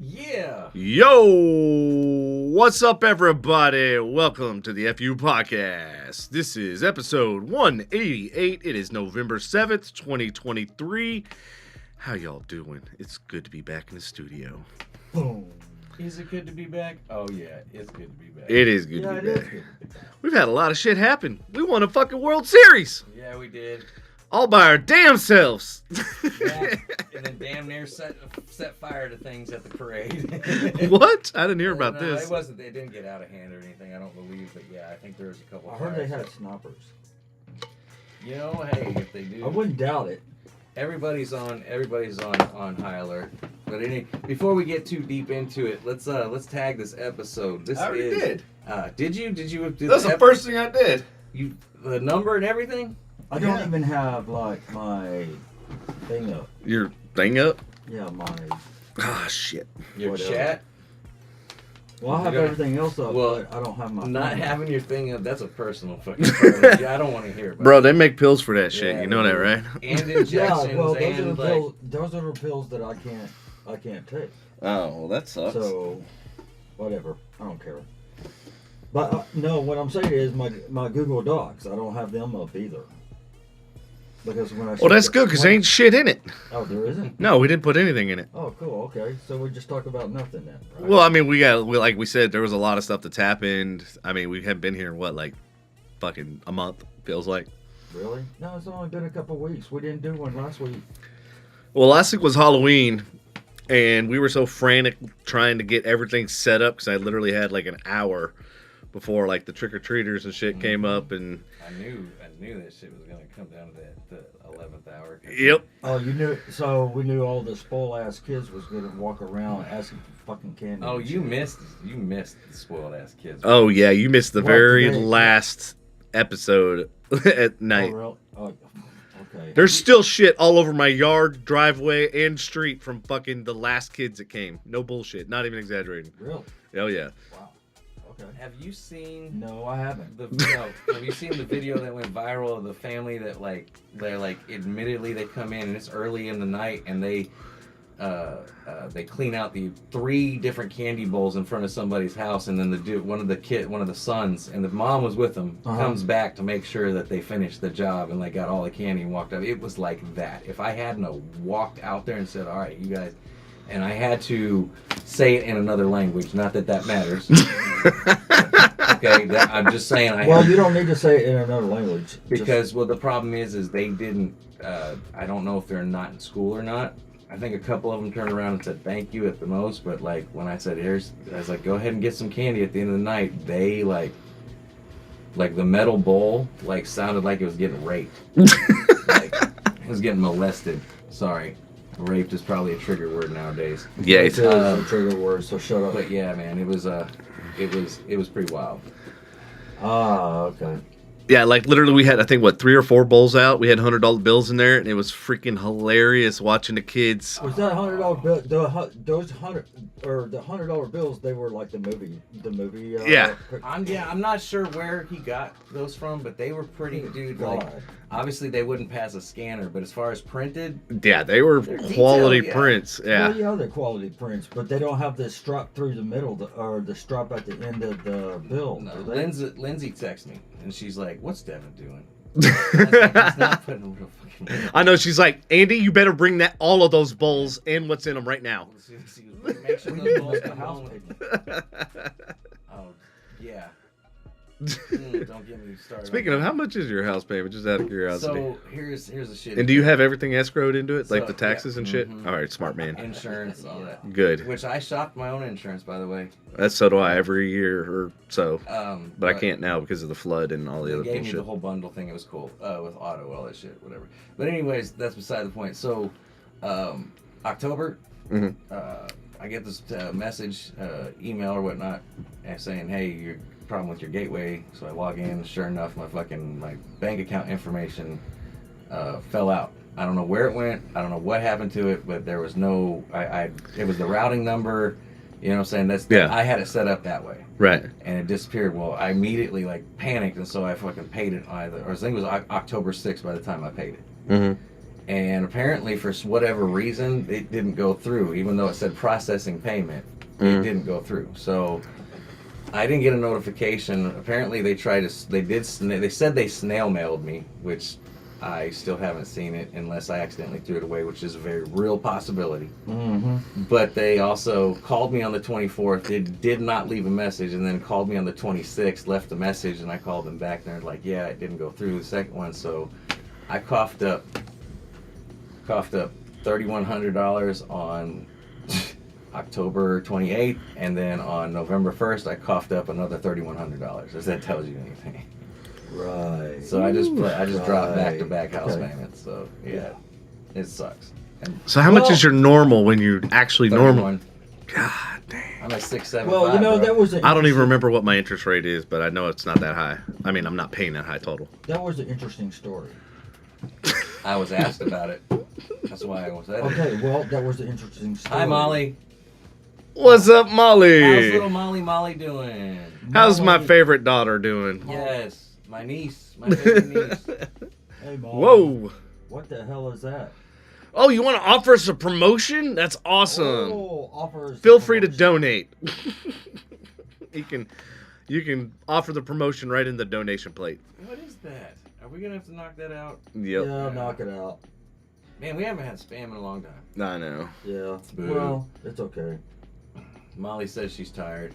Yeah. Yo, what's up, everybody? Welcome to the FU podcast. This is episode 188. It is November 7th, 2023. How y'all doing? It's good to be back in the studio. Boom. Is it good to be back? Oh, yeah, it's good to be back. It is good to be back. We've had a lot of shit happen. We won a fucking World Series. Yeah, we did. All by our damn selves. Yeah, and then damn near set fire to things at the parade. What? I didn't hear about this. It wasn't. They didn't get out of hand or anything. I don't believe, but yeah, I think there was a couple. I heard they had snipers. You know, hey, if they do, I wouldn't doubt it. Everybody's on high alert. But before we get too deep into it, let's tag this episode. This I already is, did. Did you? Did you? That's the first thing I did. You the number and everything. I don't even have like my thing up. Your thing up? Yeah, my. Ah, shit. Your Whatever. chat. Well, I have everything else up, Well, but I don't have my. Not phone up. having your thing up, that's a personal fucking problem. Yeah, I don't want to hear about Bro, it. they make pills for that shit. Yeah, You know that, right? And Yeah, injections well, those are and the like pills. Those are the pills that I can't take. Oh, well, that sucks. So, whatever. I don't care. But no, what I'm saying is my Google Docs. I don't have them up either. Because when I. Well, that's good, because there ain't shit in it. Oh, there isn't. No, we didn't put anything in it. Oh, cool. Okay, so we just talk about nothing then. Right? Well, I mean, like we said, there was a lot of stuff that's happened. I mean, we haven't been here in what, like, fucking a month, feels like. Really? No, it's only been a couple weeks. We didn't do one last week. Well, last week was Halloween, and we were so frantic trying to get everything set up, because I literally had like an hour before, like, the trick-or-treaters and shit came up, and... I knew that shit was gonna come down to the 11th hour. Yep. Oh, you knew? So we knew all the spoiled ass kids was gonna walk around asking for fucking candy. Oh, and you shit. missed the spoiled ass kids. Oh, yeah, you missed the What, very today? last episode at Oh, night. really? Oh, okay. There's still shit all over my yard, driveway, and street from fucking the last kids that came. No bullshit. Not even exaggerating. Really? Oh, yeah. Wow. Okay. Have you seen No, I haven't. have you seen the video that went viral of the family that they're admittedly they come in and it's early in the night and they clean out the 3 different candy bowls in front of somebody's house, and then one of the sons, and the mom was with them, comes back to make sure that they finished the job and got all the candy and walked out. It was like that. If I hadn't walked out there and said, all right, you guys, and I had to say it in another language, not that matters. Okay, I'm just saying. Well, you don't need to say it in another language. Because the problem is they didn't. I don't know if they're not in school or not. I think a couple of them turned around and said thank you at the most. But when I said I was like, go ahead and get some candy at the end of the night. They like the metal bowl sounded like it was getting raped. It was getting molested. Sorry. Raped is probably a trigger word nowadays. Yeah, It's a trigger word, so shut up. But yeah, man, it was pretty wild. Ah, okay. Yeah, literally we had, I think, 3 or 4 bowls out. We had $100 bills in there, and it was freaking hilarious watching the kids. Was that $100 bill? Those $100 bills, they were like the movie. Yeah. I'm not sure where he got those from, but they were pretty, dude. Obviously they wouldn't pass a scanner, but as far as printed, Yeah, they were quality detailed, yeah. prints. Yeah. Well, yeah, they're quality prints, but they don't have the strap through the middle or the strap at the end of the bill. no, Do they? Lindsay texted me, and she's like, "What's Devin doing?" I was like, he's not putting a real fucking. I know, she's like, Andy, you better bring all of those bowls and what's in them right now. Make sure those balls come home. Oh, yeah. Don't get me started. Speaking of, how much is your house payment? Just out of curiosity. So here's the shit. And do you have everything escrowed into it, like So, the taxes yeah, and shit? mhm. All right, smart man. Insurance, all that. Good. Which I shopped my own insurance, by the way. That's so do I every year or so. Um, But I can't now because of the flood and all the They other gave me bullshit. the whole bundle thing. It was cool with auto, all that shit, whatever. But anyways, that's beside the point. So, October, Mhm. I get this message, email or whatnot, saying, "Hey, your problem with your gateway." So I log in. Sure enough, my bank account information fell out. I don't know where it went. I don't know what happened to it, but there was no. It was the routing number. You know what I'm saying? Yeah. I had it set up that way. Right. And it disappeared. Well, I immediately panicked, and so I fucking paid it I think it was October 6th by the time I paid it. Mm-hmm. And apparently, for whatever reason, it didn't go through, even though it said processing payment. It didn't go through. So I didn't get a notification. Apparently, they said they snail mailed me, which I still haven't seen it unless I accidentally threw it away, which is a very real possibility. Mm-hmm. But they also called me on the 24th. They did not leave a message, and then called me on the 26th, left a message, and I called them back. And they're like, "Yeah, it didn't go through the second one." So I coughed up $3,100 on October 28th, and then on November 1st, I coughed up another $3,100. If that tells you anything. Right. So I just dropped back-to-back house Okay. payments. So yeah, it sucks. And So how much is your normal when you actually normal? 31. God damn. I'm at 675. Well, you know, bro. that was I don't even remember what my interest rate is, but I know it's not that high. I mean, I'm not paying that high total. That was an interesting story. I was asked about it. That's why I was at it. Okay, well, that was an interesting story. Hi, Molly. What's up, How's Molly? little Molly doing? How's my Molly- favorite daughter doing? Yes, my niece, my favorite niece. Hey, Molly. Whoa. What the hell is that? Oh, you want to offer us a promotion? That's awesome. Oh, offers. Feel free to donate. You can offer the promotion right in the donation plate. What is that? Are we gonna have to knock that out? Yep. Yeah, knock it out. Man, we haven't had spam in a long time. I know. Yeah. Boo. Well, it's okay. Molly says she's tired.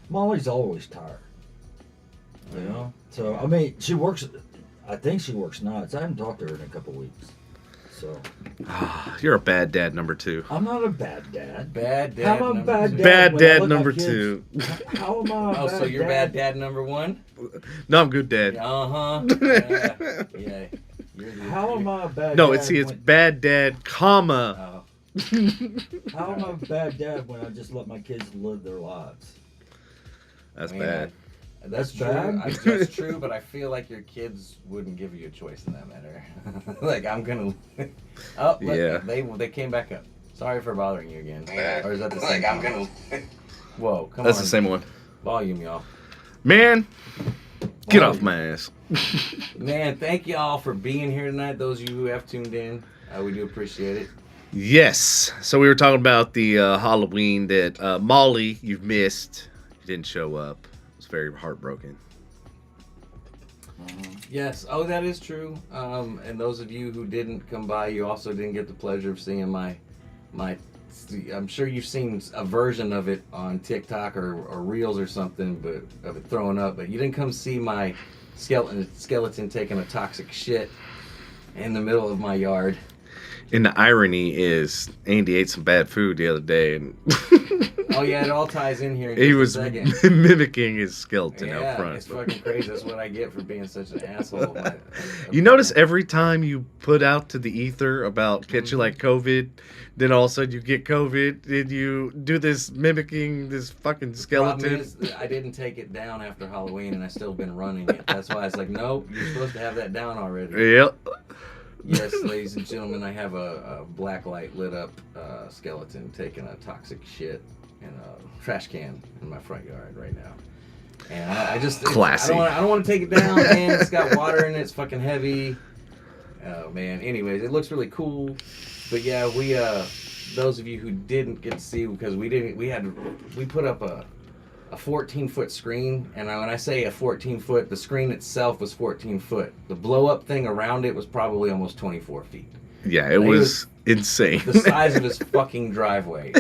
Molly's always tired. You know? So, I mean, she works, I think she works nights. I haven't talked to her in a couple weeks. So, You're a bad dad number 2. I'm not a bad dad. Bad dad. How am I number bad two. dad? Bad when I dad let my number kids- 2. How am I a Oh, bad so you're dad? bad dad number 1? No, I'm good dad. Uh huh. Yeah. Yeah. How am I a bad No, dad? it's when- bad dad, comma. Oh. How am I a bad dad when I just let my kids live their lives? That's I mean, bad. That's That's bad? true. That's true, but I feel like your kids wouldn't give you a choice in that matter. Like I'm gonna. Oh, look, Yeah. They came back up. Sorry for bothering you again. Or is that the same? Like, I'm one? gonna. Whoa, come That's on. the same one. Volume, y'all. Man, get Volume. off my ass. Man, thank y'all for being here tonight. Those of you who have tuned in, we do appreciate it. Yes. So we were talking about the Halloween that Molly, you've missed. You didn't show up. It was very heartbroken. Yes. Oh, that is true. And those of you who didn't come by, you also didn't get the pleasure of seeing my. I'm sure you've seen a version of it on TikTok or Reels or something, but of it throwing up. But you didn't come see my skeleton taking a toxic shit in the middle of my yard. And the irony is, Andy ate some bad food the other day, and Oh yeah, it all ties in here. In he just was a second. mimicking his skeleton Yeah, out front. it's fucking crazy. That's what I get for being such an asshole. You notice every time you put out to the ether about catching like COVID, then all of a sudden you get COVID, and you do this mimicking this fucking Problem skeleton. is, I didn't take it down after Halloween, and I still been running it. That's why it's like, nope, you're supposed to have that down already. Yep. Yes, ladies and gentlemen, I have a black light lit up skeleton taking a toxic shit in a trash can in my front yard right now. And I just Classy. I don't want to take it down, man. It's got water in it. It's fucking heavy. Oh man. Anyways, it looks really cool. But yeah, we those of you who didn't get to see, because we put up a 14-foot screen, and when I say a 14-foot, the screen itself was 14 foot. The blow-up thing around it was probably almost 24 feet. Yeah, it was insane. The size of his fucking driveway.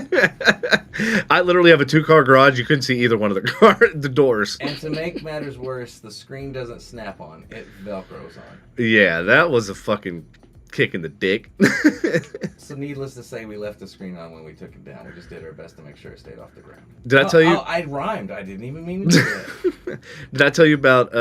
I literally have a 2-car garage. You couldn't see either one of the doors. And to make matters worse, the screen doesn't snap on. It Velcros on. Yeah, that was a fucking kick in the dick. So needless to say, we left the screen on when we took it down. We just did our best to make sure it stayed off the ground. Did I tell you? Oh, I rhymed. I didn't even mean to do that. Did I tell you about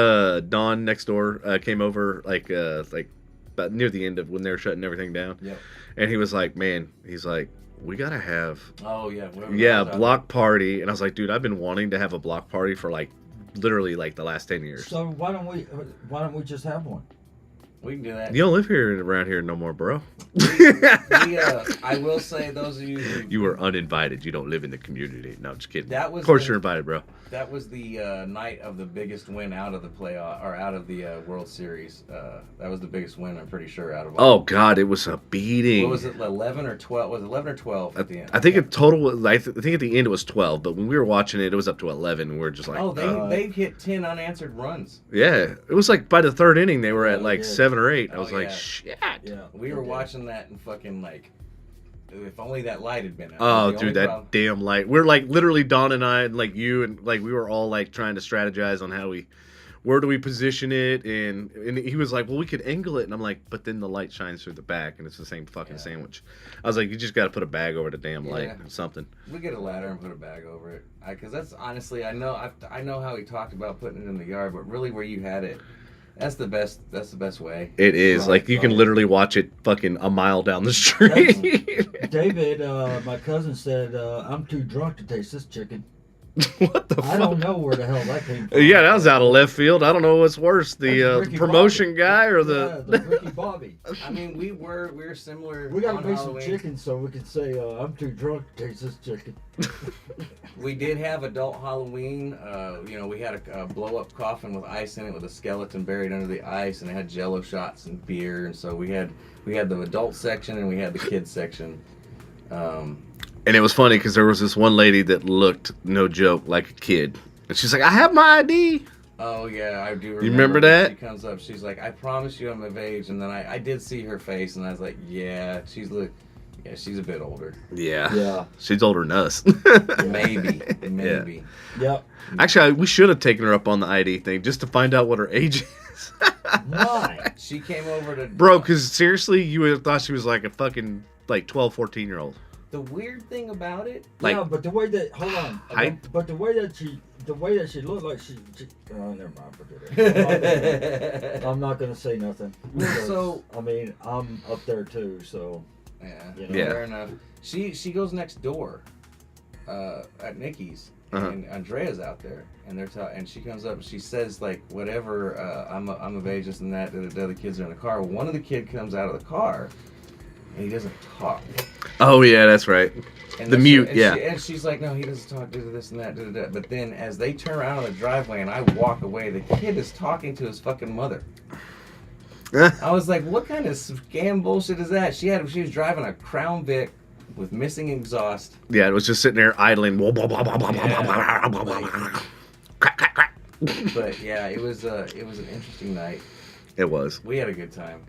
Don next door came over like about near the end of when they were shutting everything down? Yep. And he was like, "Man," he's like, "We gotta have Oh, yeah. block party." And I was like, "Dude, I've been wanting to have a block party for like literally like the last 10 years." So why don't we just have one? We can do that. You don't live here around here no more, bro. I will say, those of you who... You were uninvited. You don't live in the community. No, just kidding. That was of course the- you're invited, bro. That was the night of the biggest win out of the playoff, or out of the World Series. That was the biggest win, I'm pretty sure, out of all. Oh, God, it was a beating. What was it, 11 or 12? Was it 11 or 12 at the end? I think in total, I think at the end it was 12, but when we were watching it, it was up to 11, and we were just like, Oh, they hit 10 unanswered runs. yeah. It was like by the third inning, they were at like yeah. 7 or 8. I was Oh, like, yeah. shit. Yeah. We were watching that and fucking like, if only that light had been out. Oh, The only dude, that problem- damn light. We're like literally Don and I and like you and like we were all like trying to strategize on where do we position it, and he was like, well, we could angle it, and I'm like, but then the light shines through the back and it's the same fucking sandwich. I was like, you just got to put a bag over the damn light Yeah. or something. We get a ladder and put a bag over it. Because that's honestly, I know how he talked about putting it in the yard, but really where you had it, that's the best way. It is Right, like you can right. literally watch it fucking a mile down the street. David, my cousin said, I'm too drunk to taste this chicken. What the I fuck? don't know where the hell that came from. Yeah, that was out of left field. I don't know what's worse, That's the Ricky promotion Bobby. guy or Yeah, the. the Ricky Bobby. I mean, we were similar. We gotta on make some Halloween. chicken so we can say, I'm too drunk to taste this chicken. We did have adult Halloween. We had a blow up coffin with ice in it, with a skeleton buried under the ice, and it had Jello shots and beer. And so we had the adult section and we had the kids section. And it was funny because there was this one lady that looked, no joke, like a kid. And she's like, I have my ID. Oh yeah, I do remember. You remember when that? She comes up, she's like, I promise you I'm of age. And then I did see her face, and I was like, yeah, she's a bit older. Yeah. Yeah. She's older than us. Maybe. Yep. Actually, we should have taken her up on the ID thing just to find out what her age is. Why? She came over to... Bro, because seriously, you would have thought she was like a fucking like 12, 14-year-old. The weird thing about it... Like, yeah, but the way that height? but the way that she looked like she oh, never mind, forget it. I'm not gonna say nothing. because, So- I mean, I'm up there too, so Yeah, You know? Yeah. fair enough. She goes next door at Nikki's, Uh-huh. and Andrea's out there, and and she comes up and she says like whatever, I'm of age, this and that. The other kids are in the car. One of the kid comes out of the car, and he doesn't talk. oh yeah, that's right. And The then mute, and yeah. and she's like, no, he doesn't talk. Do this and that. Da. But then as they turn around on the driveway and I walk away, the kid is talking to his fucking mother. I was like, what kind of scam bullshit is that? She was driving a Crown Vic with missing exhaust. Yeah, it was just sitting there idling. Crack, crack, crack. But yeah, it was an interesting night. It was. We had a good time.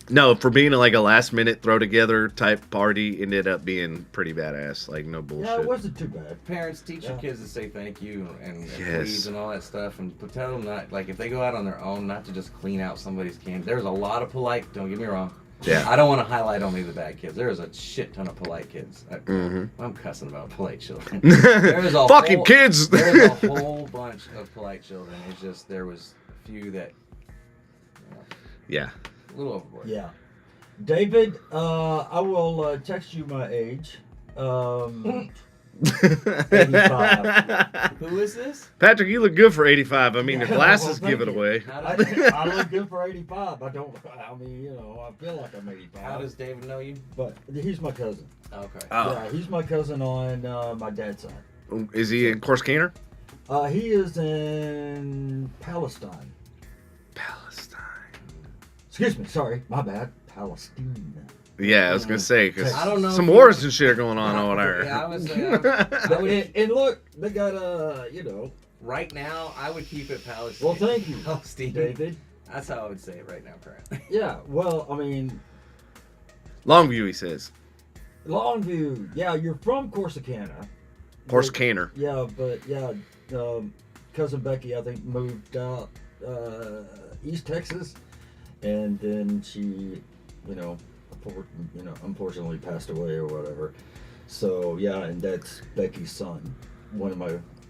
No, for being like a last minute throw together type party, ended up being pretty badass. Like no bullshit. yeah, it wasn't too bad. Parents, teach your Yeah. kids to say thank you and Yes. please and all that stuff, and tell them not, like, if they go out on their own, not to just clean out somebody's can. There's a lot of polite. Don't get me wrong. Yeah. I don't want to highlight only the bad kids. There's a shit ton of polite kids. Mhm. I'm cussing about polite children. There's a Fucking whole, kids. There's a whole bunch of polite children. It's just there was a few that, Yeah. a little overboard. Yeah. David, I will text you my age. 85. Who is this? Patrick, you look good for 85. I mean, your Yeah, glasses well, give it thank you. away. How I, does, I look good for 85. I mean, I feel like I'm 85. how does David know you? But he's my cousin. Okay. Oh. Yeah, he's my cousin on my dad's side. Is he in Corsicana? He is in Palestine. Palestine. Excuse me, sorry, my bad. Palestine. Yeah, I was going to say, because I don't know some if wars and shit are going on over there. Yeah, I was saying. And look, they got Right now, I would keep it Palestine. Well, thank you, Palestine. David. That's how I would say it right now, currently. Yeah, well, I mean, Longview, he says. Longview. Yeah, you're from Corsicana. Corsicana. Yeah, but yeah, cousin Becky, I think, moved out East Texas, and then she, unfortunately passed away or whatever. So yeah, and that's Becky's son.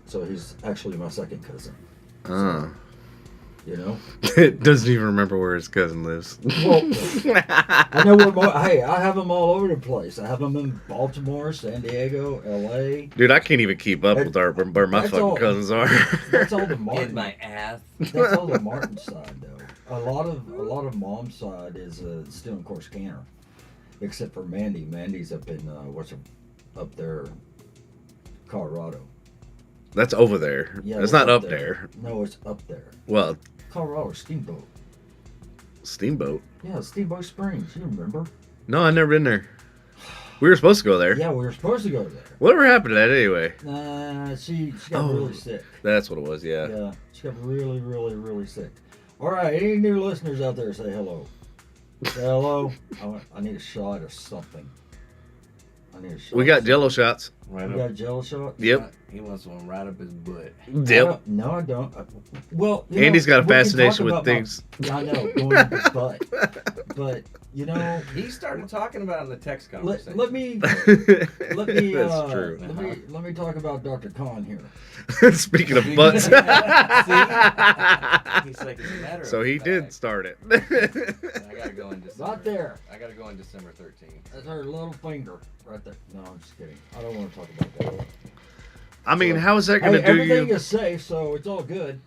So he's actually my second cousin. Oh. Doesn't even remember where his cousin lives. Well, I know hey, I have them all over the place. I have them in Baltimore, San Diego, L.A. Dude, I can't even keep up with where my That's fucking all- cousins are. That's all the In Martin. my ass. That's all the Martin side, though. a lot of mom's side is still in Corsicana, except for Mandy. Mandy's up in up there, Colorado. That's over there. Yeah, it's not up there. No, it's up there. Well, Colorado Steamboat. Steamboat. Yeah, Steamboat Springs. You remember? No, I've never been there. We were supposed to go there. Yeah, we were supposed to go there. Whatever happened to that anyway? She got really sick. That's what it was. Yeah. Yeah, she got really, really, really sick. All right, any new listeners out there, say hello. Say hello. I need a shot of something. I need a shot. We got Jello shots. Right You up. got a Jello shot? Yep. He wants one right up his butt. Yep. No, I don't. Well, Andy's got a we can fascination talk with about things. Yeah, I know, going in the butt. But He started talking about it in the text conversation. let me That's true. let me talk about Dr. Khan here. Speaking of butts. See? He's like, it's a matter So of he fact. did start it. I gotta go in December. Right there. I gotta go in December 13th. That's her little finger right there. No, I'm just kidding. I don't want to talk about that. I mean, how is that going Hey, to do everything you? is safe, so it's all good,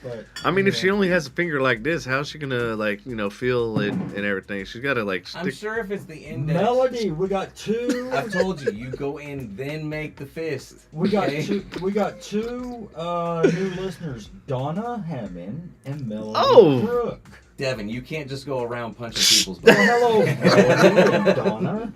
But I mean, if you she know. only has a finger like this, how's she gonna feel it and everything? She's got to I'm stick. sure if it's the index. Melody, we got two. I've told you, you go in, then make the fist. We got okay? two. We got two new listeners, Donna Hammond and Melody Oh. Brooke. Devin, you can't just go around punching people's Well, butts. hello, Melody and Donna.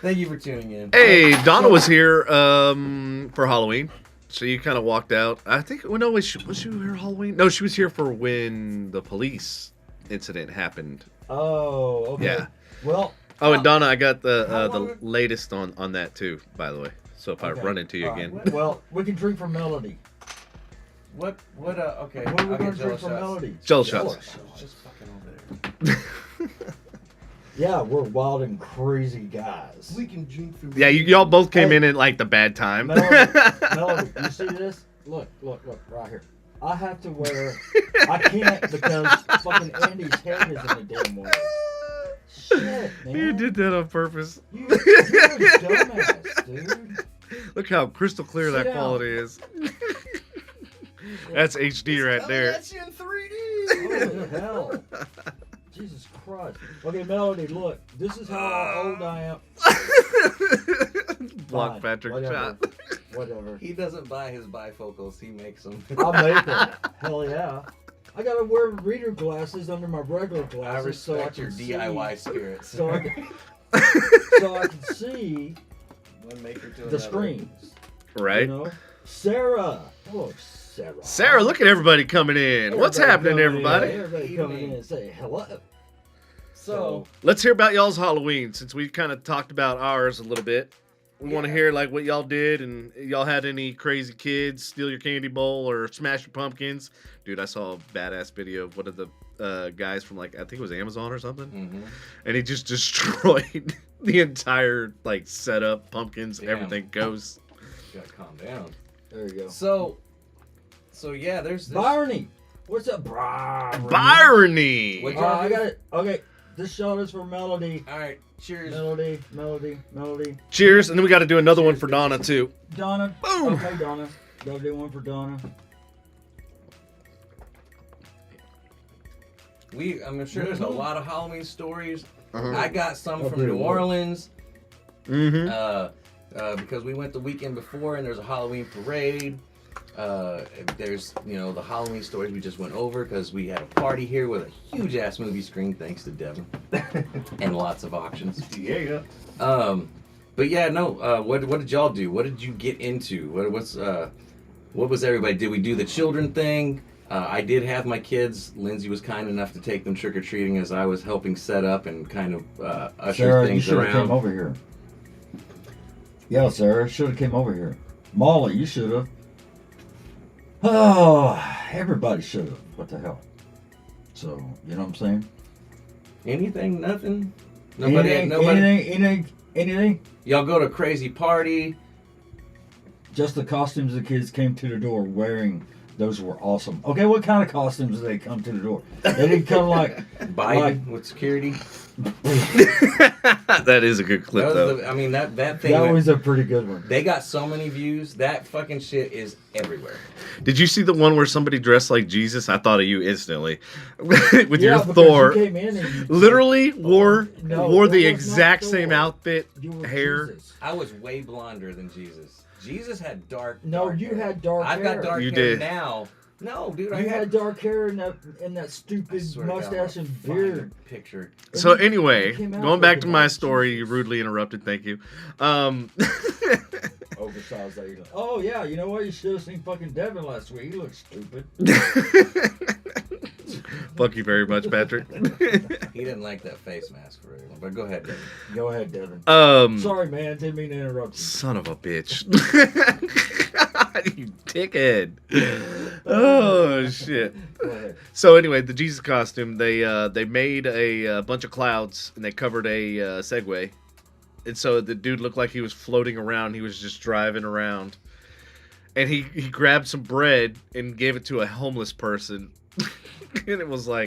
Thank you for tuning in. Hey, Donna was here for Halloween, so you kind of walked out. I think. Well, no, was she here Halloween? No, she was here for when the police incident happened. Oh, okay. Yeah. Well. Oh, and Donna, I got how the long- latest on that too, by the way. So if Okay. I run into you All right. again, Well, we can drink for Melody. Okay. What are we I'll going get to Jello drink for shots. Melody? Jello Jello shots. Just fucking over there. Yeah, we're wild and crazy guys. We can drink from yeah, y'all both came Hey. in at like the bad time. Melody, you see this? Look, right here. I have to wear. I can't because fucking Andy's head is in the damn way. Shit, man. You did that on purpose. You're a dumbass, dude. Look how crystal clear Sit that down. quality is. That's HD right there. That's you in 3D. Holy hell. Jesus Christ. Okay, Melody, look. This is how old I am. Block Fine, Patrick whatever. shot. Whatever. He doesn't buy his bifocals, he makes them. I'll make them. Hell yeah. I gotta wear reader glasses under my regular I glasses so I respect can your see. DIY spirits. So I can see One maker to the another. screens. Right? You know? Sarah. Hello, Sarah. Sarah, look at everybody coming in. What's happening, everybody? Everybody coming in and say hello. So, Let's hear about y'all's Halloween since we kind of talked about ours a little bit. We want to Yeah. hear like what y'all did and y'all had any crazy kids steal your candy bowl or smash your pumpkins. Dude, I saw a badass video of one of the guys from like I think it was Amazon or something, and he just destroyed the entire like setup, pumpkins, Damn. everything goes. you gotta calm down. There you go. So yeah, there's this. Barney. What's up, Barney? Byrony. What- I got it. Okay, this shot is for Melody. All right, cheers. Melody. Cheers, and then we got to do another one for Donna too. Donna. Boom. Okay, Donna. Gotta do one for Donna. I'm sure there's a lot of Halloween stories. Uh-huh. I got some Oh, from dude. New Orleans. Mm-hmm. Because we went the weekend before and there's a Halloween parade. There's, the Halloween stories we just went over because we had a party here with a huge ass movie screen, thanks to Devin, and lots of auctions. Yeah. But yeah, no. What did y'all do? What did you get into? What was everybody? Did we do the children thing? I did have my kids. Lindsay was kind enough to take them trick or treating as I was helping set up and kind of usher Sarah, you things should have around. came over here. Yeah, Sarah, should have came over here. Molly, you should have. Oh, everybody should have. What the hell? So, you know what I'm saying? Anything? Nothing? Anything? Y'all go to a crazy party. Just the costumes the kids came to the door wearing. Those were awesome. Okay, what kind of costumes did they come to the door? They didn't come like Biden with security. That is a good clip, though. I mean, that thing. That was a pretty good one. They got so many views. That fucking shit is everywhere. Did you see the one where somebody dressed like Jesus? I thought of you instantly. With your because Thor. you came in and you Literally wore No, the it was exact not same Thor. outfit, You were hair. Jesus. I was way blonder than Jesus. Jesus had dark. No, dark you hair. had dark I've hair. got dark You hair did. now. No, dude, I You had dark hair and that I stupid swear to God, mustache I'll and find beard. a picture. So And you anyway, came out going back to looking my like story, you Jesus. rudely interrupted. Thank you. Oversized that. Oh yeah, you know what? You should have seen fucking Devin last week. He looked stupid. Fuck you very much, Patrick. He didn't like that face mask for everyone. But go ahead, Devin. Go ahead, Devin. Sorry, man. Didn't mean to interrupt you. Son of a bitch. You dickhead. Oh shit. Go ahead. So anyway, the Jesus costume, they made a bunch of clouds and they covered a Segway. And so the dude looked like he was floating around. He was just driving around. And he grabbed some bread and gave it to a homeless person. And it was an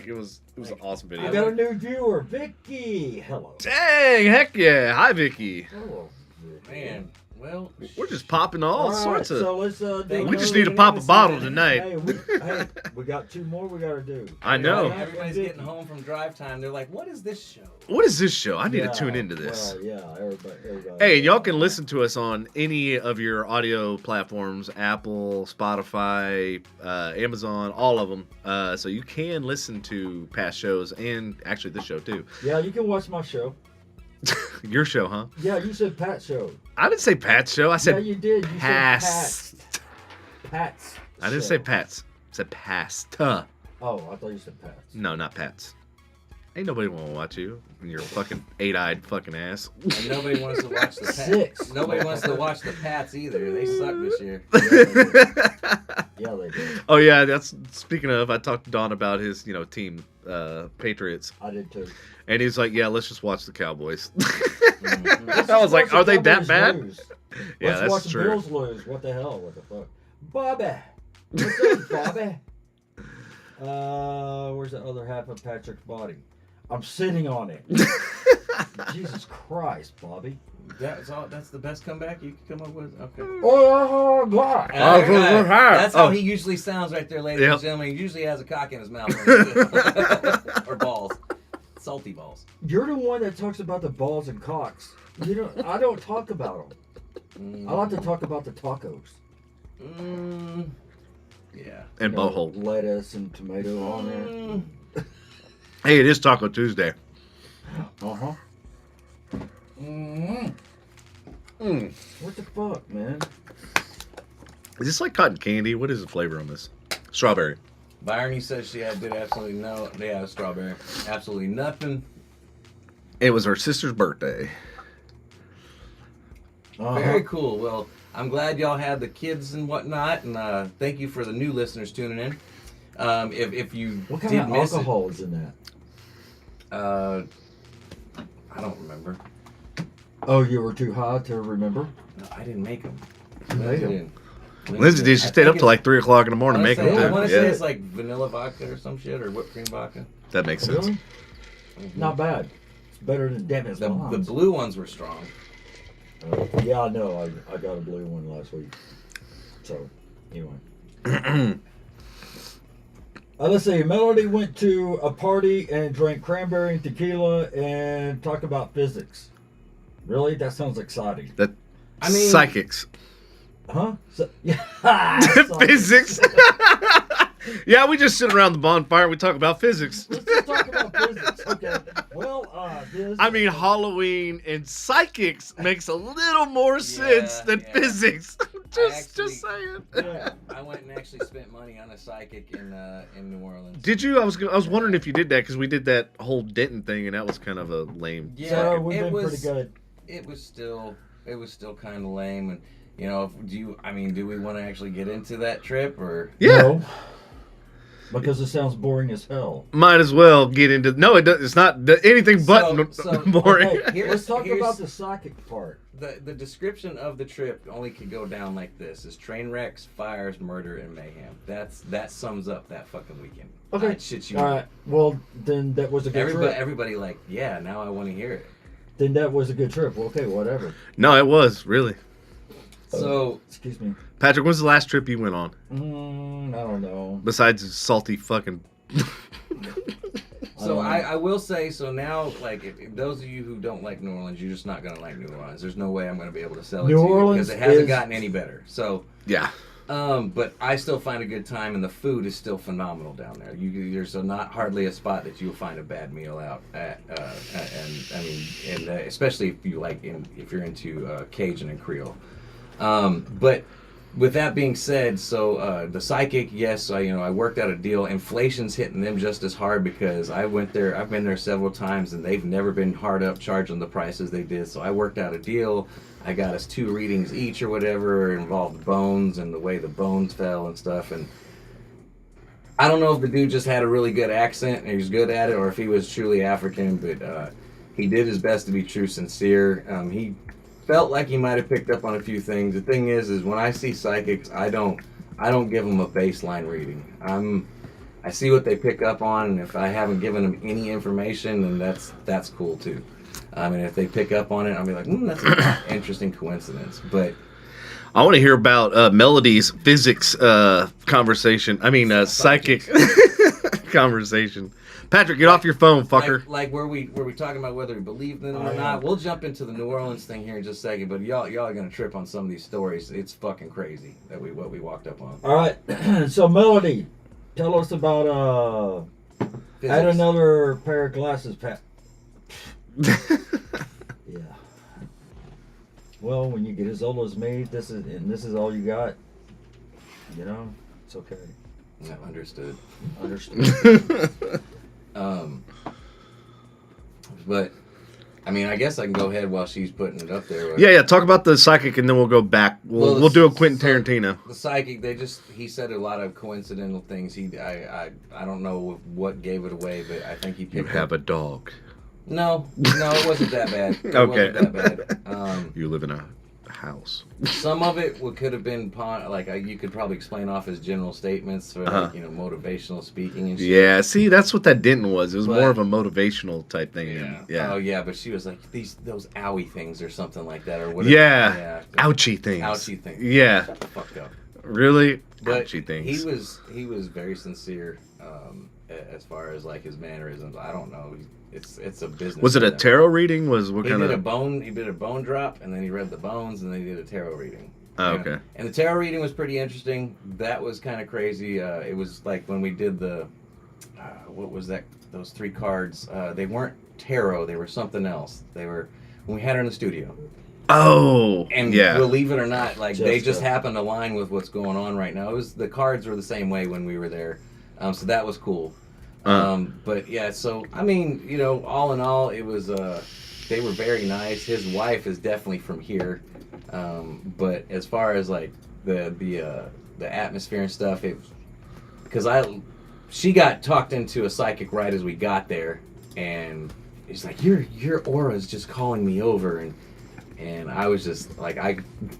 awesome video. I got a new viewer, Vicky. Hello. Dang, heck yeah. Hi, Vicky. Hello, Vicky. Man, well, We're just popping all right, sorts of... So let's do We just another- need to pop a bottle tonight. Hey, we got two more we gotta do. I know. everybody's getting home from drive time. They're like, "What is this show?" What is this show? I need Yeah, to tune into this. Well, yeah, everybody. Hey, and y'all can listen to us on any of your audio platforms, Apple, Spotify, Amazon, all of them. So you can listen to past shows and actually this show too. Yeah, you can watch my show. Your show, huh? Yeah, you said Pat show. I didn't say Pat's show. I Yeah, said you did. You past. said Pat's. I didn't show. say Pat's. I said past. Oh, I thought you said Pat's. No, not Pat's. Ain't nobody want to watch you and your fucking 8-eyed fucking ass. And nobody wants to watch the Pats. Six. Nobody wants to watch the Pats either. They suck this year. Yeah, they did. Oh yeah, that's speaking of. I talked to Don about his, team, Patriots, I did too. and he's like, "Yeah, let's just watch the Cowboys." Let's I was just like, watch the "Are they that Cowboys bad?" lose. Yeah, Let's that's watch the true. Bills lose. What the hell? What the fuck? Bobby. What's up, Bobby? Where's the other half of Patrick's body? I'm sitting on it. Jesus Christ, Bobby. That's the best comeback you could come up with. Okay. Oh, God. That's how Oh. he usually sounds right there, ladies Yep. and gentlemen. He usually has a cock in his mouth. Or balls. Salty balls. You're the one that talks about the balls and cocks. I don't talk about them. I like to talk about the tacos. Yeah. And butthole. Lettuce and tomato on there. Hey, it is Taco Tuesday. Uh-huh. What the fuck, man? Is this like cotton candy? What is the flavor on this? Strawberry. Byron says she did absolutely no. Yeah, strawberry. Absolutely nothing. It was her sister's birthday. Very cool. Well, I'm glad y'all had the kids and whatnot, and thank you for the new listeners tuning in. If you What kind did of miss alcohol is in that? it, I don't remember. Oh, you were too high to remember? No, I didn't make them. You made 'em. Lindsay did. She stayed up till like 3 o'clock in the morning making I them want too. to say Yeah, it's like vanilla vodka or some shit, or whipped cream vodka. that makes sense. Really? Not bad. It's better than Devin's The Mom's. blue ones were strong. Yeah, I know. I got a blue one last week. So, anyway. Let's see. Melody went to a party and drank cranberry and tequila and talked about physics. Really? That sounds exciting. That I mean- psychics. Huh? Yeah. Physics. Yeah, we just sit around the bonfire and we talk about physics. Let's just talk about physics. Okay. Well, I mean, Halloween and psychics makes a little more sense than yeah. physics. just saying. Yeah. I went and actually spent money on a psychic in New Orleans. Did you? I was wondering if you did that because we did that whole Denton thing and that was kind of a lame. Yeah, So we've it been was pretty good. It was still kind of lame, and do we want to actually get into that trip or? Yeah. No, because it sounds boring as hell. Might as well get into. No, it does, it's not anything but So- boring. Okay, let's talk here's- about the psychic part. The description of the trip only could go down like this: is train wrecks, fires, murder, and mayhem. That sums up that fucking weekend. Okay. Shit you. All right. Well, then that was a good trip. Everybody like, yeah. Now I want to hear it. then that was a good trip. Well, okay, whatever. No, it was really. So Excuse me. Patrick, when's the last trip you went on? I don't know. Besides salty fucking. So I will say, so now, like, if those of you who don't like New Orleans, you're just not going to like New Orleans. There's no way I'm going to be able to sell it New to you Orleans because it hasn't is- gotten any better. So, Yeah. but I still find a good time, and the food is still phenomenal down there. There's not hardly a spot that you'll find a bad meal out at, and I mean, especially if you if you're into Cajun and Creole. But with that being said, so the psychic, yes, I worked out a deal. Inflation's hitting them just as hard because I went there. I've been there several times, and they've never been hard up charging the prices they did. So I worked out a deal. I got us 2 readings each or whatever. It involved bones and the way the bones fell and stuff. And I don't know if the dude just had a really good accent and he was good at it, or if he was truly African. But he did his best to be true, sincere. He felt like he might have picked up on a few things. The thing is when I see psychics, I don't give them a baseline reading. I see what they pick up on, and if I haven't given them any information, then that's cool too. I mean, if they pick up on it, I'll be like, that's an interesting coincidence. But I want to hear about Melody's physics conversation. I mean, psychic conversation. Patrick, get off your phone, fucker. Like were we talking about whether we believed in them or not? We'll jump into the New Orleans thing here in just a second. But y'all are gonna trip on some of these stories. It's fucking crazy what we walked up on. All right. So, Melody, tell us about Physics. add another pair of glasses, Pat. Yeah. Well, when you get as old as me, this is all you got. It's okay. Yeah, understood. Understood. But I mean, I guess I can go ahead while she's putting it up there. Yeah. Talk about the psychic, and then we'll go back. We'll do a Quentin Tarantino. The psychic, he said a lot of coincidental things. I don't know what gave it away, but I think he picked You have a dog. No, it wasn't that bad. Okay. It wasn't that bad. You live in a house. Some of it could have been you could probably explain off as general statements for motivational speaking and shit. Yeah, see, that's what that didn't was. It was But- more of a motivational type thing. Yeah. Yeah. Oh yeah, but she was like those owie things or something like that or whatever. Yeah. Ouchie things. Ouchie things. Yeah. Shut the fuck up. Really? But Ouchie things. he was very sincere as far as like his mannerisms. I don't know. It's a business. Was it a for them. tarot reading? Was what He kind did of? he did a bone drop, and then he read the bones, and then he did a tarot reading. Oh, Yeah. okay. And the tarot reading was pretty interesting. That was kind of crazy. It was like when we did the what was that? Those 3 cards. They weren't tarot. They were something else. They were when we had her in the studio. Oh. And yeah. believe it or not, like they just Jessica. happened to align with what's going on right now. The cards were the same way when we were there, so that was cool. But yeah, so I mean, all in all, it was they were very nice. His wife is definitely from here, but as far as like the atmosphere and stuff, she got talked into a psychic right as we got there, and he's like, your aura is just calling me over, and I was just like,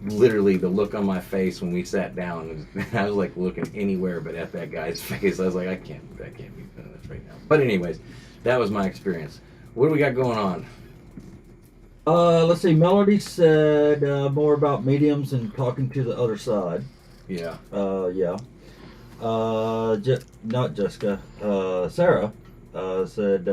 the look on my face when we sat down, I was like looking anywhere but at that guy's face. I was like, I can't be doing this right now. But anyways, that was my experience. What do we got going on? Let's see. Melody said more about mediums and talking to the other side. Yeah. Yeah. Not Jessica. Sarah said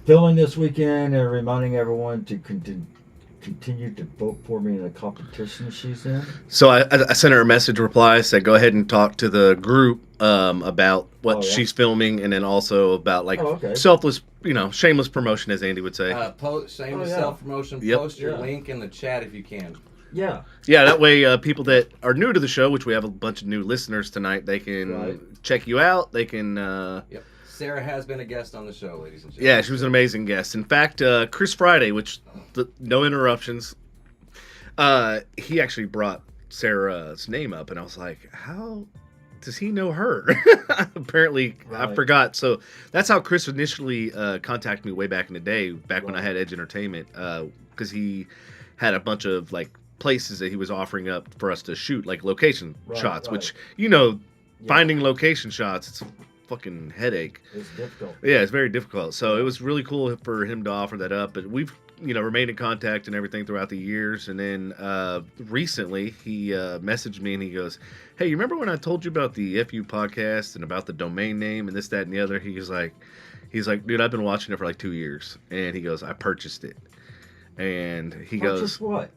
filming this weekend and reminding everyone to continue to vote for me in the competition she's in. So I sent her a message reply, said go ahead and talk to the group about what she's filming, and then also about like selfless, shameless promotion, as Andy would say. Shameless self-promotion. Yep. Post your link in the chat if you can. Yeah. Yeah, that way people that are new to the show, which we have a bunch of new listeners tonight, they can check you out. They can... Yep. Sarah has been a guest on the show, ladies and gentlemen. Yeah, she was an amazing guest. In fact, Chris Friday, no interruptions, he actually brought Sarah's name up, and I was like, how does he know her? Apparently, I forgot. So that's how Chris initially contacted me way back in the day, when I had Edge Entertainment, because he had a bunch of like places that he was offering up for us to shoot, like location shots, which, finding location shots, it's a fucking headache. It's difficult. Yeah, it's very difficult. So it was really cool for him to offer that up. But we've remained in contact and everything throughout the years. And then recently he messaged me and he goes, "Hey, you remember when I told you about the FU podcast and about the domain name and this, that, and the other?" He's like, "Dude, I've been watching it for like 2 years." And he goes, "I purchased it." And he Purchase goes, what?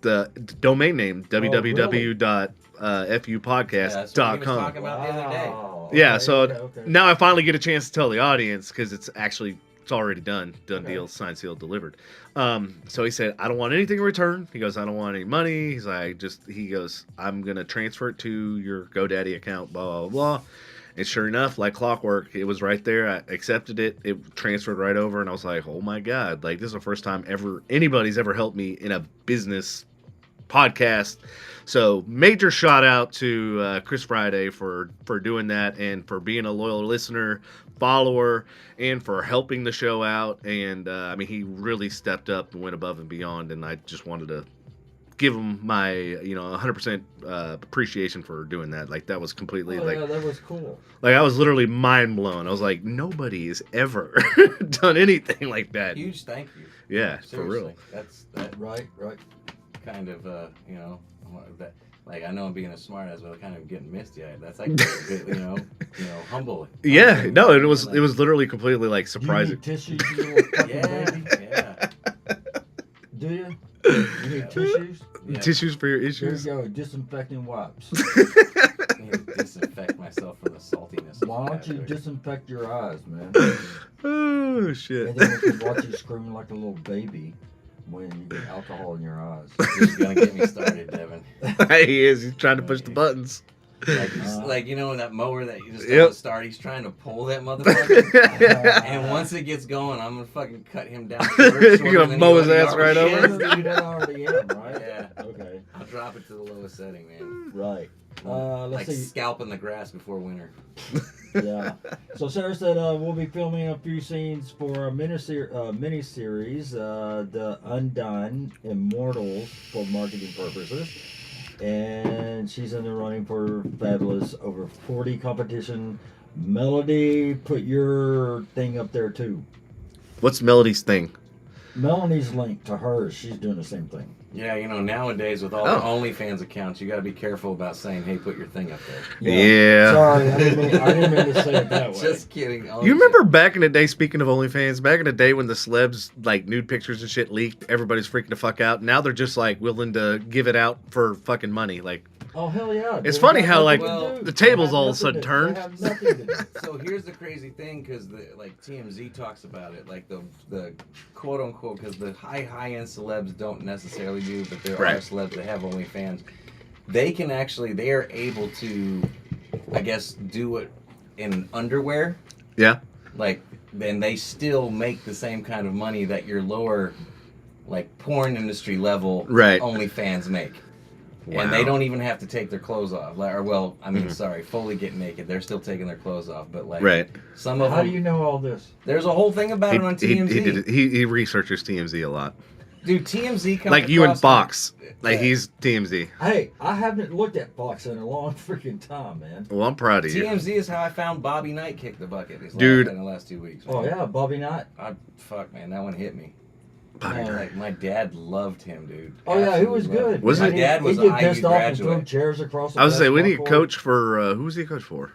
the domain name, really? www.fupodcast.com. Talking about the other day. Wow. Yeah, Okay, so okay. now I finally get a chance to tell the audience because it's already done Okay. deal, signed, sealed, delivered. So he said, "I don't want anything in return." He goes, "I don't want any money." He's like, he goes, "I'm gonna transfer it to your GoDaddy account, blah blah blah." And sure enough, like clockwork, it was right there. I accepted it. It transferred right over, and I was like, "Oh my god! Like this is the first time anybody's ever helped me in a business podcast." So major shout out to Chris Friday for doing that and for being a loyal listener, follower, and for helping the show out. And I mean, he really stepped up and went above and beyond. And I just wanted to give him my 100% appreciation for doing that. Like that was completely Yeah, that was cool. like I was literally mind blown. I was like, nobody has ever done anything like that. Huge thank you. Yeah, Seriously. for real. That's Right. kind of that. Like I know I'm being a smart ass, but kind of getting misty-eyed. That's like humble. Yeah, Humbling. no, it was literally completely like surprising. Do you need tissues, you little fucking Yeah, baby? yeah. Do you? You need tissues? Yeah. Tissues for your There issues. you go. Disinfecting wipes. I need to disinfect myself from the saltiness. of Why don't that you food. disinfect your eyes, man? Oh shit. And then we can watch you screaming like a little baby when you get alcohol in your eyes. You're gonna get me started, Devin. He is. He's trying to push the buttons. Like that mower that you just Yep. don't start. He's trying to pull that motherfucker. And once it gets going, I'm gonna fucking cut him down. You're gonna mow his ass right over? You that already am, right? Yeah. Okay. I'll drop it to the lowest setting, man. Right. Like Let's see. scalping the grass before winter. Yeah. So Sarah said we'll be filming a few scenes for a mini-series, The Undone Immortals, for marketing purposes. And she's in the running for fabulous over 40 competition. Melody, put your thing up there too. What's Melody's thing? Melanie's linked to hers. She's doing the same thing. Yeah, nowadays with all the OnlyFans accounts, you got to be careful about saying, "Hey, put your thing up there." Yeah. Sorry, I didn't mean to say it that way. Just kidding. You remember back in the day, speaking of OnlyFans, back in the day when the celebs, like, nude pictures and shit leaked, everybody's freaking the fuck out. Now they're just, like, willing to give it out for fucking money. Like, Oh, hell yeah. It's They funny have how, like, nothing to do. the tables They have all of a nothing sudden to- turned. They have nothing to do. So here's the crazy thing, because TMZ talks about it, like the quote unquote, because the high end celebs don't necessarily do, but there Right. are celebs that have OnlyFans. They are able to, I guess, do it in underwear. Yeah. Like, then they still make the same kind of money that your lower, like, porn industry level Right. OnlyFans make. Wow. And they don't even have to take their clothes off. Fully get naked. They're still taking their clothes off. But, like, Right. some of How them... do you know all this? There's a whole thing about it on TMZ. He researches TMZ a lot. Dude, TMZ comes Like you and across Fox. Like Yeah. he's TMZ. Hey, I haven't looked at Fox in a long freaking time, man. Well, I'm proud of you. TMZ is how I found Bobby Knight kicked the bucket. Dude. In the last 2 weeks. Oh, yeah, Bobby Knight. Fuck, man, that one hit me. Bobby Oh, Knight. Like, my dad loved him, dude. Oh, yeah, he was Absolutely loved good. him. Wasn't My he? dad was He'd an get IU pissed off and throw graduate. chairs across the I was gonna say, we need a basketball coach for who's he a coach for?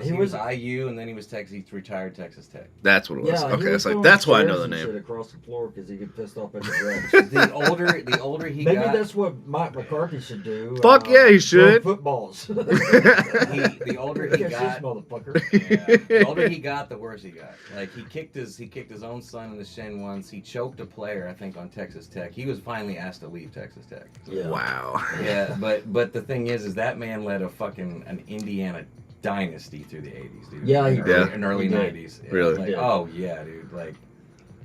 He was IU, and then he was Texas. He retired Texas Tech. That's what it was. Yeah, he Okay, was it's like throwing that's why I chairs know the and name. shit across the floor because he get pissed off at the refs. The older he Maybe got, that's what Mike McCarthy should do. Fuck yeah, he throw should. Footballs. the older he Catch got, this motherfucker. yeah, the older he got, the worse he got. Like he kicked his own son in the shin once. He choked a player, I think, on Texas Tech. He was finally asked to leave Texas Tech. Yeah. Wow. Yeah, but the thing is that man led an Indiana dynasty through the 80s, dude. Yeah, he in did. early, in early He did. 90s. Really? Like, He did. oh yeah, dude. Like,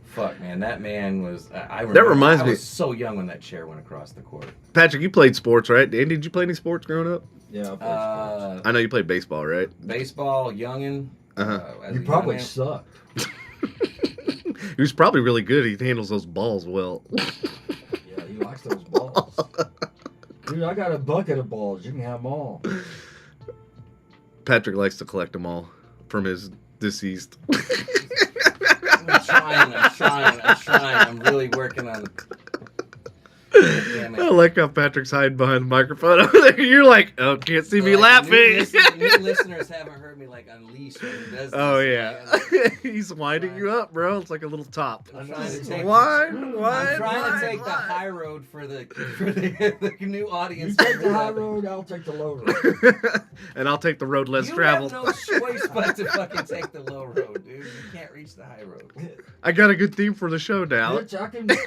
fuck, man, that man was. I remember. That reminds I me- was so young when that chair went across the court. Patrick, you played sports, right? Andy, did you play any sports growing up? Yeah. I played sports. I know you played baseball, right? Baseball, youngin. Uh-huh. As You a probably young man. sucked. He was probably really good. He handles those balls well. Yeah, he likes those balls. Dude, I got a bucket of balls. You can have them all. Patrick likes to collect them all from his deceased. I'm trying. I'm really working on it. Damn it. I like how Patrick's hiding behind the microphone over there. You're like, oh, can't see me laughing. The new listeners haven't heard me like unleash when he does this. Oh yeah, he's winding you up, bro. It's like a little top. I'm trying to take the high road for the new audience. You take the high road, I'll take the low road. And I'll take the road less you traveled. have no choice but to fucking take the low road, dude. You can't reach the high road. I got a good theme for the show now. Bitch, I can take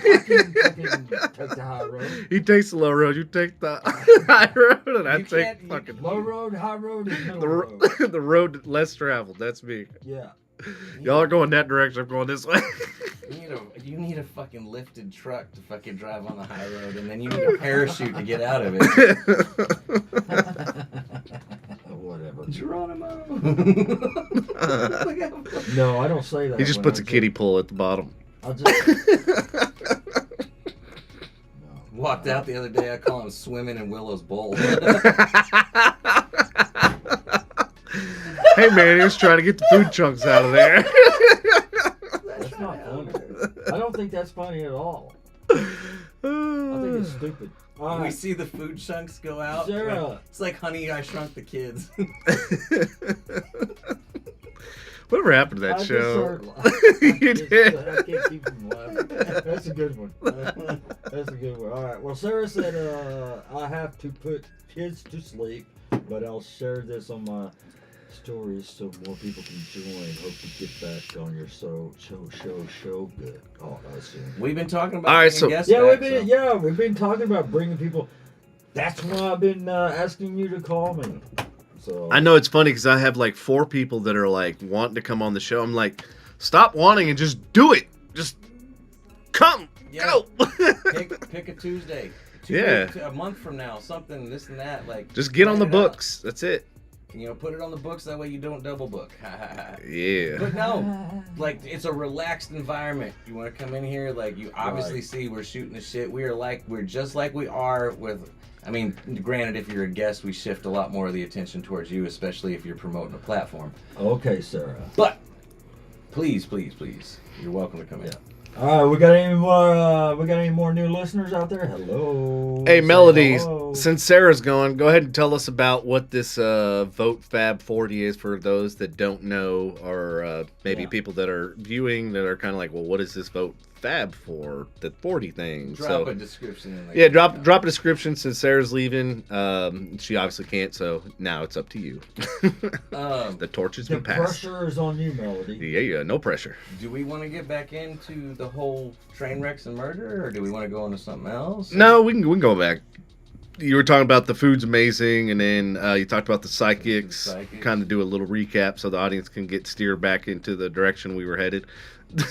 the high road. He takes the low road, you take the high road, and I take fucking low road, high road, and middle road. the road less traveled. That's me. Yeah. Y'all are going that direction. I'm going this way. You need a fucking lifted truck to fucking drive on the high road, and then you need a parachute to get out of it. Whatever. Geronimo. No, I don't say that. He just puts a kiddie pool at the bottom. I'll just... Walked out the other day, I call him swimming in Willow's bowl. Hey man, he was trying to get the food chunks out of there. That's not funny. I don't think that's funny at all. I think it's stupid. All We right. see the food chunks go out. Sarah. It's like Honey, I Shrunk the Kids. Whatever happened to that I just show? started- You did. I can't keep from laughing. That's a good one. That's a good one. All right. Well, Sarah said I have to put kids to sleep, but I'll share this on my stories so more people can join. Hope to get back on your show good. Oh, that's it. We've been talking about All right, bringing so- guests Yeah, back, we've been talking about bringing people. That's why I've been asking you to call me. So I know it's funny because I have like 4 people that are like wanting to come on the show. I'm like, stop wanting and just do it. Just come, go. Pick a Tuesday. Yeah. A month from now, something, this and that. Like Just get on the plan it out. books. That's it. Put it on the books. That way you don't double book. Yeah. But no, like it's a relaxed environment. You want to come in here, like you obviously see we're shooting the shit. We're just like we are with. I mean, granted, if you're a guest, we shift a lot more of the attention towards you, especially if you're promoting a platform. Okay, Sarah. But please, you're welcome to come in. All right, we got any more? We got any more new listeners out there? Hello. Hey, Say Melody, hello. since Sarah's gone, go ahead and tell us about what this Vote Fab 40 is for those that don't know, or maybe people that are viewing that are kind of like, well, what is this Vote Fab for? The 40 thing. Drop a description in there. Yeah, drop a description since Sarah's leaving. She obviously can't, so now it's up to you. The torch has The been passed. pressure is on you, Melody. Yeah, no pressure. Do we want to get back into the whole train wrecks and murder, or do we want to go into something else? No, we can go back. You were talking about the food's amazing, and then you talked about the psychics. Kind of do a little recap so the audience can get steered back into the direction we were headed.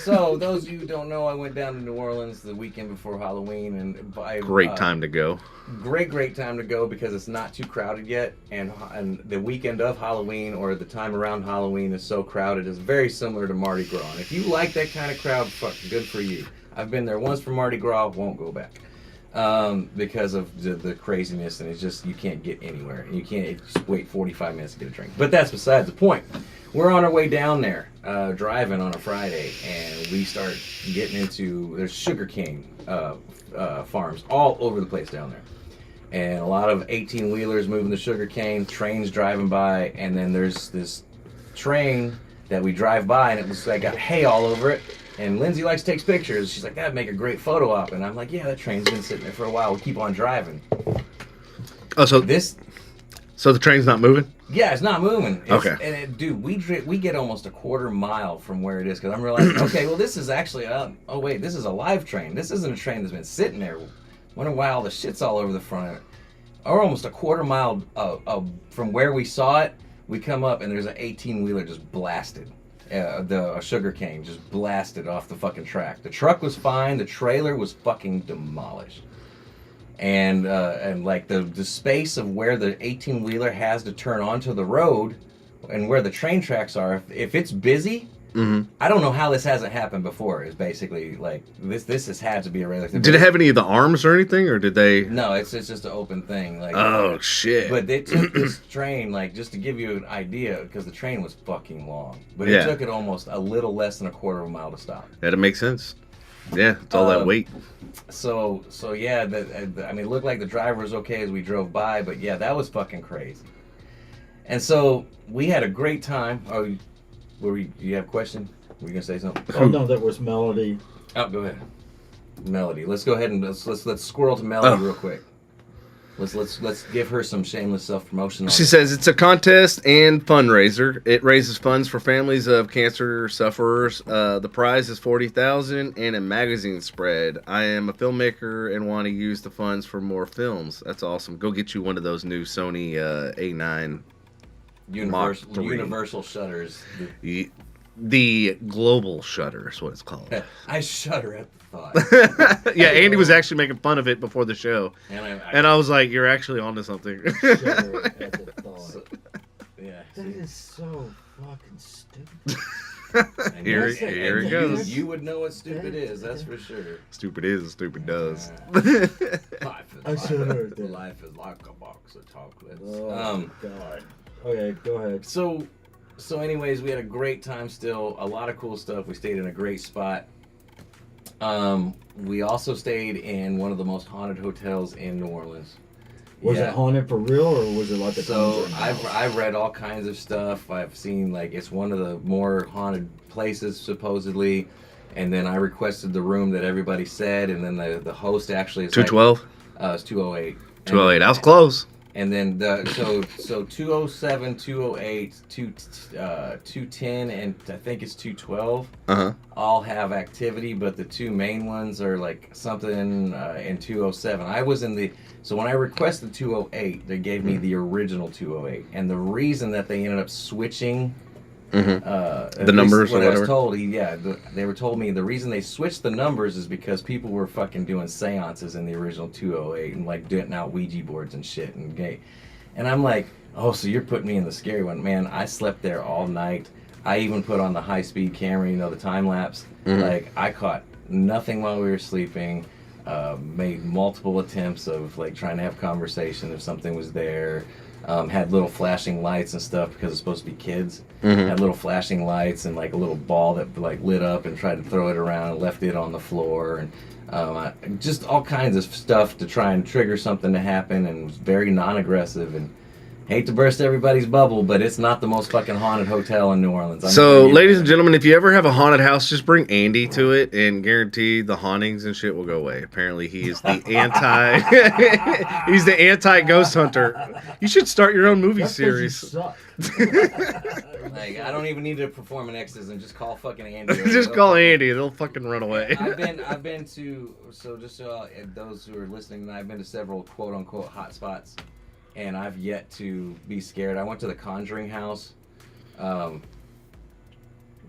So, those of you who don't know, I went down to New Orleans the weekend before Halloween, and Great time to go. Great time to go because it's not too crowded yet, and the weekend of Halloween or the time around Halloween is so crowded. It's very similar to Mardi Gras. And if you like that kind of crowd, fuck, good for you. I've been there once for Mardi Gras, won't go back. Because of the craziness, and it's just, you can't get anywhere. And you can't just wait 45 minutes to get a drink. But that's besides the point. We're on our way down there, driving on a Friday, and we start getting into, there's sugarcane farms all over the place down there. And a lot of 18-wheelers moving the sugarcane, trains driving by, and then there's this train that we drive by, and it was like got hay all over it. And Lindsay likes to take pictures. She's like, that'd make a great photo op. And I'm like, yeah, that train's been sitting there for a while. We'll keep on driving. Oh, so the train's not moving? Yeah, it's not moving. Okay. And dude, we get almost a quarter mile from where it is because I'm realizing, okay, well, this is actually, oh wait, this is a live train. This isn't a train that's been sitting there. Wonder why all the shit's all over the front of it. We're almost a quarter mile from where we saw it. We come up and there's an 18-wheeler just blasted. The sugar cane just blasted off the fucking track. The truck was fine. The trailer was fucking demolished. And like the space of where the 18-wheeler has to turn onto the road and where the train tracks are, if it's busy, I don't know how this hasn't happened before. Is basically like this has had to be a regular thing. Did it have any of the arms or anything, or did they? No, it's just an open thing. Like, oh shit! But they took this train, like, just to give you an idea, because the train was fucking long. But Yeah. it took it almost a little less than a quarter of a mile to stop. That'd make sense. Yeah, it's all that weight. So yeah, I mean, it looked like the driver was okay as we drove by, but yeah, that was fucking crazy. And so we had a great time. Oh, do you have a question? Were you gonna say something? Oh no, that was Melody. Oh, go ahead. Melody. Let's go ahead and let's squirrel to Melody real quick. Let's give her some shameless self-promotion. She says it's a contest and fundraiser. It raises funds for families of cancer sufferers. The prize is $40,000 and a magazine spread. I am a filmmaker and want to use the funds for more films. That's awesome. Go get you one of those new Sony A9 Universal shutters. The global shutter is what it's called. I shudder at the thought. Yeah, Andy was actually making fun of it before the show. And I was like, you're actually onto something. Shudder at the thought. Yeah. That is so fucking stupid. Here it goes. You would know what stupid is, that's for sure. Stupid is, stupid does. Life is like a box of chocolates. Oh, God. Okay, go ahead. So anyways, we had a great time still. A lot of cool stuff. We stayed in a great spot. We also stayed in one of the most haunted hotels in New Orleans. Was it haunted for real, or was it like a So I've read all kinds of stuff. I've seen, like, it's one of the more haunted places supposedly. And then I requested the room that everybody said, and then the host actually is 212? It's 208. 208. I was close. And then so 207, 208, 210, and I think it's 212 all have activity, but the two main ones are like something in 207. I was in so when I requested 208, they gave me the original 208, and the reason that they ended up switching the numbers or whatever. I was told, they were told me the reason they switched the numbers is because people were fucking doing seances in the original 208 and like getting out Ouija boards and shit and gay. And I'm like, oh, so you're putting me in the scary one. Man, I slept there all night. I even put on the high-speed camera, the time lapse. Like, I caught nothing while we were sleeping. Made multiple attempts of like trying to have conversation if something was there. Had little flashing lights and stuff because it's supposed to be kids. Had little flashing lights and like a little ball that like lit up and tried to throw it around and left it on the floor, and just all kinds of stuff to try and trigger something to happen, and was very non-aggressive. And hate to burst everybody's bubble, but it's not the most fucking haunted hotel in New Orleans. Ladies and gentlemen, if you ever have a haunted house, just bring Andy to it and guarantee the hauntings and shit will go away. Apparently, he is the he's the anti-ghost hunter. You should start your own movie series. Like, I don't even need to perform an exorcism. Just call fucking Andy. Just call Andy. They'll fucking run away. I've been to, so just so those who are listening, I've been to several quote-unquote hot spots. And I've yet to be scared. I went to the Conjuring house. Go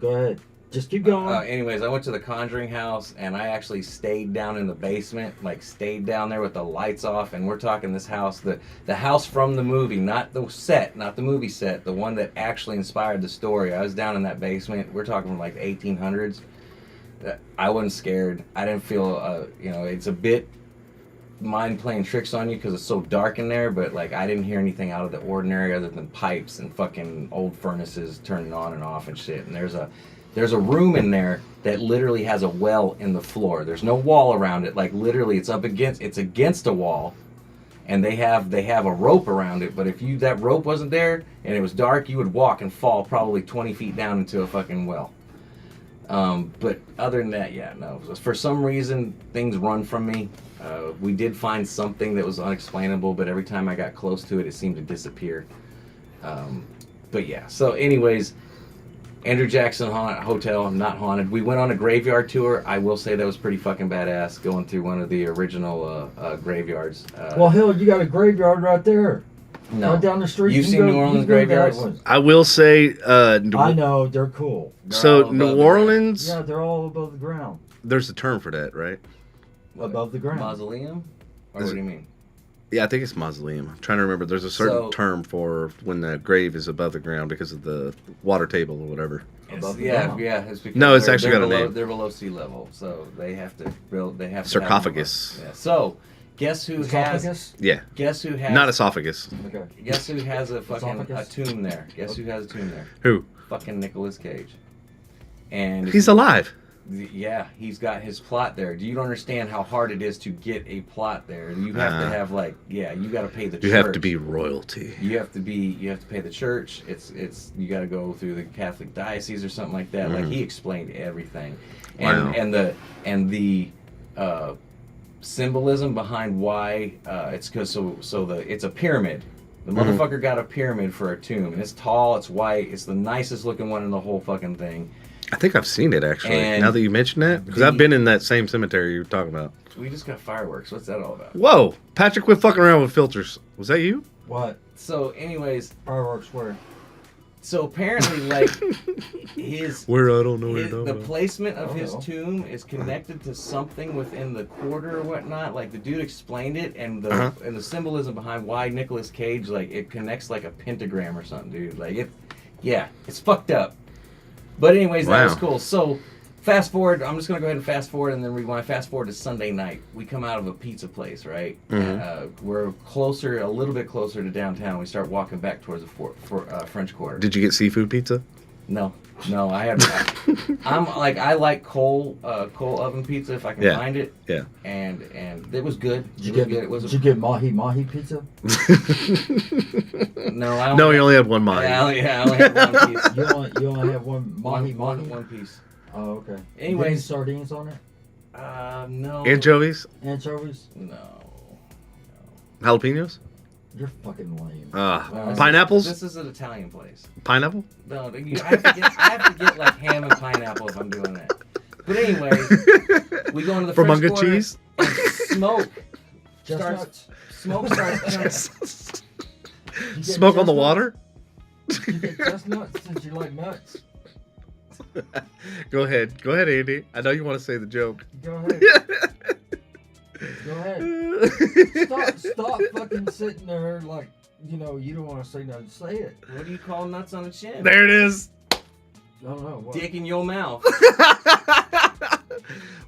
ahead. Just keep going. Anyways, I went to the Conjuring house, and I actually stayed down in the basement. Like, stayed down there with the lights off. And we're talking this house, the house from the movie, not the set, not the movie set, the one that actually inspired the story. I was down in that basement. We're talking from like the 1800s. I wasn't scared. I didn't feel, it's a bit mind playing tricks on you because it's so dark in there, but like I didn't hear anything out of the ordinary other than pipes and fucking old furnaces turning on and off and shit. And there's a room in there that literally has a well in the floor. There's no wall around it. Like literally it's against a wall, and they have a rope around it. But if that rope wasn't there and it was dark, you would walk and fall probably 20 feet down into a fucking well. But other than that, yeah, no. For some reason, things run from me. We did find something that was unexplainable, but every time I got close to it, it seemed to disappear. But yeah, so anyways, Andrew Jackson Hotel, not haunted. We went on a graveyard tour. I will say that was pretty fucking badass, going through one of the original graveyards. Well, hell, you got a graveyard right there. No. Right down the street. You've seen New Orleans graveyards? I will say... I know, they're cool. So New Orleans... Yeah, they're all above the ground. There's a term for that, right? Above the ground. Mausoleum? Or what do you mean? Yeah, I think it's mausoleum. I'm trying to remember. There's a certain term for when the grave is above the ground because of the water table or whatever. Above the Yeah, ground. yeah. It's because No, it's actually got a below, name. They're below sea level, so they have to build. They have to Sarcophagus. Yeah. So, guess who has? Esophagus? Yeah. Guess who has? Not esophagus. Okay. Guess who has a fucking Esophagus? tomb there? Guess who has a tomb there? Who? Fucking Nicolas Cage. And He's alive. yeah, he's got his plot there. Do you understand how hard it is to get a plot there? You have to have you got to pay the church. You have to be royalty. You have to pay the church. It's you got to go through the Catholic diocese or something like that. Like he explained everything, and Wow. and the symbolism behind why it's because it's a pyramid. The motherfucker got a pyramid for a tomb, and it's tall, it's white, it's the nicest looking one in the whole fucking thing. I think I've seen it actually. And now that you mention that, because I've been in that same cemetery you were talking about. We just got fireworks. What's that all about? Whoa, Patrick, quit fucking around with filters. Was that you? What? So, anyways, Fireworks where? so apparently, like Where I don't know what you're the talking about. placement of his know. tomb is connected to something within the quarter or whatnot. Like the dude explained it, and the symbolism behind why Nicolas Cage, like it connects like a pentagram or something, dude. Like it's fucked up. But anyways, that was Wow. cool. So fast forward. I'm just gonna go ahead and fast forward, and then rewind. Fast forward to Sunday night. We come out of a pizza place, right? We're a little bit closer to downtown. We start walking back towards the French Quarter. Did you get seafood pizza? No, I have. I like coal oven pizza if I can Yeah. find it. Yeah. And it was good. Did It was good. It was did you get mahi pizza? no, I No, you only had one mine. I only had one piece. You only have one mahi. One piece. Oh, okay. Anyways. Any sardines on it? No. Anchovies? Anchovies? No. Jalapenos? You're fucking lame. Pineapples? This is an Italian place. Pineapple? No, I have to get like ham and pineapple if I'm doing that. But anyway, we go into the French Fromanga Quarter, cheese? and smoke Chestnuts? smoke starts coming. You get Smoke on the chestnuts? water? You get chestnuts since you like nuts. Go ahead, Andy. I know you want to say the joke. Go ahead. Go ahead. Stop fucking sitting there like, you don't want to say nothing. Say it. What do you call nuts on the chin? There it is. I don't know. What? Dick in your mouth.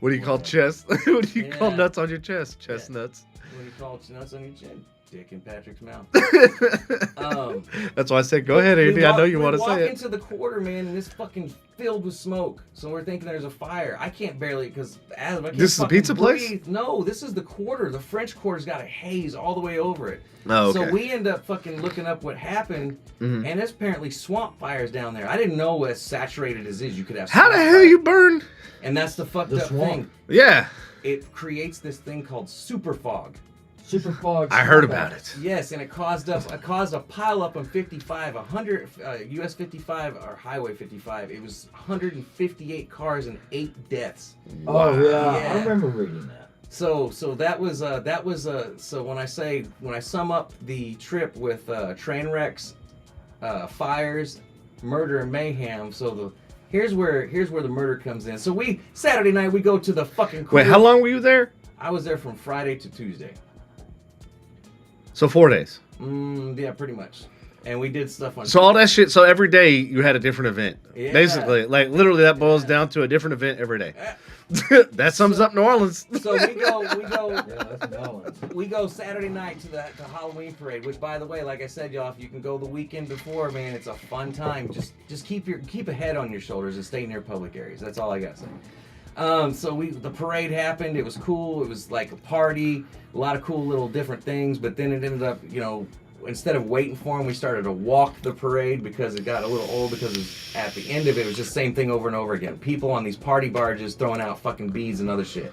What do you call chest? What do you call Yeah. nuts on your chest? Chestnuts. What do you call nuts on your chin? Dick in Patrick's mouth. That's why I said, go ahead, Andy. I know you want to We say walk it. into the quarter, man, and it's fucking filled with smoke. So we're thinking there's a fire. I can't barely, because I can't This is a fucking pizza place? breathe. No, this is the quarter. The French Quarter's got a haze all the way over it. Oh, okay. So we end up fucking looking up what happened, Mhm. and there's apparently swamp fires down there. I didn't know as saturated as is, you could have How the swamp hell fire. you burn? And that's the fucked The up swamp. thing. Yeah, It creates this thing called super fog. Super fog. I heard about it. Yes, and it caused a pile up on 55, 100 US 55 or Highway 55. It was 158 cars and 8 deaths. Oh yeah. Yeah. I remember reading that. So that was so when I sum up the trip with train wrecks, fires, murder and mayhem. So here's where the murder comes in. So Saturday night we go to the fucking. Wait, how long were you there? I was there from Friday to Tuesday. So 4 days. Yeah, pretty much. And we did stuff on. So all that shit. So every day you had a different event. Yeah. Basically, like literally that boils Yeah. down to a different event every day. That sums up New Orleans. So we go. Yeah, that's melons. We go Saturday night to the Halloween parade, which, by the way, like I said, y'all, if you can go the weekend before, man, it's a fun time. Just keep a head on your shoulders and stay near public areas. That's all I gotta say. So the parade happened. It was cool. It was like a party, a lot of cool little different things. But then it ended up, instead of waiting for them, we started to walk the parade because it got a little old because at the end of it was just the same thing over and over again. People on these party barges throwing out fucking beads and other shit.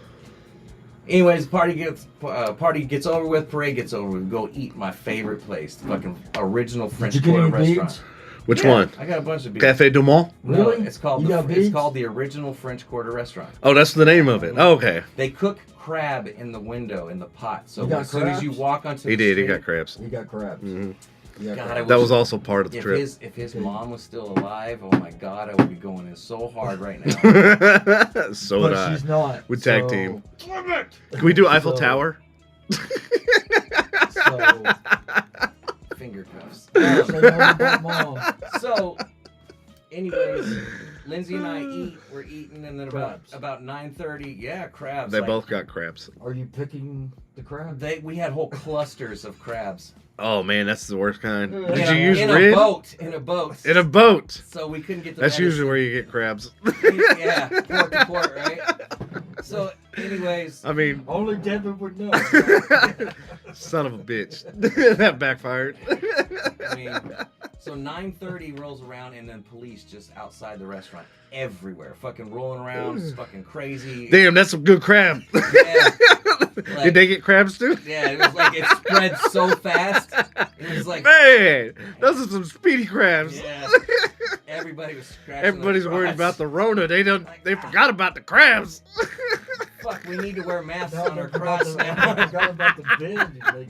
Anyways, party gets over with, parade gets over with. We go eat my favorite place, the fucking original French you get Quarter any restaurant. beads? Which Yeah, one? I got a bunch of beads. Cafe Du Monde? No, Really? it's called You got it's beads? called the original French Quarter restaurant. Oh, that's the name of it. Oh, okay. They cook crab in the window in the pot. So You got as soon as you crabs? walk onto He the did. He street, got crabs. You got crabs. Mhm. You got God, crabs. That was also part of the if trip. his mom was still alive, oh my God, I would be going in so hard right now. So would But I. she's not. We tag so- team. Can we do Eiffel So- Tower? cuffs. Say nothing about Mom. So, anyways, Lindsay and I eat. We're eating, and then Crabs. about 9:30, yeah, crabs. They like, both got crabs. Are you picking the crab? We had whole clusters of crabs. Oh man, that's the worst kind. In Did a- you use in red? a boat? In a boat. In a boat. So we couldn't get the. That's medicine. usually where you get crabs. Yeah, port to port, right? So, anyways, I mean, Only Devin would know. son of a bitch. That backfired. I mean, so 9:30 rolls around, and then police just outside the restaurant, everywhere, fucking rolling around, just fucking crazy. Damn, that's some good crab. Yeah. Like, Did they get crabs too? Yeah, it was like it spread so fast. It was like, Man, those are some speedy crabs. yeah, everybody was scratching. Everybody's their worried crotch. about the Rona. They Like, forgot about the crabs. Fuck, we need to wear masks I on our forgot crotch I now. forgot about the binge.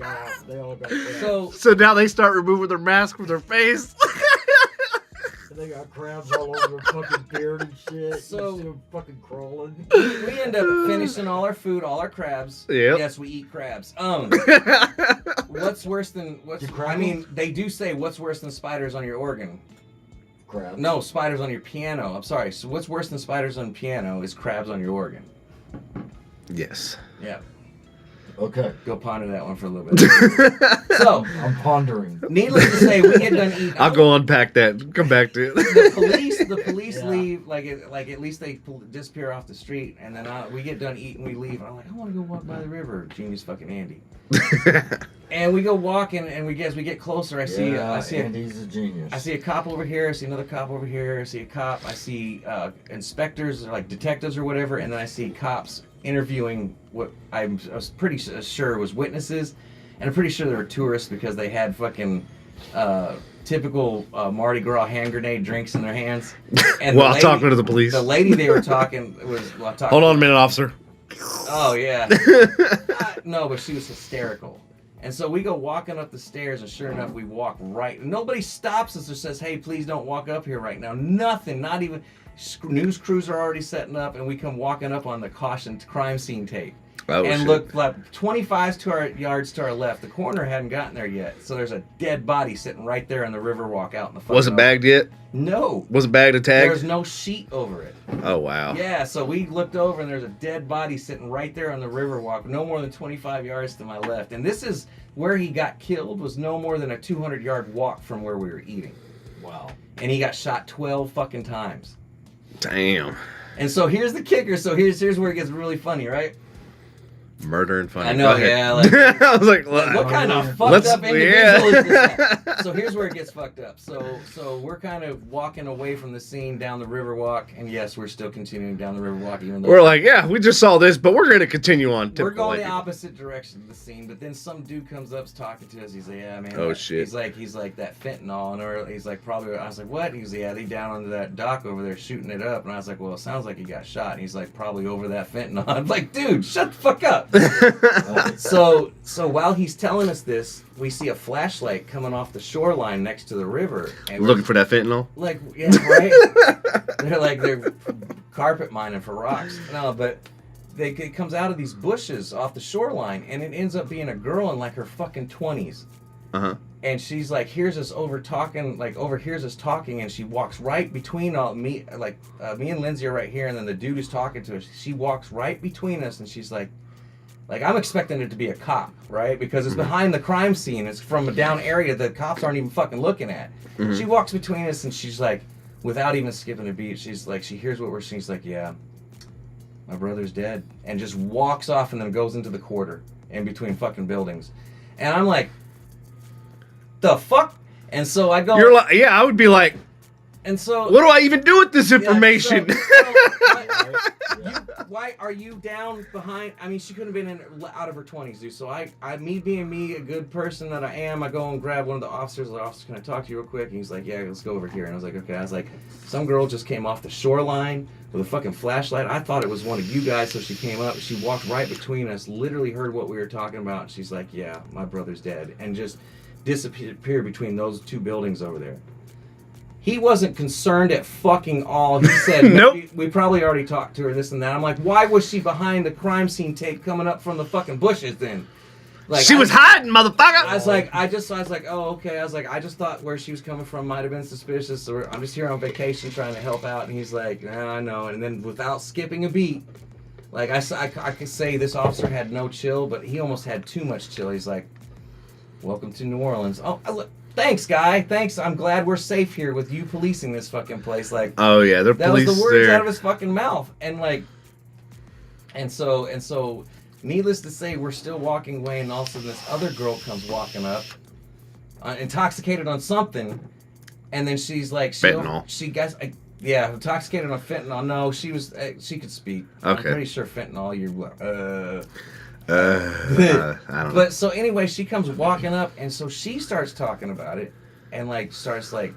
They all got crabs. So So now they start removing their mask from their face. They got crabs all over their fucking beard and shit. So- You see them fucking crawling. we end up finishing all our food, all our crabs. Yep. Yes, we eat crabs. What's worse than what's? You crab I mean, them? they do say what's worse than spiders on your organ. Crabs. No, spiders on your piano. I'm sorry. So what's worse than spiders on piano is crabs on your organ. Yes. Yeah. Okay. Go ponder that one for a little bit. So, I'm pondering. needless to say, we get done eating. I'll go unpack that. Come back to it. The police Yeah. leave. Like at least they disappear off the street, and then we get done eating. We leave. And I'm like, I want to go walk by the river. Genius, fucking Andy. And we go walking, and as we get closer, I see Andy's a genius. I see a cop over here. I see another cop over here. I see a cop. I see inspectors, or like detectives or whatever, and then I see cops interviewing what I was pretty sure was witnesses, and I'm pretty sure they were tourists because they had fucking typical Mardi Gras hand grenade drinks in their hands. And While talking to the police. The lady they were talking was Hold on a minute, officer. Oh yeah. No, but she was hysterical. And so we go walking up the stairs, and sure enough, we walk right. Nobody stops us or says, "Hey, please don't walk up here right now." Nothing. Not even. News crews are already setting up, and we come walking up on the caution crime scene tape. Oh, and shit. look, like 25 yards to our left. The coroner hadn't gotten there yet, so there's a dead body sitting right there on the river walk out in the fucking Wasn't bagged yet? No. Wasn't bagged and tagged? There's no sheet over it. Oh, wow. Yeah, so we looked over, and there's a dead body sitting right there on the river walk, no more than 25 yards to my left. And this is where he got killed, was no more than a 200-yard walk from where we were eating. Wow. And he got shot 12 fucking times. Damn. And so here's the kicker. So here's where it gets really funny, right? Murder and funny. I know, Go ahead. yeah, like- I was like, What kind of fucked Let's- up individual is this yeah. guy? So here's where it gets fucked up. So we're kind of walking away from the scene down the river walk, and yes, we're still continuing down the river walk, even though We're like, yeah, we just saw this, but we're going to continue on. we're Typical going white the people. opposite direction of the scene. But then some dude comes up talking to us. He's like, "Yeah, man." Oh, that-" shit. He's like that fentanyl, and he's like, probably. I was like, "What?" He's like, "Yeah, they down under that dock over there shooting it up." And I was like, "Well, it sounds like he got shot." And he's like, "Probably over that fentanyl." I'm like, "Dude, shut the fuck up." So while he's telling us this, we see a flashlight coming off the shoreline next to the river. And Looking for that fentanyl? like, yeah, right? they're carpet mining for rocks. No, but it comes out of these bushes off the shoreline, and it ends up being a girl in like her fucking 20s. Uh-huh. And she's like, overhears us talking, and she walks right between me and Lindsay are right here, and then the dude who's talking to us, she walks right between us, and she's like I'm expecting it to be a cop, right? Because it's behind the crime scene. It's from a down area that cops aren't even fucking looking at. Mhm. She walks between us, and she's like, without even skipping a beat, she's like, she hears what we're saying. She's like, "Yeah, my brother's dead," and just walks off, and then goes into the quarter in between fucking buildings. And I'm like, the fuck? And so I go, You're like, yeah, I would be like, and so what do I even do with this information? why are you down behind? I mean, she couldn't have been out of her 20s, dude. So me being me, a good person that I am, I go and grab one of the officers. The officer, "Can I talk to you real quick?" And he's like, "Yeah, let's go over here." And I was like, "Okay." I was like, some girl just came off the shoreline with a fucking flashlight. I thought it was one of you guys, so she came up. She walked right between us, literally heard what we were talking about. And she's like, "Yeah, my brother's dead," and just disappeared between those two buildings over there. He wasn't concerned at fucking all. He said, Nope. We probably already talked to her, this and that. I'm like, why was she behind the crime scene tape coming up from the fucking bushes then? Like, she was hiding, motherfucker. I was like, oh, okay. I was like, I just thought where she was coming from might have been suspicious. So I'm just here on vacation trying to help out. And he's like, nah, I know. And then without skipping a beat, like I could say this officer had no chill, but he almost had too much chill. He's like, welcome to New Orleans. Oh, thanks, guy. Thanks. I'm glad we're safe here with you policing this fucking place. Like, oh yeah, they're that police was the words there. out of his fucking mouth. And like, and so, needless to say, we're still walking away, and all of a sudden this other girl comes walking up, intoxicated on something, and then she's like, intoxicated on fentanyl. No, she could speak. Okay. I'm pretty sure fentanyl. I don't know. But so anyway, she comes walking up, and so she starts talking about it, and like starts like,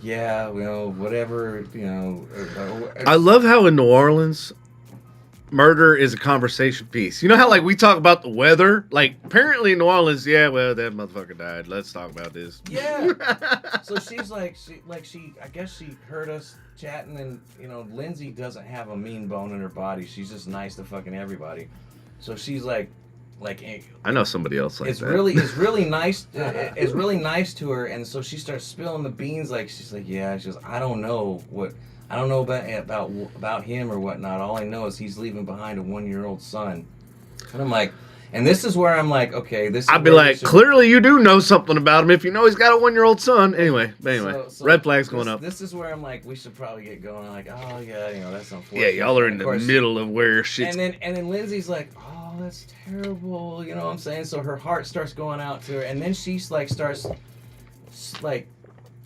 yeah, you know, whatever, you know. I love how in New Orleans, murder is a conversation piece. You know how like we talk about the weather? Like apparently in New Orleans, yeah, well that motherfucker died. Let's talk about this. Yeah. So she's like, I guess she heard us chatting, and you know, Lindsay doesn't have a mean bone in her body. She's just nice to fucking everybody. So she's like, I know somebody else like it's that. It's really nice. It's really nice to her, and so she starts spilling the beans. Like she's like, yeah. She goes, I don't know about him or whatnot. All I know is he's leaving behind a 1-year-old son. And I'm like, and this is where I'm like, okay, this. I'd be like, clearly you do know something about him if you know he's got a 1-year-old son. Anyway, so red flags going up. This is where I'm like, we should probably get going. Like, oh yeah, you know, that's unfortunate. Yeah, y'all are in the middle of where shit's. And then Lindsay's like, oh, that's terrible. You know what I'm saying? So her heart starts going out to her, and then she's like, starts like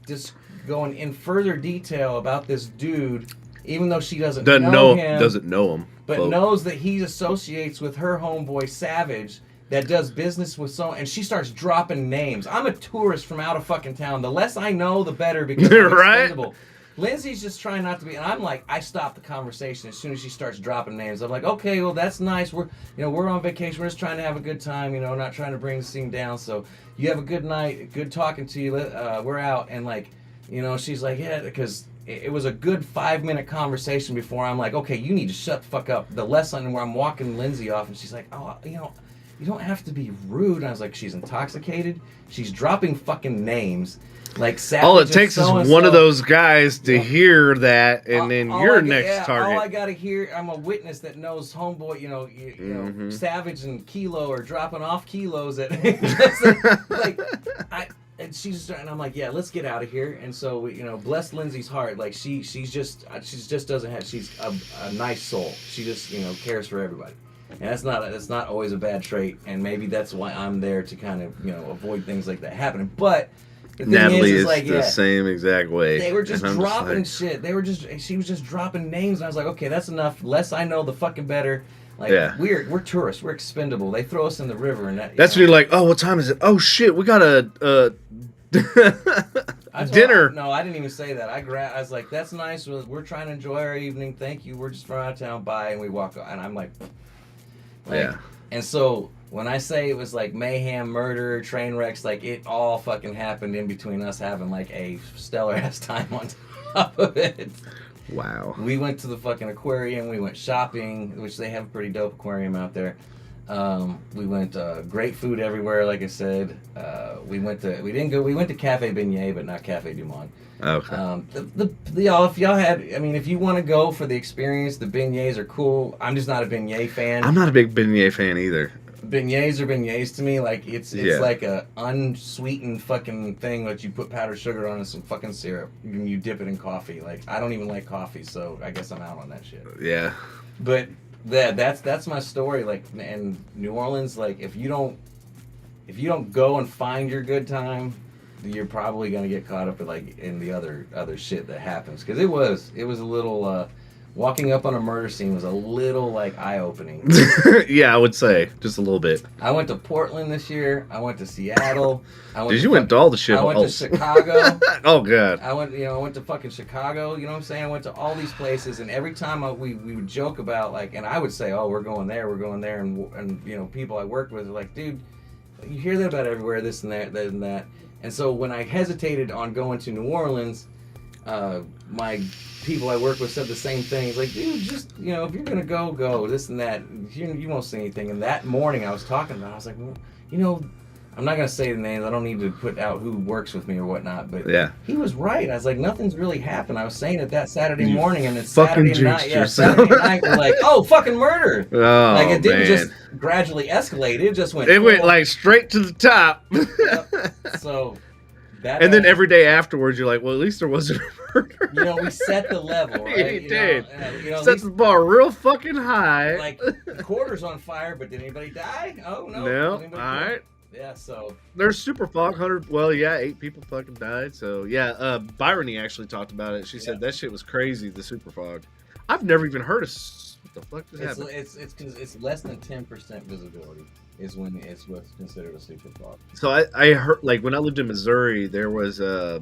just going in further detail about this dude, even though she doesn't know him, but knows that he associates with her homeboy Savage that does business with and she starts dropping names. I'm a tourist from out of fucking town. The less I know, the better, because I'm expendable. Lindsay's just trying not to be, and I'm like, I stop the conversation as soon as she starts dropping names. I'm like, okay, well that's nice. We're on vacation. We're just trying to have a good time. You know, not trying to bring the scene down. So you have a good night. Good talking to you. We're out. And like, you know, she's like, yeah, because it was a good 5-minute conversation before I'm like, okay, you need to shut the fuck up. The lesson where I'm walking Lindsay off, and she's like, oh, you know, you don't have to be rude. And I was like, she's intoxicated. She's dropping fucking names. Like Savage. All it takes is one of those guys to hear that, and then you're next target. All I gotta hear, I'm a witness that knows homeboy. You know, Savage and Kilo are dropping off kilos at. And and I'm like, yeah, let's get out of here. And so, you know, bless Lindsay's heart. Like she just doesn't have. She's a nice soul. She just, you know, cares for everybody. And that's not always a bad trait. And maybe that's why I'm there to kind of, you know, avoid things like that happening. But the thing Natalie is like, the same exact way. They were just dropping shit. She was just dropping names, and I was like, okay, that's enough. Less I know, the fucking better. Like, we're tourists. We're expendable. They throw us in the river, and that's when you're like, oh, what time is it? Oh shit, we got a dinner. No, I didn't even say that. I was like, that's nice. We're trying to enjoy our evening. Thank you. We're just from out of town. Bye. And we walk. And I'm like, yeah. And so when I say it was like mayhem, murder, train wrecks, like it all fucking happened in between us having like a stellar ass time on top of it. Wow. We went to the fucking aquarium. We went shopping, which they have a pretty dope aquarium out there. We went great food everywhere, like I said. We went to Cafe Beignet, but not Cafe Du Monde. Okay. If you want to go for the experience, the beignets are cool. I'm just not a beignet fan. I'm not a big beignet fan either. Beignets are beignets to me. Like it's like a unsweetened fucking thing that you put powdered sugar on and some fucking syrup and you dip it in coffee. Like I don't even like coffee, so I guess I'm out on that shit. Yeah. But that's my story. Like, and New Orleans, like if you don't go and find your good time, you're probably gonna get caught up in the other shit that happens. Because it was a little. Walking up on a murder scene was a little like eye-opening. Yeah, I would say just a little bit. I went to Portland this year. I went to Seattle. Went to all the shit. I went to Chicago. Oh god. I went to fucking Chicago. You know what I'm saying? I went to all these places, and every time we would joke about like, and I would say, oh, we're going there, and you know, people I worked with are like, dude, you hear that about everywhere, this and that, and that. And so when I hesitated on going to New Orleans, my people I work with said the same thing. It's like, dude, just, if you're gonna go this and that. You won't see anything. And that morning I was talking about, I was like, well, I'm not gonna say the names. I don't need to put out who works with me or whatnot. But yeah, he was right. I was like, nothing's really happened. I was saying it that Saturday You morning, and it's fucking Saturday night. jinxed Yeah, yourself. Saturday night. We're like, oh, fucking murder. Oh, like it didn't man. just gradually escalate. It just went. It went like straight to the top. Yep. So. That, and then every day afterwards, you're like, well, at least there wasn't a murder. We set the level, right? Yeah, you did. Set the bar real fucking high. Like, the quarter's on fire, but did anybody die? Oh, no. No, all right. Yeah, so. There's super fog, 100, well, yeah, 8 people fucking died. So, yeah, Byrony actually talked about it. She said that shit was crazy, the super fog. I've never even heard of what the fuck just happened. It's less than 10% visibility is when it's what's considered a super fog. So I heard, like, when I lived in Missouri, there was a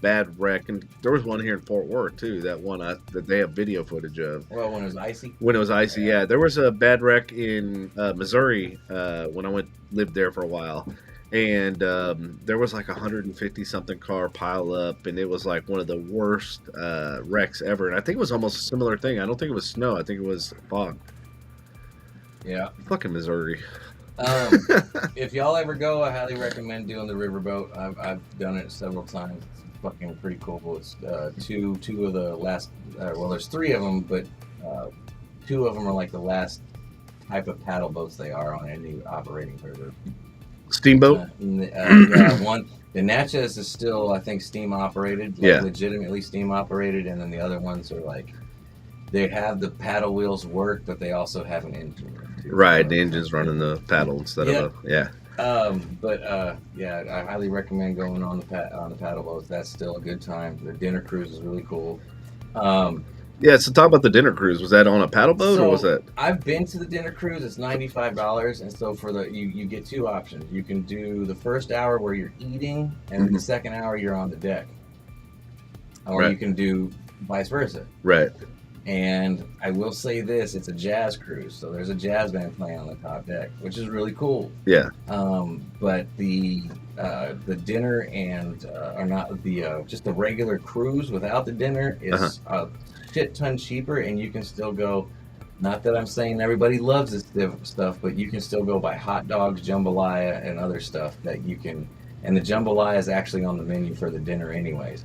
bad wreck, and there was one here in Fort Worth too. That one that they have video footage of. Well, when it was icy. When it was icy, yeah. There was a bad wreck in Missouri when I lived there for a while, and there was like 150 something car pile up, and it was like one of the worst wrecks ever. And I think it was almost a similar thing. I don't think it was snow. I think it was fog. Yeah. Fucking Missouri. If y'all ever go, I highly recommend doing the riverboat. I've done it several times. It's fucking pretty cool. It's two of the last. Well, there's 3 of them, but 2 of them are like the last type of paddle boats they are on any operating river. Steamboat. Yeah, one. The Natchez is still, I think, steam operated. Like legitimately steam operated, and then the other ones are like they have the paddle wheels work, but they also have an engine. Right, the engine's running the paddle instead of yeah, I highly recommend going on the paddle boats. That's still a good time. The dinner cruise is really cool. So talk about the dinner cruise. Was that on a paddle boat or was that? I've been to the dinner cruise. It's $95, and so for you get 2 options. You can do the first hour where you're eating, and the second hour you're on the deck, or you can do vice versa. Right. And I will say this, it's a jazz cruise, so there's a jazz band playing on the top deck, which is really cool. Yeah. But the dinner and or not the just the regular cruise without the dinner is a shit ton cheaper, and you can still go. Not that I'm saying everybody loves this stuff, but you can still go buy hot dogs, jambalaya, and other stuff that you can. And the jambalaya is actually on the menu for the dinner, anyways.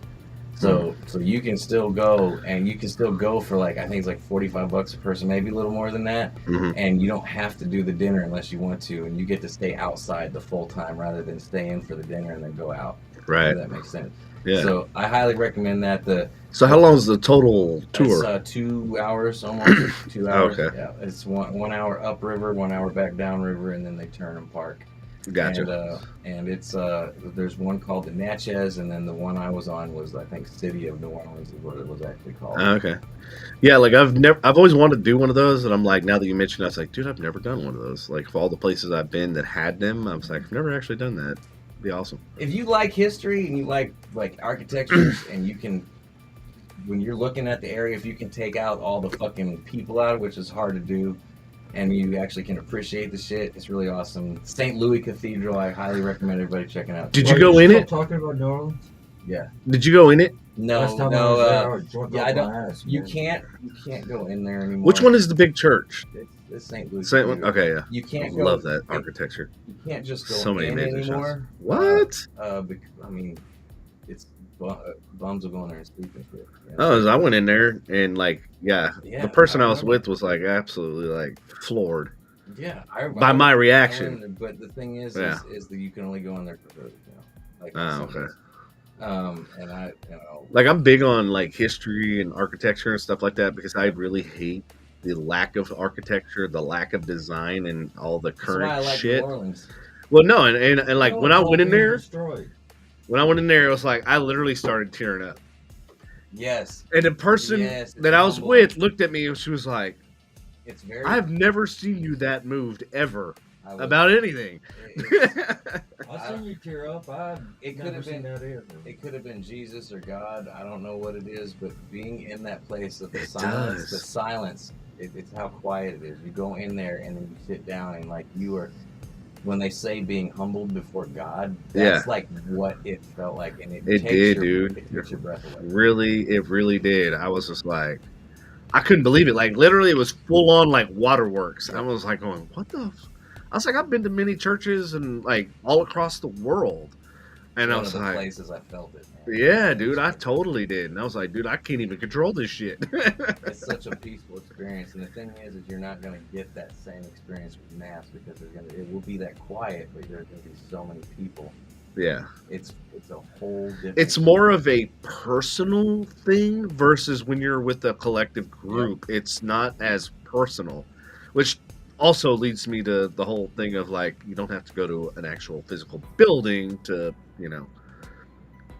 So you can still go, and you can still go for like, I think it's like $45 a person, maybe a little more than that. And you don't have to do the dinner unless you want to, and you get to stay outside the full time rather than stay in for the dinner and then go out. Right. If that makes sense. Yeah. So I highly recommend that. So how long is the total tour? It's 2 hours, almost 2 hours. Okay. Yeah. It's one hour upriver, 1 hour back downriver, and then they turn and park. Gotcha. And it's there's one called the Natchez, and then the one I was on was, I think, City of New Orleans is what it was actually called. Okay. Yeah, like I've always wanted to do one of those, and I'm like, now that you mentioned it, I was like, dude, I've never done one of those. Like, for all the places I've been that had them, I was like, I've never actually done that. It'd be awesome. If you like history and you like architecture, and you can, when you're looking at the area, if you can take out all the fucking people out, which is hard to do, and you actually can appreciate the shit, it's really awesome. St. Louis Cathedral, I highly recommend everybody checking out. Did you go in it? Talking about New Orleans? Yeah. Did you go in it? No. I don't. You can't go in there anymore. Which one is the big church? It's St. Louis. Okay, yeah. You can't love that architecture. You can't just go so many in amazing anymore. shots. What? I mean, it's bums will go in there and sleep and shit. Oh, I went in there and the person I was with was like absolutely like floored. Yeah, by my reaction. But the thing is that you can only go in there for okay. And like I'm big on like history and architecture and stuff like that because I really hate the lack of architecture, the lack of design, and all the current that's why I like shit. New Orleans. Well, no, and like when I went in there, it was like I literally started tearing up. Yes. And the person that I was with looked at me and she was like, I've never seen you that moved ever about anything. I've seen you tear up. It could have been Jesus or God. I don't know what it is, but being in that place of the silence, it's how quiet it is. You go in there and then you sit down and like you are when they say being humbled before God, that's like what it felt like, and it takes did, your, dude. It takes your breath away. It really did. I was just like, I couldn't believe it. Like literally, it was full on like waterworks. I was like going, what the? I was like, I've been to many churches and like all across the world, and I was like, places I felt it. Man. Yeah, dude, I totally did. And I was like, dude, I can't even control this shit. It's such a peaceful experience, and the thing is you're not gonna get that same experience with mass because it will be that quiet, but there's gonna be so many people. Yeah, it's a whole different. It's more of a personal thing versus when you're with a collective group. Yeah. It's not as personal, which also leads me to the whole thing of like you don't have to go to an actual physical building to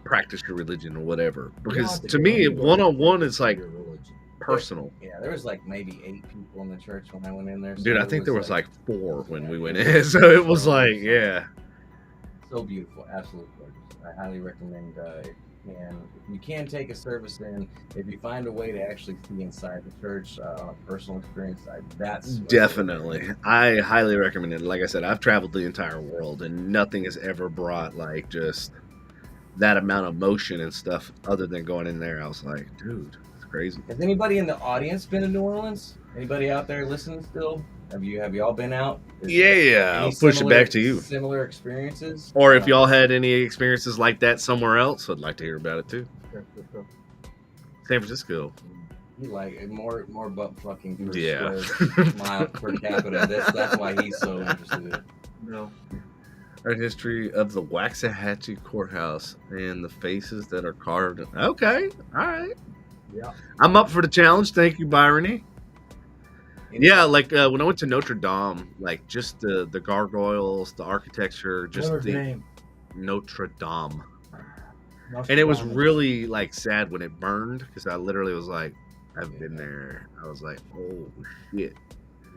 practice your religion or whatever. Because to me, one-on-one is like personal. Yeah, there was like maybe 8 people in the church when I went in there. So dude, I think there was like 4 when we went in. So it was like, yeah. So beautiful, absolutely gorgeous. I highly recommend if you can take a service in, if you find a way to actually see inside the church on a personal experience, that's definitely. I highly recommend it. Like I said, I've traveled the entire world, and nothing has ever brought like just that amount of emotion and stuff other than going in there. I was like, dude, it's crazy. Has anybody in the audience been to New Orleans? Anybody out there listening still? Have you all been out? Yeah. I'll push it back to you. Similar experiences? Or if y'all had any experiences like that somewhere else, I'd like to hear about it too. San Francisco. He like more butt fucking per yeah. square mile per capita. That's why he's so interested in it. No. Art history of the Waxahachie Courthouse and the faces that are carved. Okay, all right. Yeah. I'm up for the challenge. Thank you, Byrony. Yeah, like when I went to Notre Dame, like just the gargoyles, the architecture, just What's the name? Notre Dame. And it was really like sad when it burned because I literally was like, I've been there. I was like, oh shit.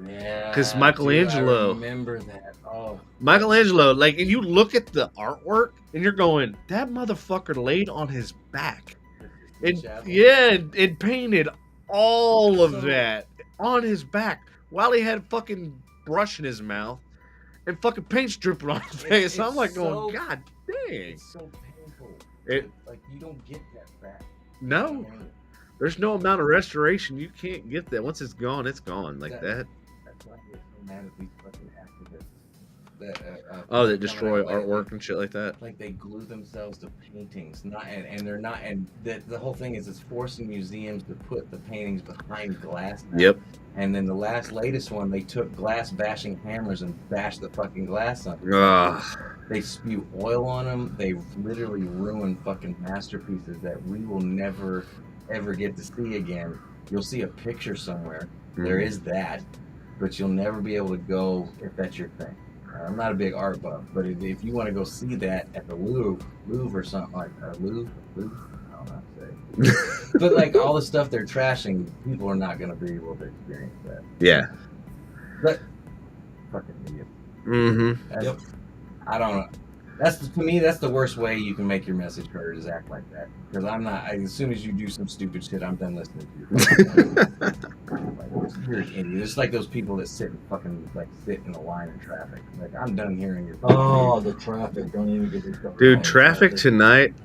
Yeah. Because Michelangelo. I remember that. Oh. Michelangelo, like, and you look at the artwork and you're going, that motherfucker laid on his back. It painted all of that on his back while he had fucking brush in his mouth and fucking paint dripping on his face. I'm like going, God dang. It's so painful. Like you don't get that back. No. There's no amount of restoration. You can't get that. Once it's gone, it's gone. Like that. That's why I get so mad at these fucking activists. That destroy artwork and shit like that. Like they glue themselves to paintings, and they're not. And the whole thing is, it's forcing museums to put the paintings behind glass now. Yep. And then the latest one, they took glass bashing hammers and bashed the fucking glass on. They spew oil on them. They literally ruin fucking masterpieces that we will never ever get to see again. You'll see a picture somewhere. There is that, but you'll never be able to go if that's your thing. I'm not a big art buff, but if you want to go see that at the Louvre or something like that, Louvre, I don't know how to say. But like all the stuff they're trashing, people are not going to be able to experience that. Yeah. But fucking idiot. Mm-hmm. Yep. I don't know. To me, that's the worst way you can make your message heard is act like that. Because I'm not. As soon as you do some stupid shit, I'm done listening to you. You're an idiot. It's like those people that sit in a line in traffic. Like I'm done hearing your. Oh, the traffic! Don't even get this started. Dude, traffic tonight.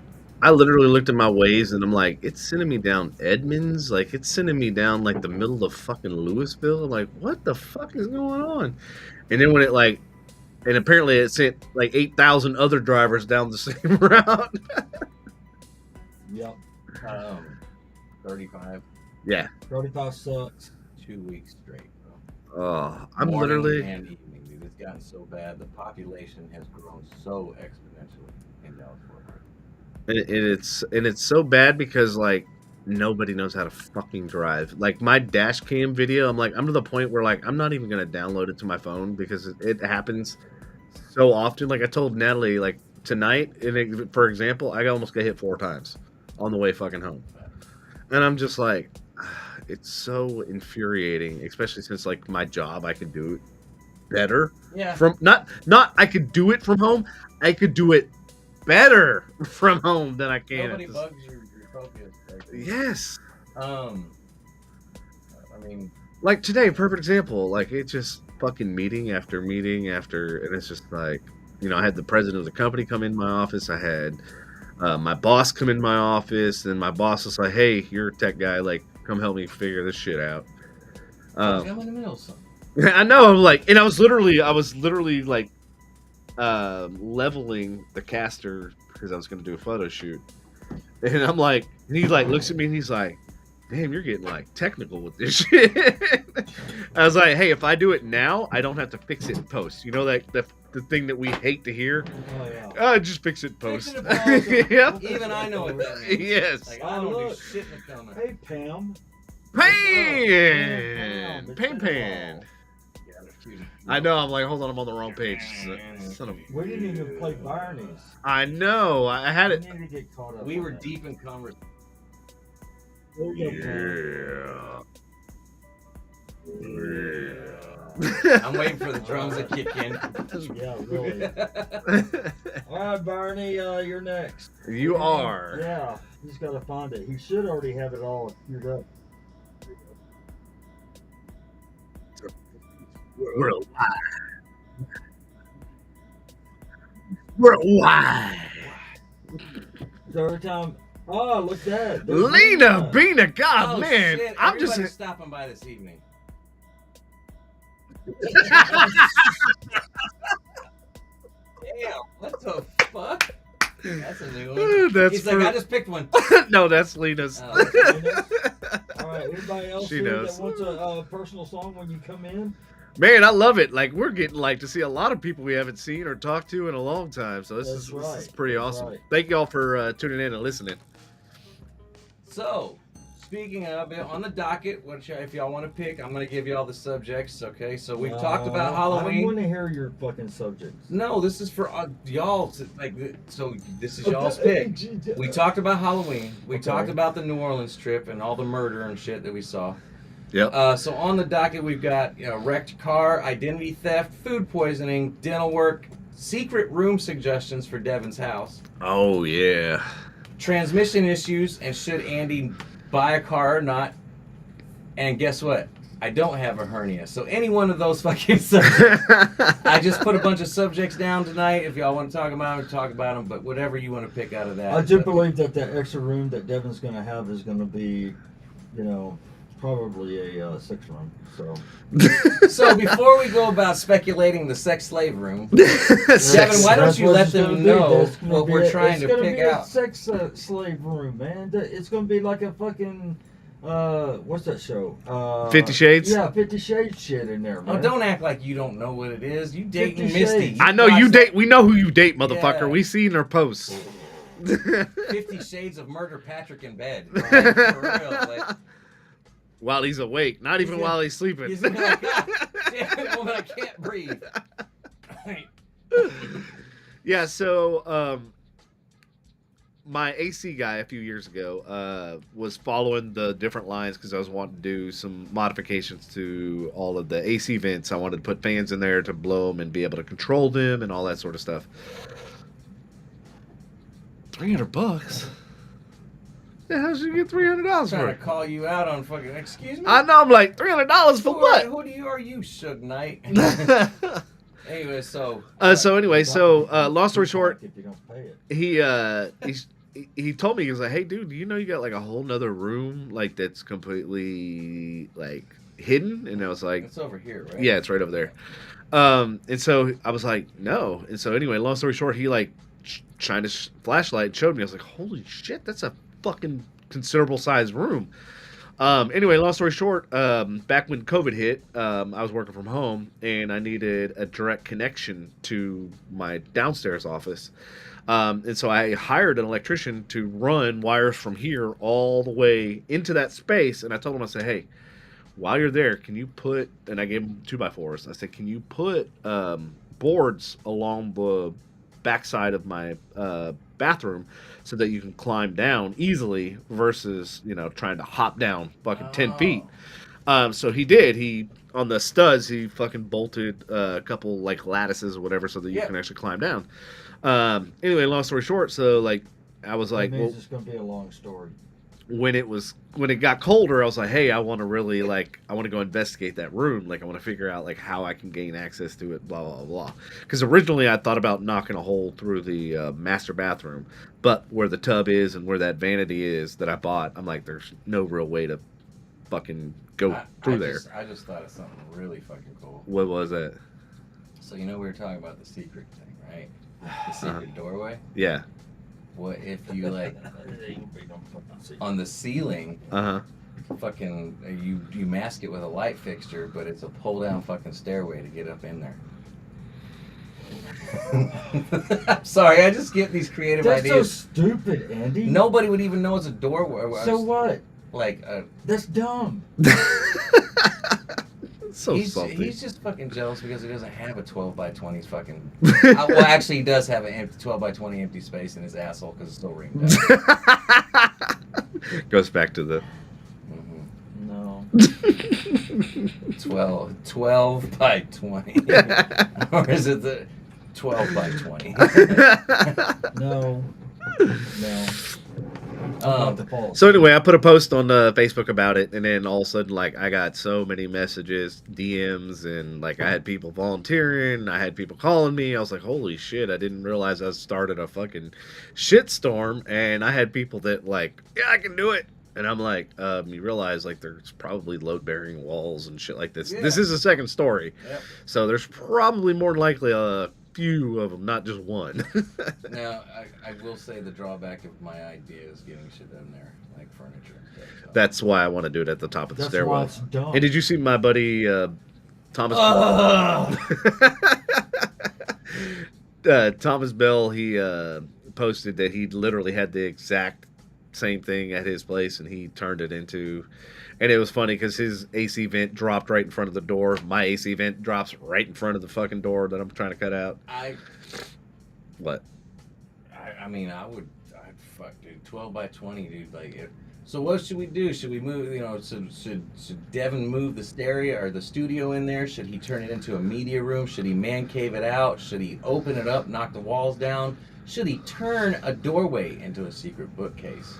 I literally looked at my Waze and I'm like, it's sending me down Edmonds. Like it's sending me down like the middle of fucking Louisville. Like what the fuck is going on? And then when it like. And apparently it sent like 8,000 other drivers down the same route. Yep. 35. Yeah. 35 sucks. 2 weeks straight, bro. Oh, I'm Morning literally. And evening, dude. It's gotten so bad. The population has grown so exponentially in Dallas Fort Worth. And it's so bad because like nobody knows how to fucking drive. Like my dash cam video, I'm to the point where like I'm not even gonna download it to my phone because it happens so often. Like I told Natalie, like tonight, for example, I almost got hit 4 times on the way fucking home, and I'm just like, it's so infuriating, especially since like my job, I could do it better. Yeah. From not I could do it from home. I could do it better from home than I can. Nobody bugs your focus. Yes. I mean, like today, perfect example. Like it just fucking meeting after meeting after, and it's just like, I had the president of the company come in my office. I had my boss come in my office, and my boss was like, "Hey, you're a tech guy. Like, come help me figure this shit out." I'm in the middle of something. I know. I'm like, and I was literally like leveling the caster because I was going to do a photo shoot, and I'm like, and he like looks at me and he's like, "Damn, you're getting like technical with this shit." I was like, "Hey, if I do it now, I don't have to fix it in post. You know that the thing that we hate to hear. Oh yeah. Just fix it in post." Yeah. Even I know what that means. Yes. Like, I don't do shit in the comment. Hey Pam. Pan. I know. I'm like, hold on, I'm on the wrong page. Son of. We didn't even play Barney's. I know. I had it. We need to get caught up. We were deep in conversation. Yeah. I'm waiting for the drums to kick in. Yeah, really. All right, Barney, you're next. You are. Yeah, he's got to find it. He should already have it all queued up. We're alive. We're alive. So every time, oh, look at that. There's Lena Bina, God, Oh, man. shit. I'm just. Everybody's stopping by this evening. Damn, what the fuck? That's a new one. That's He's for... like, I just picked one. No, that's Lena's. All right, anybody else She here knows. that wants a personal song when you come in? Man, I love it. Like, we're getting like to see a lot of people we haven't seen or talked to in a long time. So this is pretty awesome. Right. Thank y'all for tuning in and listening. So, speaking of it, on the docket, which if y'all want to pick, I'm going to give y'all the subjects, okay? So we've talked about I Halloween. want to hear your fucking subjects. No, this is for y'all. So this is y'all's pick. We talked about Halloween. We talked about the New Orleans trip and all the murder and shit that we saw. Yep. So on the docket, we've got wrecked car, identity theft, food poisoning, dental work, secret room suggestions for Devin's house, Oh, yeah. transmission issues, and should Andy buy a car or not. And guess what? I don't have a hernia. So any one of those fucking subjects. I just put a bunch of subjects down tonight. If y'all want to talk about them, talk about them. But whatever you want to pick out of that. I do believe that extra room that Devin's going to have is going to be, probably a 6-room. So before we go about speculating the sex slave room, Devin, why don't you let them know what we're trying to pick out? It's going to be a sex slave room, man. It's going to be like a fucking, what's that show? 50 Shades? Yeah, 50 Shades shit in there, man. Oh, don't act like you don't know what it is. You dating 50 Misty. Shades. I know you date. We know who you date, motherfucker. Yeah. We seen her posts. 50 Shades of Murder Patrick in bed. Like, for real. Like, While he's awake, not even while he's sleeping. he's like, God damn it, woman, I can't breathe. Yeah, so my AC guy a few years ago was following the different lines because I was wanting to do some modifications to all of the AC vents. I wanted to put fans in there to blow them and be able to control them and all that sort of stuff. $300? Yeah, how should you get $300 for Trying to it? call you out on fucking, excuse me? I know, I'm like, $300 for what? Who are you, Suge Knight? Anyway, so long story short, If you don't pay it. he told me, he was like, hey dude, do you know you got like a whole nother room like that's completely like hidden? And I was like, it's over here, right? yeah, it's right over there. And so I was like, no. And so anyway, long story short, he like shined his flashlight and showed me. I was like, holy shit, that's a fucking considerable sized room. Anyway, long story short, back when COVID hit, I was working from home and I needed a direct connection to my downstairs office. And so I hired an electrician to run wires from here all the way into that space. And I told him, I said, hey, while you're there, can you put, and I gave him 2x4s. I said, can you put boards along the backside of my bathroom so that you can climb down easily versus, trying to hop down fucking 10 feet. So he did. He, on the studs, he fucking bolted a couple like lattices or whatever so that you can actually climb down. Anyway, long story short, so like, I was like, It means it's going to be a long story. when it got colder, I was like, hey, I want to go investigate that room. Like, I want to figure out like how I can gain access to it, blah blah blah. Because originally I thought about knocking a hole through the master bathroom, but where the tub is and where that vanity is that I bought, I'm like, there's no real way to fucking go through there. I just thought of something really fucking cool. What was that? So we were talking about the secret thing, right? The secret doorway. Yeah. What if you like on the ceiling? Fucking you mask it with a light fixture, but it's a pull down fucking stairway to get up in there. I'm sorry, I just get these creative ideas. That's so stupid, Andy. Nobody would even know it's a doorway. So what? Like that's dumb. So he's just fucking jealous because he doesn't have a 12 by 20 fucking. Well, actually, he does have an empty 12 by 20 empty space in his asshole because it's still ringed out. Goes back to the. No. 12 by 20. Or is it the 12 by 20? No. So anyway, I put a post on Facebook about it, and then all of a sudden, like, I got so many messages, DMs, and like I had people volunteering, I had people calling me. I was like, holy shit, I didn't realize I started a fucking shitstorm. And I had people that like, yeah, I can do it. And I'm like, you realize like there's probably load-bearing walls and shit like this. Yeah. This is a second story. Yep. So there's probably more than likely a few of them, not just one. Now, I will say the drawback of my idea is getting shit in there, like furniture and stuff. So. That's why I want to do it at the top of the stairwell. Why it's dumb. And did you see my buddy Thomas? Thomas Bell, he posted that he literally had the exact same thing at his place, and he turned it into. And it was funny because his AC vent dropped right in front of the door. My AC vent drops right in front of the fucking door that I'm trying to cut out. What? I mean, I'd fuck, dude. 12 by 20, dude. Like, so what should we do? Should we move? You know, should Devin move the stereo or the studio in there? Should he turn it into a media room? Should he man cave it out? Should he open it up, knock the walls down? Should he turn a doorway into a secret bookcase?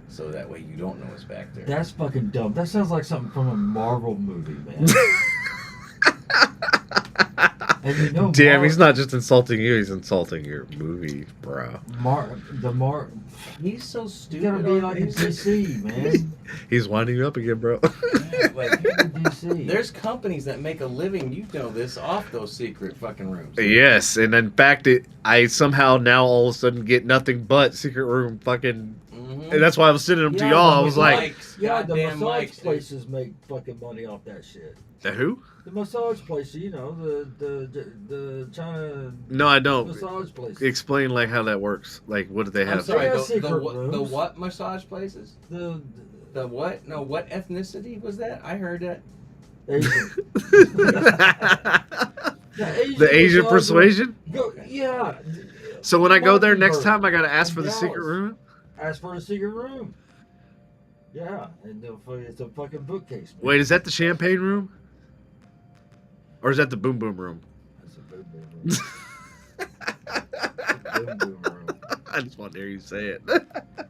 So that way you don't know what's back there. That's fucking dumb. That sounds like something from a Marvel movie, man. And you know, damn, he's not just insulting you, he's insulting your movie, bro. He's so stupid. You gotta be like a DC, man. He's winding you up again, bro. Yeah, like, DC. There's companies that make a living, you know this, off those secret fucking rooms. Yes, and in fact, I somehow now all of a sudden get nothing but secret room fucking. And that's why I was sending them to y'all. I was like, yeah, the massage places make fucking money off that shit. The who? The massage places, you know, the China. No, I don't. Massage places. Explain like how that works. Like, what do they have? I'm sorry, the what massage places? The what? No, what ethnicity was that? I heard that. Asian. The Asian persuasion? Yeah. So when I go there next time, I gotta ask for the secret room. Ask for the secret room. Yeah, and it's a fucking bookcase. Man. Wait, is that the champagne room? Or is that the boom boom room? That's a boom boom room. Boom boom room. I just want to hear you say it.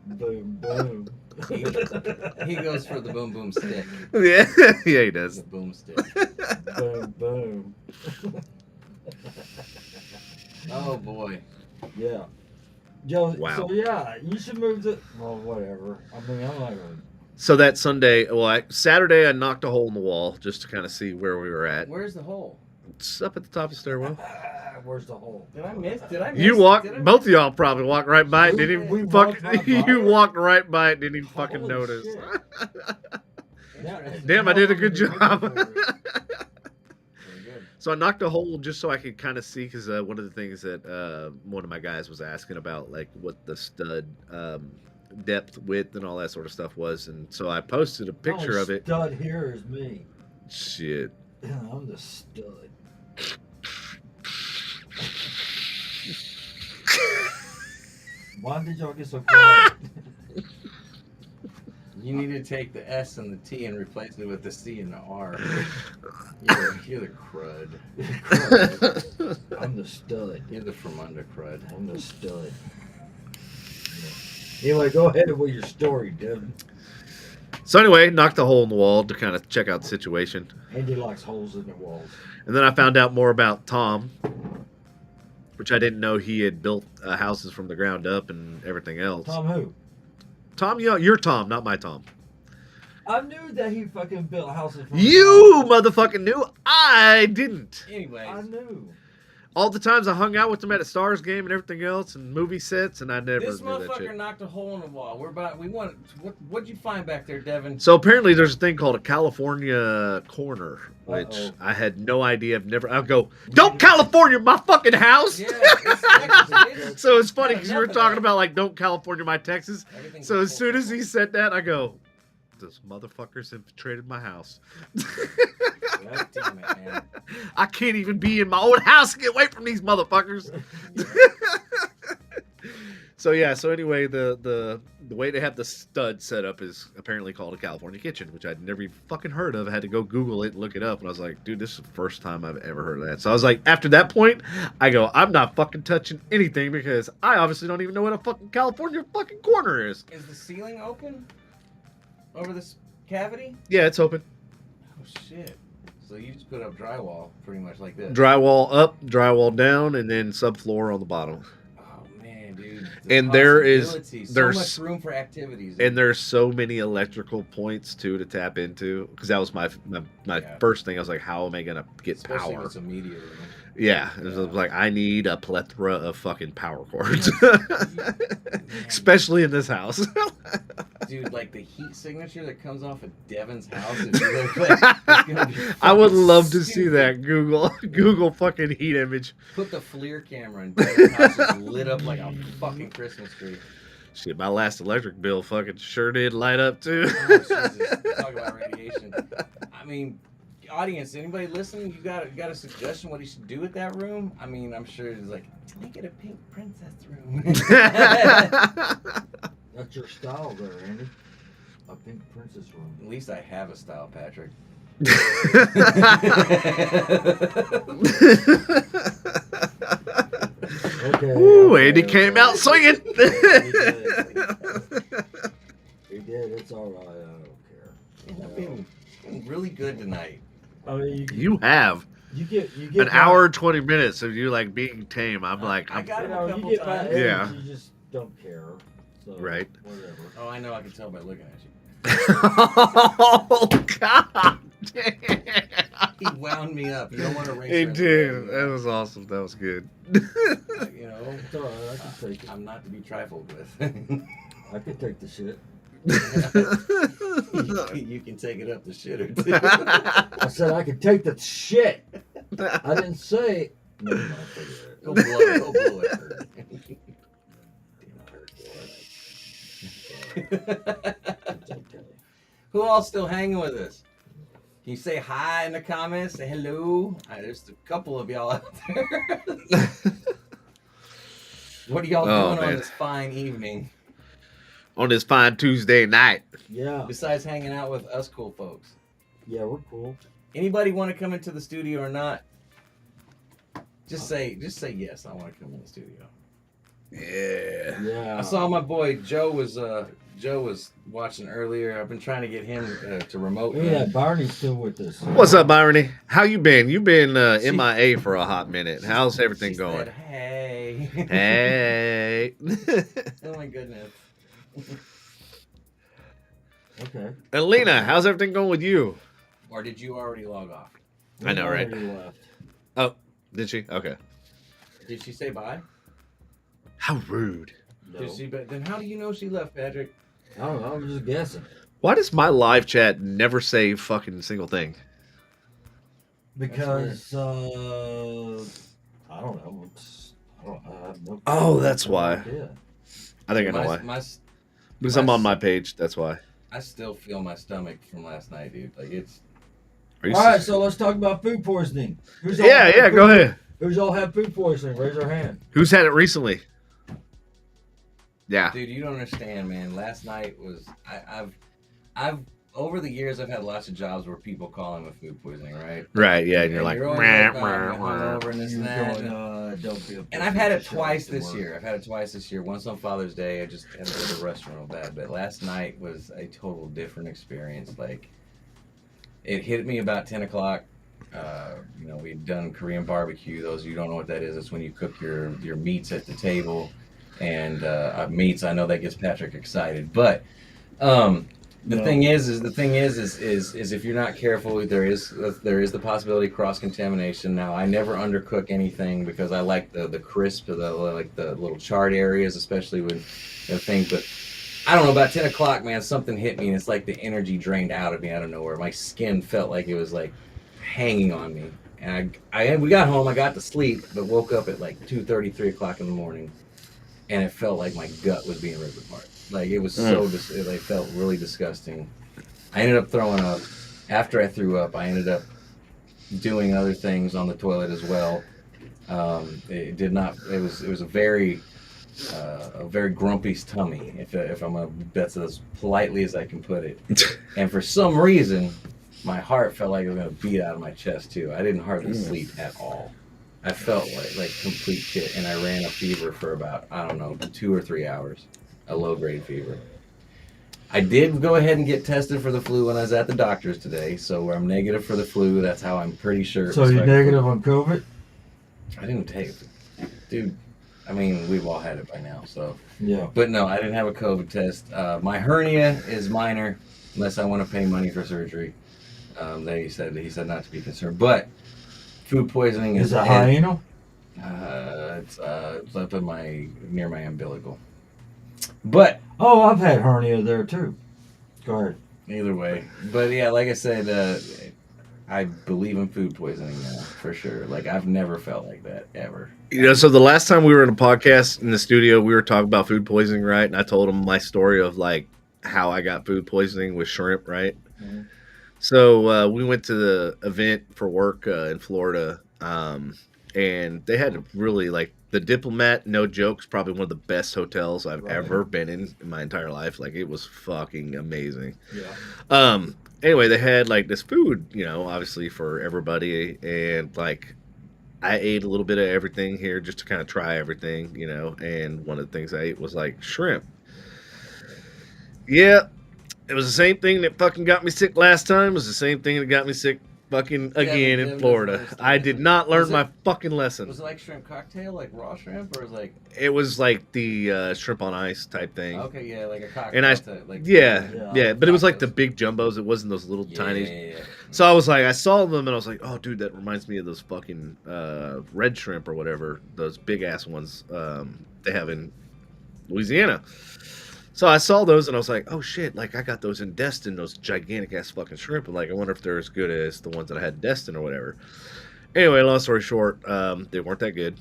Boom boom. He goes for the boom boom stick. Yeah, yeah, he does. The boom stick. Boom boom. Oh boy. Yeah. Joe, wow. So yeah, you should move to. Well, whatever. I mean, I'm not gonna. So that Sunday, Saturday, I knocked a hole in the wall just to kind of see where we were at. Where's the hole? It's up at the top of the stairwell. Where's the hole? Did I miss? You walked. Both of y'all probably walked right by it. Didn't even fuck. You walked right by it. Didn't even fucking notice. Damn, I did a good job. So I knocked a hole just so I could kind of see, because one of the things that one of my guys was asking about, like what the stud depth, width, and all that sort of stuff was, and so I posted a picture of it. Stud here is me. Shit. Yeah, I'm the stud. Why did y'all get so quiet? You need to take the S and the T and replace it with the C and the R. You're the crud. I'm the stud. You're the from under crud. I'm the stud. Anyway, go ahead with your story, Devin. So anyway, knocked a hole in the wall to kind of check out the situation. Andy likes holes in the walls. And then I found out more about Tom, which I didn't know he had built houses from the ground up and everything else. Tom who? Tom, you're Tom, not my Tom. I knew that he fucking built houses from You motherfucking knew. I didn't. Anyways, I knew. All the times I hung out with him at a Stars game and everything else and movie sets, and I never this knew that motherfucker shit. knocked a hole in the wall. What'd you find back there, Devin? So apparently there's a thing called a California corner, which Uh-oh. I had no idea. I'll go, don't California my fucking house. Yeah. It's So it's funny because enough you were of talking that. about like don't California my Texas. Everything's So as full soon as circle. he said that, I go, this motherfucker's infiltrated my house. God damn it, man. I can't even be in my own house and get away from these motherfuckers. So anyway, the way they have the stud set up is apparently called a California kitchen, which I'd never even fucking heard of. I had to go Google it and look it up, and I was like, dude, this is the first time I've ever heard of that. So I was like, after that point, I go, I'm not fucking touching anything because I obviously don't even know what a fucking California fucking corner is. Is the ceiling open over this cavity? Yeah, it's open. Oh shit! So you just put up drywall, pretty much like this. Drywall up, drywall down, and then subfloor on the bottom. Oh man, dude. And there is- possibilities. there's- so much room for activities. And there's so many electrical points too to tap into, because that was my Yeah. first thing. I was like, how am I gonna get especially power? if it's a media room. Yeah, it was like I need a plethora of fucking power cords, Man, especially in this house. dude, like the heat signature that comes off of Devin's house. If you look like, it's gonna be I would fucking love to see stupid. that. Google fucking heat image. Put the FLIR camera in Devin's house, just lit up like a fucking Christmas tree. Shit, my last electric bill fucking sure did light up too. Oh, Jesus. Talk about radiation. I mean, audience, anybody listening, you got a suggestion what he should do with that room? I mean, I'm sure it's like, make it a pink princess room. That's your style there, Andy. A pink princess room. At least I have a style, Patrick. Okay. Ooh, okay, Andy okay. came out swinging. He did. It's all right. I don't care. I've been really good tonight. I mean, You have you get an hour and 20 minutes of you like being tame. I'm like, I I'm, got You it a know, couple you get my times. age, Yeah. You just don't care. So, Right. Whatever. Oh, I know. I can tell by looking at you. oh God damn. He wound me up. You don't want to race. He her in the did. ring, That was awesome. That was good. you know, It's all right. I can take it. I'm not to be trifled with. I can take the shit. You can take it up the shitter too. I said I could take the shit. I didn't say. No, no, forget it. Go blow it. Go blow it. It's okay. Who else still hanging with us? Can you say hi in the comments? Say hello. There's a couple of y'all out there. What are y'all Oh, doing man. on this fine evening On this fine Tuesday night. Yeah. besides hanging out with us cool folks? Yeah, we're cool. Anybody want to come into the studio or not? Just say yes. I want to come in the studio. Yeah. Yeah. I saw my boy Joe was watching earlier. I've been trying to get him to remote. Yeah, Barney's still with us. What's up, Irony? How you been? You've been She- MIA for a hot minute. How's everything She going? said, hey. Hey. Oh my goodness. Okay. Alina, how's everything going with you? Or did you already log off? I know, right? Already left. Oh, did she? Okay. Did she say bye? How rude. No. Did she? But then how do you know she left, Patrick? I don't know. I'm just guessing. Why does my live chat never say fucking single thing? Because I don't know. I have no. Oh, that's why. idea. I think I know why. Because I'm on my page. That's why. I still feel my stomach from last night, dude. Like it's. Are you All right, serious? so let's talk about food poisoning. Who's all Yeah, had yeah. food- Go ahead. Who's all had food poisoning? Raise your hand. Who's had it recently? Yeah. Dude, you don't understand, man. Last night was I've over the years, I've had lots of jobs where people call in with food poisoning, right? Right, yeah, and you're like, always "Meh, like, no, I'm meh, meh." hungover and this You're and that. going, don't be a And I've had it show up twice to this work. year. I've had it twice this year. Once on Father's Day, I just had to go to the restaurant real bad. But last night was a total different experience. Like, it hit me about 10 o'clock. We'd done Korean barbecue. Those of you who don't know what that is, it's when you cook your meats at the table. And meats, I know that gets Patrick excited. But the thing is if you're not careful, there is the possibility of cross contamination. Now, I never undercook anything because I like the crisp, the little charred areas, especially when things. But I don't know, about 10 o'clock, man, something hit me, and it's like the energy drained out of me out of nowhere. My skin felt like it was like hanging on me, and we got home. I got to sleep, but woke up at like 2:30, 3 o'clock in the morning, and it felt like my gut was being ripped apart. Like, it was it felt really disgusting. I ended up throwing up. After I threw up, I ended up doing other things on the toilet as well. It did not. It was a very grumpy tummy, if I'm gonna, that's as politely as I can put it. And for some reason, my heart felt like it was gonna beat out of my chest too. I didn't hardly sleep at all. I felt like complete shit, and I ran a fever for about, I don't know, 2 or 3 hours, a low grade fever. I did go ahead and get tested for the flu when I was at the doctor's today, so I'm negative for the flu. That's how I'm pretty sure. So you're negative on COVID? I didn't take it, dude. I mean, we've all had it by now, so. Yeah. But no, I didn't have a COVID test. My hernia is minor, unless I want to pay money for surgery. He said not to be concerned. But food poisoning is it hyena? It's up in near my umbilical. But I've had hernia there too. Go ahead. Either way, but yeah, like I said, I believe in food poisoning now for sure. Like, I've never felt like that ever. So the last time we were in a podcast in the studio, we were talking about food poisoning, right? And I told him my story of like how I got food poisoning with shrimp, right? Mm-hmm. So we went to the event for work in Florida, and they had really like the Diplomat, no jokes, probably one of the best hotels I've ever been in my entire life. Like, it was fucking amazing. Yeah. Anyway, they had like this food, obviously for everybody, and like I ate a little bit of everything here just to kind of try everything, and one of the things I ate was like shrimp. Yeah, it was the same thing that fucking got me sick last time. It was the same thing that got me sick fucking again in Florida. I did not learn my fucking lesson. Was it like shrimp cocktail, like raw shrimp, or was it like? It was like the shrimp on ice type thing. Okay, yeah, like a cocktail. And but it was like the big jumbos. It wasn't those little tiny. Yeah. So I was like, I saw them and I was like, oh, dude, that reminds me of those fucking red shrimp or whatever, those big ass ones they have in Louisiana. So I saw those and I was like, oh shit, like I got those in Destin, those gigantic ass fucking shrimp. And like, I wonder if they're as good as the ones that I had in Destin or whatever. Anyway, long story short, they weren't that good.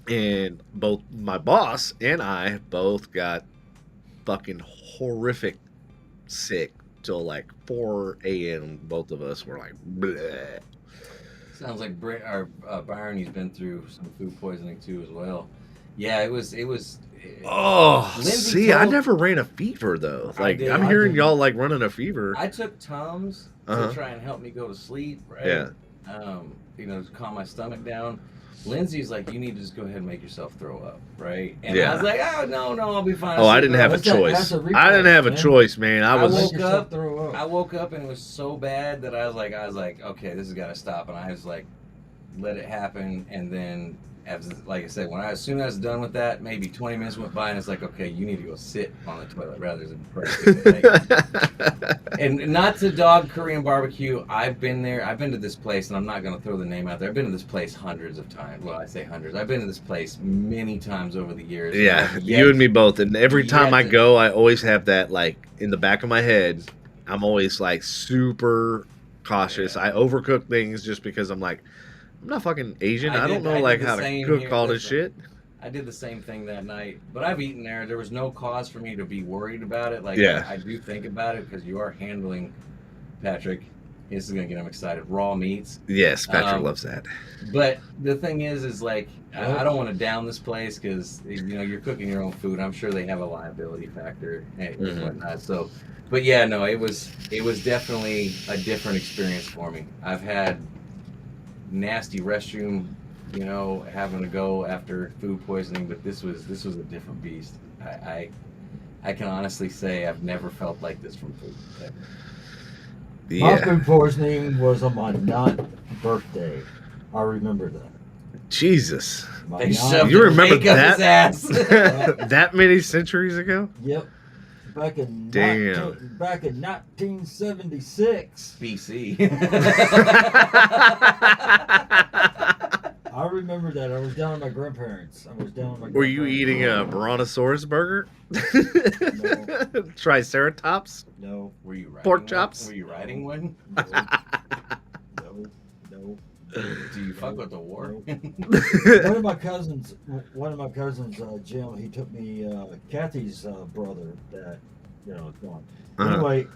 And both my boss and I both got fucking horrific sick till like 4 a.m. Both of us were like, bleh. Sounds like Byron, been through some food poisoning too as well. Yeah, it was. I never ran a fever though. Like, I'm hearing y'all like running a fever. I took Tums to try and help me go to sleep, right? Yeah. To calm my stomach down. Lindsay's like, you need to just go ahead and make yourself throw up, right? And I was like, oh no, I'll be fine. I didn't have a choice. I didn't have a choice, man. I woke up and it was so bad that I was like, okay, this has got to stop. And I was like, let it happen, and then. Like I said, as soon as I was done with that, maybe 20 minutes went by, and it's like, okay, you need to go sit on the toilet rather than And not to dog Korean barbecue. I've been there. I've been to this place, and I'm not going to throw the name out there. I've been to this place hundreds of times. Well, I say hundreds. I've been to this place many times over the years. Yeah, you and me both. And every time I go, I always have that, like, in the back of my head. I'm always, like, super cautious. I overcook things just because I'm like, I'm not fucking Asian. I don't know like how to cook all this shit. I did the same thing that night, but I've eaten there. There was no cause for me to be worried about it. Like, I do think about it because you are handling, Patrick, This is gonna get him excited. Raw meats. Yes, Patrick loves that. But the thing is like I don't want to down this place because you're cooking your own food. I'm sure they have a liability factor and whatnot. So, but yeah, no, it was definitely a different experience for me. I've had nasty restroom, having to go after food poisoning, but this was a different beast. I can honestly say I've never felt like this from food. Ever. My food poisoning was on my 9th birthday. I remember that. Jesus. They shoved You remember cake up his ass. that many centuries ago? Yep. Back in 1976. BC. I remember that. I was down at my grandparents. Were you eating a Brontosaurus burger? No. Triceratops? No. Were you riding Pork one? chops? Were you riding one? No. Do you fuck with the war? One of my cousins, Jim, he took me, Kathy's brother that, is gone. Anyway,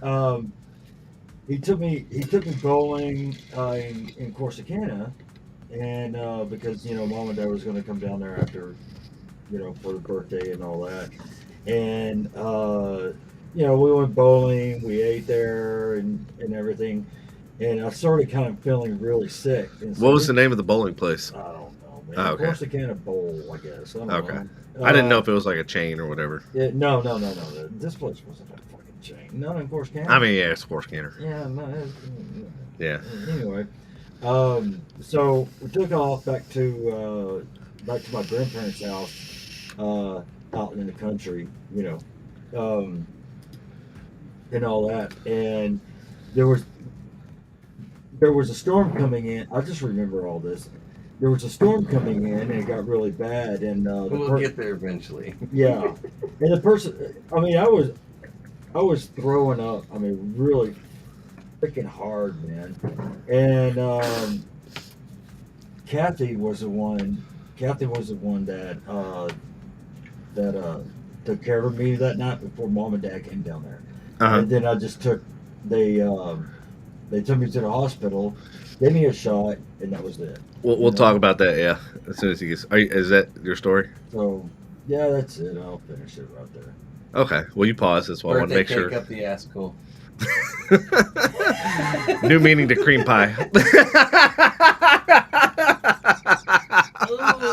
he took me bowling in Corsicana, and because Mom and Dad was going to come down there after, for the birthday and all that, and we went bowling, we ate there and everything. And I started kind of feeling really sick. And so what was the name of the bowling place? I don't know, man. Oh, okay. Corsicana Bowl, I guess. I don't know. I didn't know if it was like a chain or whatever. Yeah, no. This place wasn't a fucking chain. Not in Corsicana. I mean, yeah, it's Corsicana. Yeah, no. Yeah. Anyway, so we took off back to my grandparents' house out in the country, and all that. And there was a storm coming in. I just remember all this. There was a storm coming in, and it got really bad. And we'll get there eventually. Yeah, and the person. I mean, I was throwing up. I mean, really freaking hard, man. And Kathy was the one that took care of me that night before Mom and Dad came down there. And then I just took They took me to the hospital, gave me a shot, and that was it. We'll talk about that, yeah, as soon as he gets. Is that your story? So, yeah, that's it. I'll finish it right there. Okay. Well, you pause. That's why I want to make sure. Up the ass, cool. New meaning to cream pie.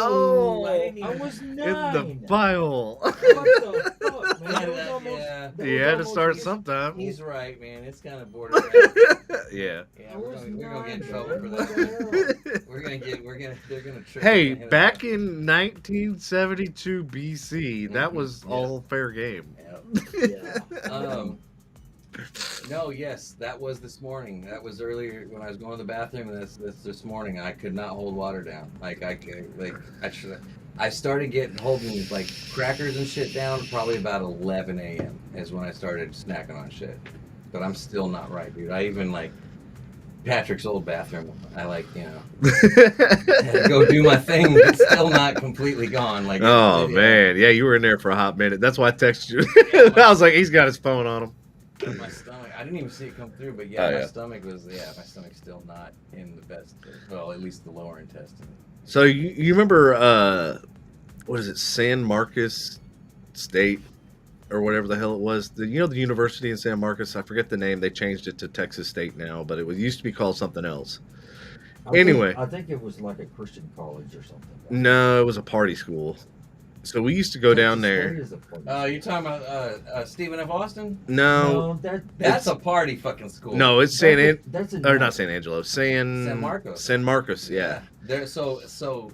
Oh, I was 9. In the bile. What the fuck, man? You had to start sometime. He's right, man. It's kind of borderline. Yeah. Yeah, we're gonna get in trouble for that. They're gonna trip. Hey, back in 1972 BC, that was all fair game. Yeah. No, yes, that was this morning. That was earlier when I was going to the bathroom. This morning. I could not hold water down. I started holding like crackers and shit down probably about 11 a.m. is when I started snacking on shit. But I'm still not right, dude. I even Patrick's old bathroom. I had to go do my thing. It's still not completely gone. Oh man, yeah, you were in there for a hot minute. That's why I texted you. I was like, he's got his phone on him. My stomach, I didn't even see it come through, but my stomach's still not in the best. Well, at least the lower intestine. So you remember what is it, San Marcos State or whatever the hell it was? The university in San Marcos, I forget the name. They changed it to Texas State now, but it used to be called something else. I think it was like a Christian college or something. No, it was a party school. So we used to go down there. Oh, you're talking about Stephen F. Austin? No, that's a party fucking school. No, it's not San Angelo. San Marcos. San Marcos, yeah. So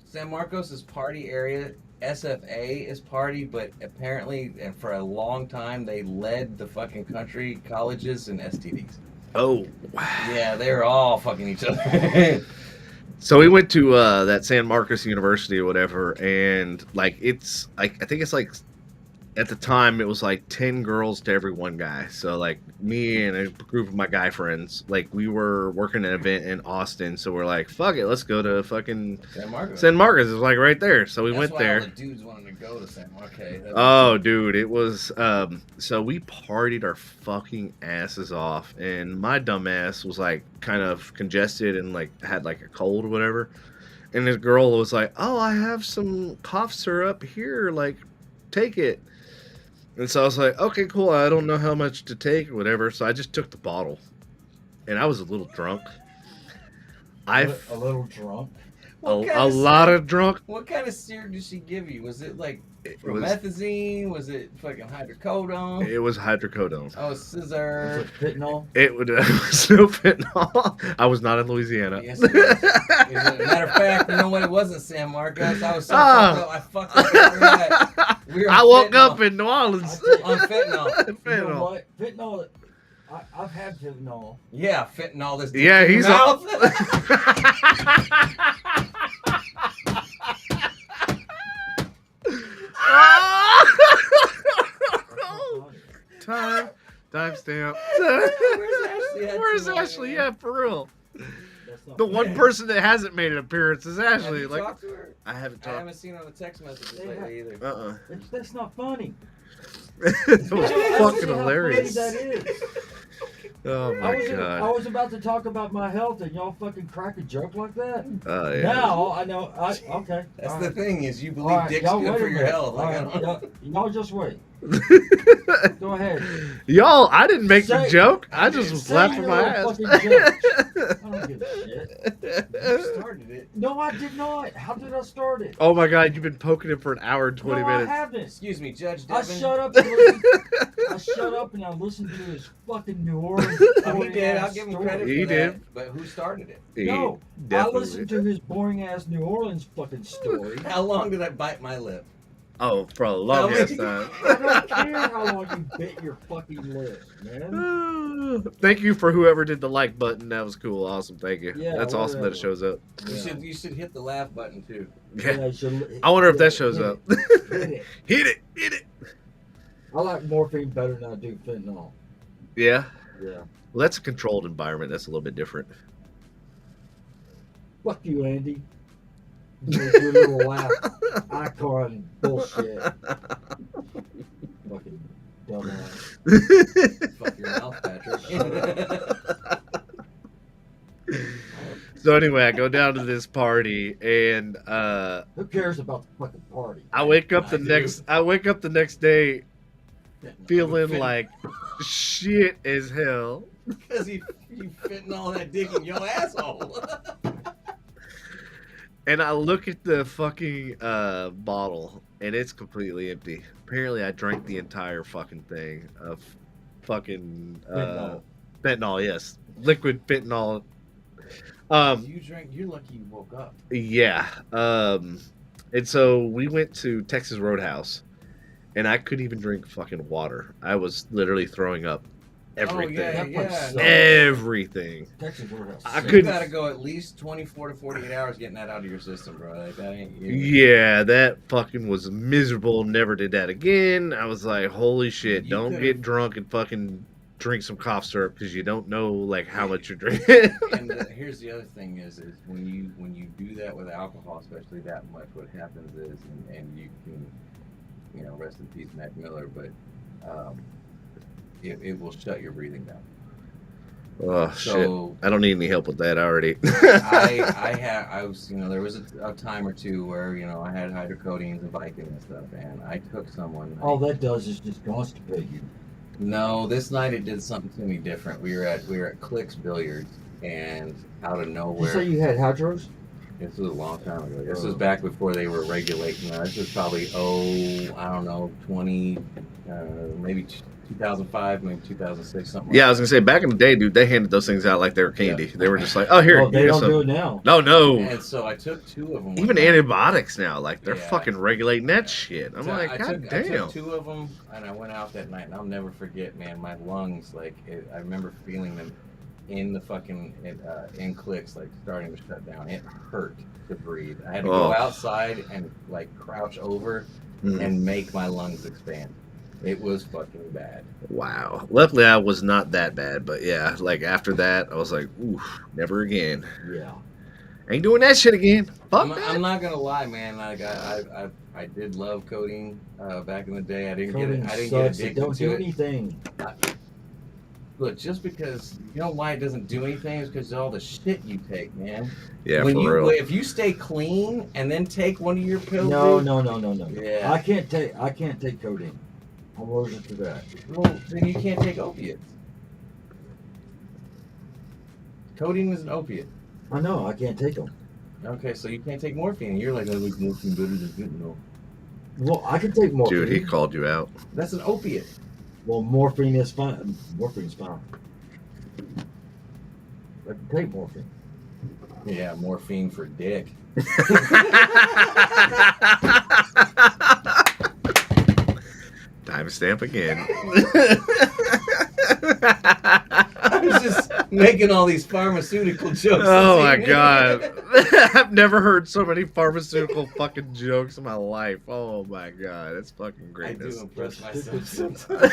San Marcos is party area. SFA is party, but apparently, and for a long time, they led the fucking country, colleges, and STDs. Oh, wow. Yeah, they're all fucking each other. So we went to that San Marcos University or whatever, and I think it's at the time it was like 10 girls to every one guy. So like me and a group of my guy friends, like we were working an event in Austin, so we're like, fuck it, let's go to fucking San Marcos. It's like right there. So we That's went why there. all the dudes wanted to go to San Marcos. Oh, dude, it was so we partied our fucking asses off, and my dumb ass was like kind of congested and like had like a cold or whatever. And this girl was like, "Oh, I have some cough syrup here, like take it." And so I was like, "Okay, cool. I don't know how much to take or whatever." So I just took the bottle, and I was a little drunk. A little drunk. A lot of drunk. What kind of syrup did she give you? Was it like It promethazine? Was it fucking hydrocodone? It was hydrocodone. Oh, Was scissor. it fentanyl? It was no fentanyl. I was not in Louisiana. Yes, it was. Matter of fact, you know what? It wasn't San Marcos. I was so fucked up. I fucked up. We were I on woke fentanyl. up in New Orleans. On fentanyl. You know what? Fentanyl. I've had fentanyl. Yeah, fentanyl. This Yeah, in your he's mouth. Time stamp. Where's Ashley at Where's tonight, Ashley? man? Yeah, for real. That's not The one bad. person that hasn't made an appearance is Have Ashley. you Like, talked to her? I haven't I talked. haven't seen her on the text messages Yeah. lately either. That's not funny. That was I don't fucking see how hilarious. funny that is. Oh I my was god. about to talk about my health, and y'all fucking crack a joke like that. Oh yeah. Now I know. Okay. That's all the right. thing is you All believe right, dick's y'all good wait for a your minute. health. Like, I All right, don't... y'all just wait. Go ahead. Y'all, I didn't make the Say- joke. I just was Say laughing your my little ass. fucking joke. I don't give a shit. You started it. No, I did not. How did I start it? Oh my god, you've been poking him for an hour and 20 no, minutes. I haven't. Excuse me, Judge I Devin. shut up. And listened, I shut up and I listened to his fucking New Orleans. Oh, he did. I'll give him story. credit He for did. that. But who started it? No, I Definitely. listened to his boring ass New Orleans fucking story. How long did I bite my lip? Oh, for a long ass many- time. I don't care how long you bit your fucking lip, man. Thank you for whoever did the like button. That was cool. Awesome. Thank you. Yeah, That's awesome that it whatever. shows up. You should hit the laugh button too. Yeah. you should- I wonder if that hit shows it, up. hit it. Hit it. Hit it. I like morphine better than I do fentanyl. Yeah. Yeah. Well, that's a controlled environment. That's a little bit different. Fuck you, Andy. Your little laugh icon bullshit. Fucking dumbass. Fuck your mouth, Patrick. So anyway, I go down to this party and Who cares about the fucking party? I wake up I do. I wake up the next day feeling Fit- like shit as hell. Because you fitting all that dick in your asshole. And I look at the fucking bottle, and it's completely empty. Apparently, I drank the entire fucking thing of fucking Fentanyl. fentanyl. Yes, liquid fentanyl. You drank. You're lucky you woke up. Yeah. And so we went to Texas Roadhouse, and I couldn't even drink fucking water. I was literally throwing up everything. That place sucks. Everything. Texas Roadhouse. I sucks. You couldn't- gotta go at least 24 to 48 hours getting that out of your system, bro. Like, that ain't you. Yeah, that fucking was miserable. Never did that again. I was like, holy shit, You don't could've- get drunk and fucking drink some cough syrup because you don't know like how much you're drinking. And here's the other thing is when you do that with alcohol, especially that much, what happens is, and you can, rest in peace, Mac Miller, but it will shut your breathing down. Oh shit! So I don't need any help with that already. I was, there was a time or two where, I had hydrocodeines and Vicodin and stuff, and I took someone. All that does is just constipate you. No, this night it did something to me different. We were at Clicks Billiards, and out of Did you nowhere. say you had hydros? This was a long time ago. This was back before they were regulating. This was probably, I don't know, 20, maybe 2005, maybe 2006, something Yeah, I like was gonna say back in the day, dude, they handed those things out like they were candy. They were just like, oh here, Well, they here's don't some. do it now. No, that. no. And so I took two of them. Even antibiotics now, like they're Yeah. fucking regulating that shit. I'm So like, I god took damn. two of them, and I went out that night, and I'll never forget, man. My lungs, I remember feeling them in the fucking in Clicks, like starting to shut down. It hurt to breathe. I had to Oh. go outside and like crouch over Mm. and make my lungs expand. It was fucking bad. Wow. Luckily, I was not that bad, but yeah, like after that, I was like, oof, never again. Yeah. Ain't doing that shit again. Fuck that. I'm not gonna lie, man. Like I did love codeine back in the day. I didn't get Sucks. addicted Don't to do it. anything. Look, just because you know why it doesn't do anything is because of all the shit you take, man. Yeah, for real. If you stay clean and then take one of your pills, No. Yeah. I can't take codeine. I'm allergic to that. Well, then you can't take opiates. Codeine is an opiate. I know. I can't take them. Okay, so you can't take morphine. You're like, I like morphine better than fentanyl. Well, I can take morphine. Dude, he called you out. That's an opiate. Well, morphine is fine. Morphine's fine. I can take morphine. Yeah, morphine for dick. Timestamp again. I was just making all these pharmaceutical jokes. Oh my god. I've never heard so many pharmaceutical fucking jokes in my life. Oh my god. It's fucking I greatness. do impress myself sometimes. I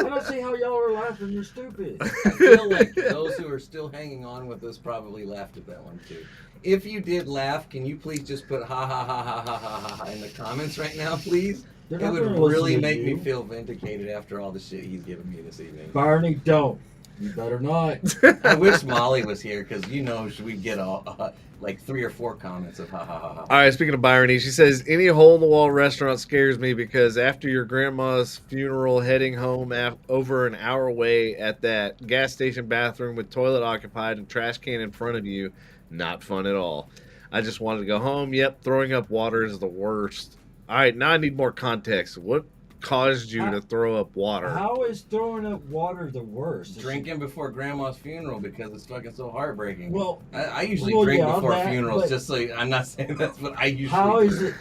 don't see how y'all are laughing. You're stupid. I feel like those who are still hanging on with us probably laughed at that one too. If you did laugh, can you please just put ha ha ha ha ha ha ha in the comments right now, please? They're It not would gonna listen really to make you. me feel vindicated after all the shit he's given me this evening. Barney, don't. You better not. I wish Molly was here because we'd get all like 3 or 4 comments of ha ha ha ha. All right, speaking of Byrony, she says, any hole-in-the-wall restaurant scares me because after your grandma's funeral, heading home over an hour away at that gas station bathroom with toilet occupied and trash can in front of you, not fun at all. I just wanted to go home. Yep, throwing up water is the worst. All right, now I need more context. What caused you to throw up water? How is throwing up water the worst? Drinking before grandma's funeral because it's fucking so heartbreaking. Well, I usually well, drink yeah, before that, funerals, but- just so I'm not saying that's what I usually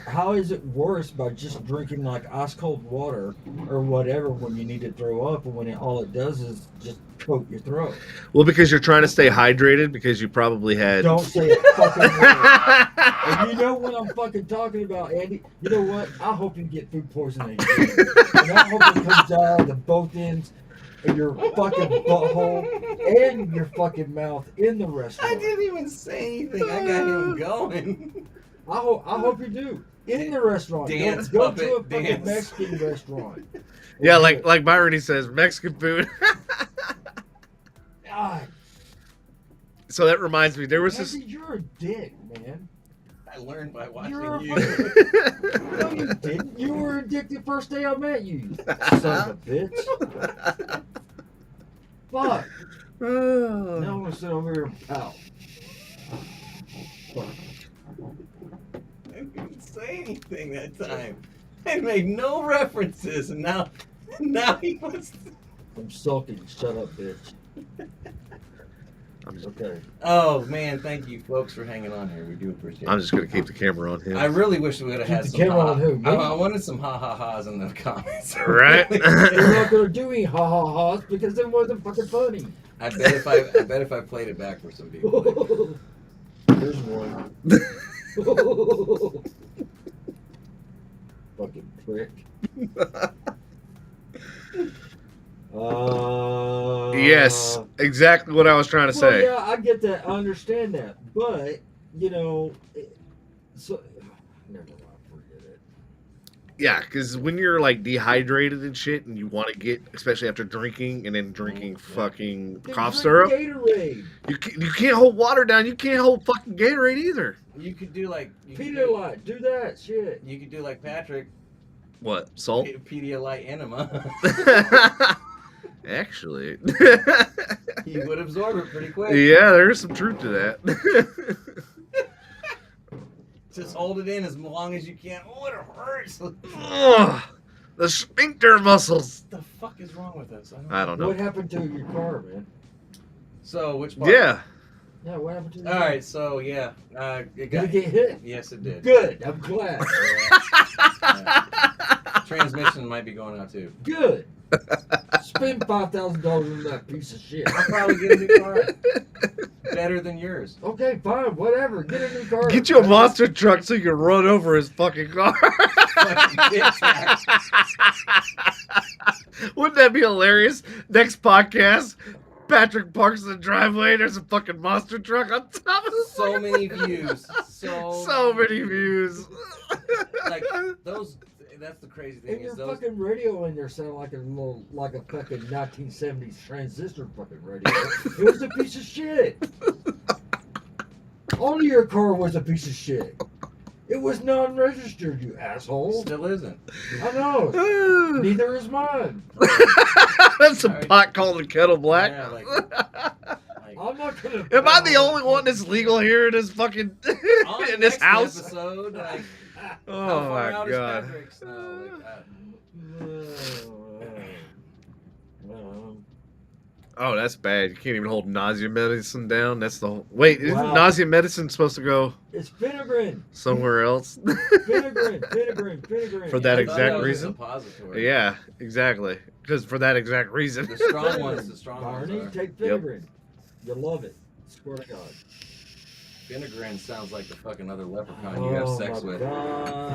How do. is it worse by just drinking like ice cold water or whatever when you need to throw up, and when all it does is just coat your throat? Well, because you're trying to stay hydrated because you probably had... Don't say a fucking word. And you know what I'm fucking talking about, Andy? You know what? I hope you get food poisoning again. And I hope it comes out of the both ends of your fucking butthole and your fucking mouth in the I restaurant. didn't even say anything. I got him going. I hope you do. In the restaurant. Dance, Go to a puppet, fucking dance. Mexican restaurant. Yeah, like Byrony says, Mexican food. God, So that reminds me, there was this... Andy, you're a dick, man. I learned by watching You're a you. No, you didn't. You were addicted first day I met you. Son of a bitch. Fuck. Now I'm gonna sit over here and pout. Fuck. I didn't say anything that time. I made no references, and now he wants to... I'm sulking. Shut up, bitch. Okay. Oh man, thank you folks for hanging on here. We do appreciate I'm it. just going to keep the camera on him. I really wish we would have Keep had the some camera ha- on who, me? I wanted some ha ha ha's in the comments. Right? You're not gonna do any ha ha ha's because it wasn't fucking funny. I bet if I played it back for some people. There's one. Fucking prick. Yes, exactly what I was trying to Well, say. yeah, I get that. I understand that. But, so. Never mind. Forget it. Yeah, because when you're like dehydrated and shit, and you want to get, especially after drinking and then drinking fucking Then cough drink syrup, Gatorade. you can't hold water down. You can't hold fucking Gatorade either. You could do like Pedialyte. Do that shit. You could do like Patrick. What, salt? Pedialyte enema. Actually, He would absorb it pretty quick. yeah, there's some truth to that. Just hold it in as long as you can. Oh, it hurts. What Ugh, the sphincter muscles. the fuck is wrong with us? I don't know. What happened to your car, man? So which part? Yeah, Yeah, what happened to your All right. So yeah, it Did got it get hit? Yes, it did. Good. I'm glad. Yeah. Transmission might be going out too. Good. Spend $5,000 on that piece of shit. I'll probably get a new car. Better than yours. Okay, fine, whatever. Get a new car. Get you a monster truck so you can run over his fucking car. Wouldn't that be hilarious? Next podcast, Patrick parks in the driveway. There's a fucking monster truck on top of the So many views. So many views. Like those. That's the crazy thing. And your Is those fucking radio in there sounded like a fucking 1970s transistor fucking radio. It was a piece of shit. All of your car was a piece of shit. It was non-registered, you asshole. still isn't. I know. Neither is mine. That's a pot called a kettle black. Yeah, like I'm not gonna. Am I the only one that's legal here in this fucking on in this next house? Episode, like, how Oh far my out is god. Patrick's now? Oh, that's bad. You can't even hold nausea medicine down. That's the whole... Wait, isn't Wow. nausea medicine supposed to go It's Finegrin. somewhere else? Finegrin. For that I exact thought that was a reason? suppository. Yeah, exactly. Because for that exact reason. The strong ones, the strong Barney, ones are. take Finegrin. You'll love it. Swear to God. Finegrin sounds like the fucking other leprechaun you have sex my with. God.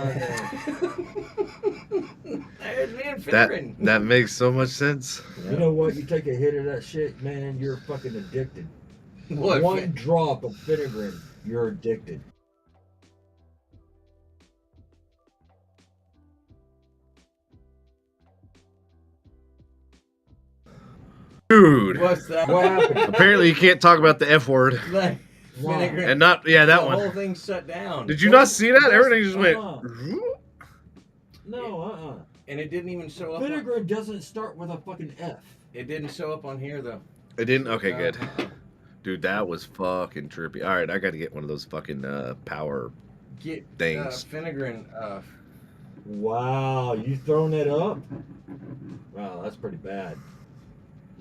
There's me and That Finegrin. that makes so much sense. You know what? You take a hit of that shit, man, you're fucking addicted. What? One drop of Finegrin, you're addicted. Dude. What's that? What happened? Apparently you can't talk about the F word. Like, Wow. Finegrin. And not that the one. whole thing shut down. Did you not see that? Everything just went. No, And it didn't even show up. On, Finegrin doesn't start with a fucking F. it didn't show up on here though. It didn't? Okay, good. Uh-huh. Dude, that was fucking trippy. All right, I got to get one of those fucking power Get things. Finegrin. Wow, you throwing that up? Wow, that's pretty bad.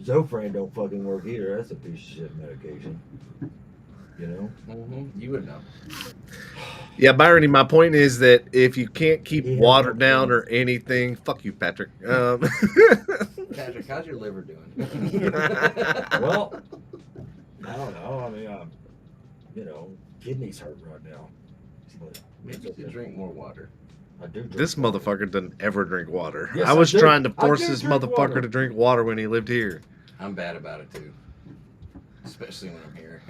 Zofran don't fucking work either. That's a piece of shit medication. You know? You would know. Yeah, Byron, my point is that if you can't keep Yeah, water okay. down or anything, fuck you, Patrick. Patrick, how's your liver doing? Well, I don't know. I mean, you know, kidneys hurt right now. But Maybe you should drink more water. I do drink This water. motherfucker doesn't ever drink water. Yes, I was I do. trying to I force do this drink motherfucker water. to drink water when he lived here. I'm bad about it too. Especially when I'm here.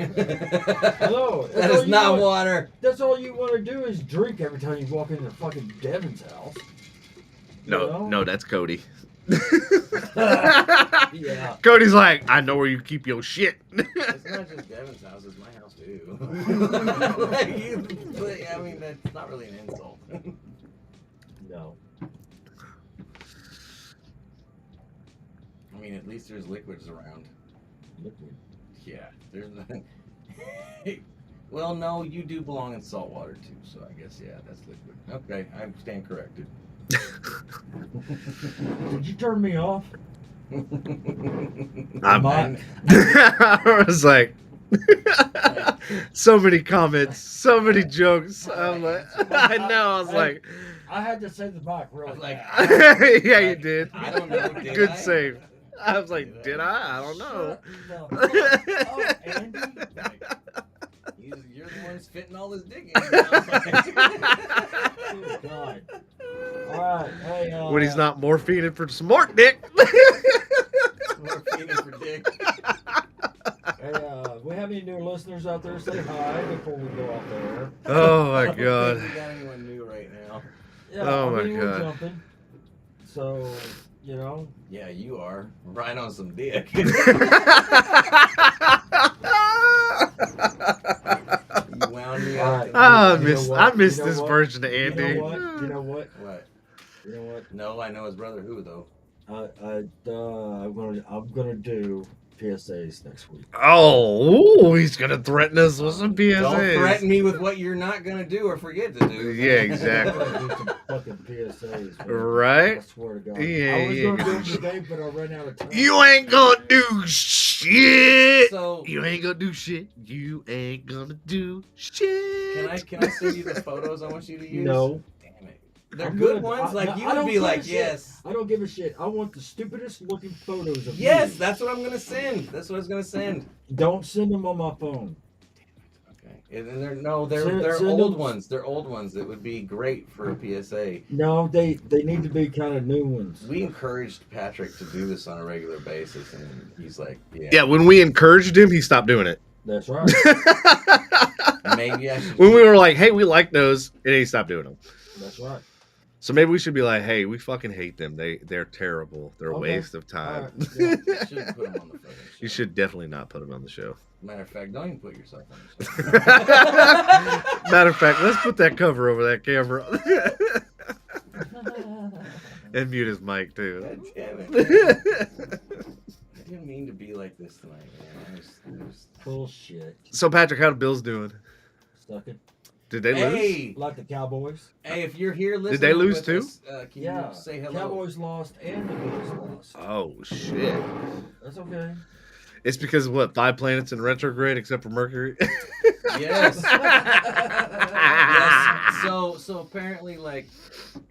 Hello. That is not water. That's all you want to do is drink every time you walk into fucking Devin's house. You know? No, that's Cody. Yeah. Cody's like, I know where you keep your shit. It's not just Devin's house, it's my house too. I mean, that's not really an insult. No. I mean, at least there's liquids around. Liquid. Yeah, there's nothing. Well, no, you do belong in salt water too, so I guess, yeah, that's liquid. Okay, I stand corrected. Did you turn me off? I'm, My- I was like, so many comments, so many jokes. I'm like, I know. I was like, I had to say the mic I really was like, fast. yeah, you did. I don't know. Did Good I? save. I was like, did I? I don't know. Shut the fuck up, Andy. Like, you're the one fitting all this digging. Oh, God. All right. Hey, When he's not morphining for some more dick. We're feeding for dick. Hey, we have any new listeners out there? Say hi before we go off there. Oh I my don't think god. we got anyone new right now. Yeah, Oh, my we're God. jumping. So, you know. Yeah, you are. Right on some dick. You wound me All up. right. Ah, You know what? I miss You know this what? version of You Andy. know what? You know what? What? You know what? No, I know his brother who though. I'm gonna do PSAs next week. Oh, ooh, he's gonna threaten us with some PSAs. Don't threaten me with what you're not gonna do or forget to do. Yeah, I'm exactly. gonna do some fucking PSAs. man. Right? I swear to God. Yeah, I was yeah. gonna do it today, but I ran out of time. You ain't gonna do shit. So You ain't gonna do shit. You ain't gonna do shit. can I send you the photos I want you to use? No. Damn it. they're I'm good good. ones. Like you I would don't be give a like, shit. yes. I don't give a shit. I want the stupidest looking photos of Yes, you. that's what I'm gonna send. That's what I was gonna send. Don't send them on my phone. Okay. And they're Send old them- ones. They're old ones. It would be great for a PSA. No, they need to be kind of new ones. We encouraged Patrick to do this on a regular basis, and he's like, Yeah, when we encouraged him, he stopped doing it. That's right. maybe I should. When we were like, hey, we like those, and he stopped doing them. That's right. So maybe we should be like, hey, we fucking hate them. They're terrible. They're a Okay. waste of time. All right, yeah. I shouldn't put them on the photo show. You should definitely not put them on the show. Matter of fact, don't even put yourself on the show. Matter of fact, let's put that cover over that camera. And mute his mic, too. God damn it, man. I didn't mean to be like this tonight, man. I was... Bullshit. So, Patrick, how the Bills doing? Stuck it. Did they lose? Hey, Like the Cowboys. hey, if you're here listening, they lose with too? us, can Yeah. you say hello? Cowboys lost and the Bills lost. Oh, shit. That's okay. It's because of what? 5 planets in retrograde except for Mercury? Yes. Yes. So apparently, like,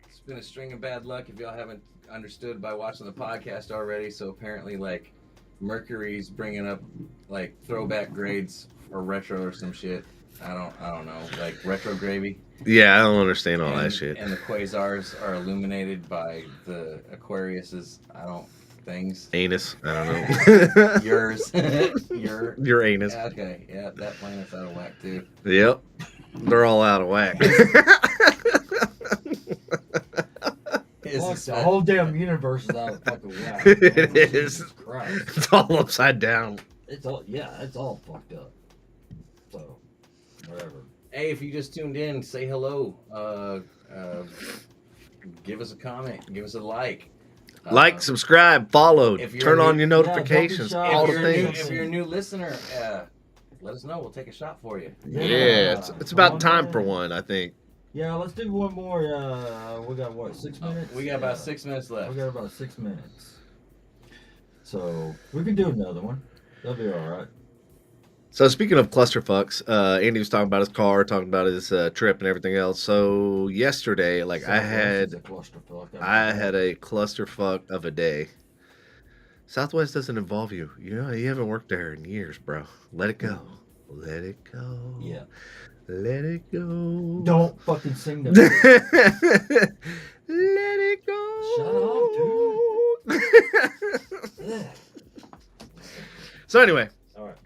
it's been a string of bad luck. If y'all haven't understood by watching the podcast already, so apparently, like, Mercury's bringing up like throwback grades or retro or some shit. I don't know, like retro gravy. Yeah, I don't understand all that shit. And the quasars are illuminated by the Aquarius's things. Anus. I don't know. Yours. Your anus. Okay, yeah, that planet's out of whack too. Yep. They're all out of whack. The whole damn universe is out of fucking whack. It is. Jesus Christ. It's all upside down. It's all fucked up. So, whatever. Hey, if you just tuned in, say hello. Give us a comment. Give us a like. Like, subscribe, follow, if you're turn new- on your notifications, Yeah, don't be shy. all If the you're, new, things. if you're a new listener, let us know. We'll take a shot for you. Yeah, it's about time for one, I think. Yeah, let's do one more. We got what, 6 minutes? We got about 6 minutes left. We got about 6 minutes. So we can do another one. That'll be all right. So speaking of clusterfucks, Andy was talking about his car, talking about his trip and everything else. So yesterday, like I had a clusterfuck of a day. Southwest doesn't involve you. You know, you haven't worked there in years, bro. Let it go. Let it go. Yeah. Let it go. Don't fucking sing to Let me. it go. Shut up, dude. So anyway, All right.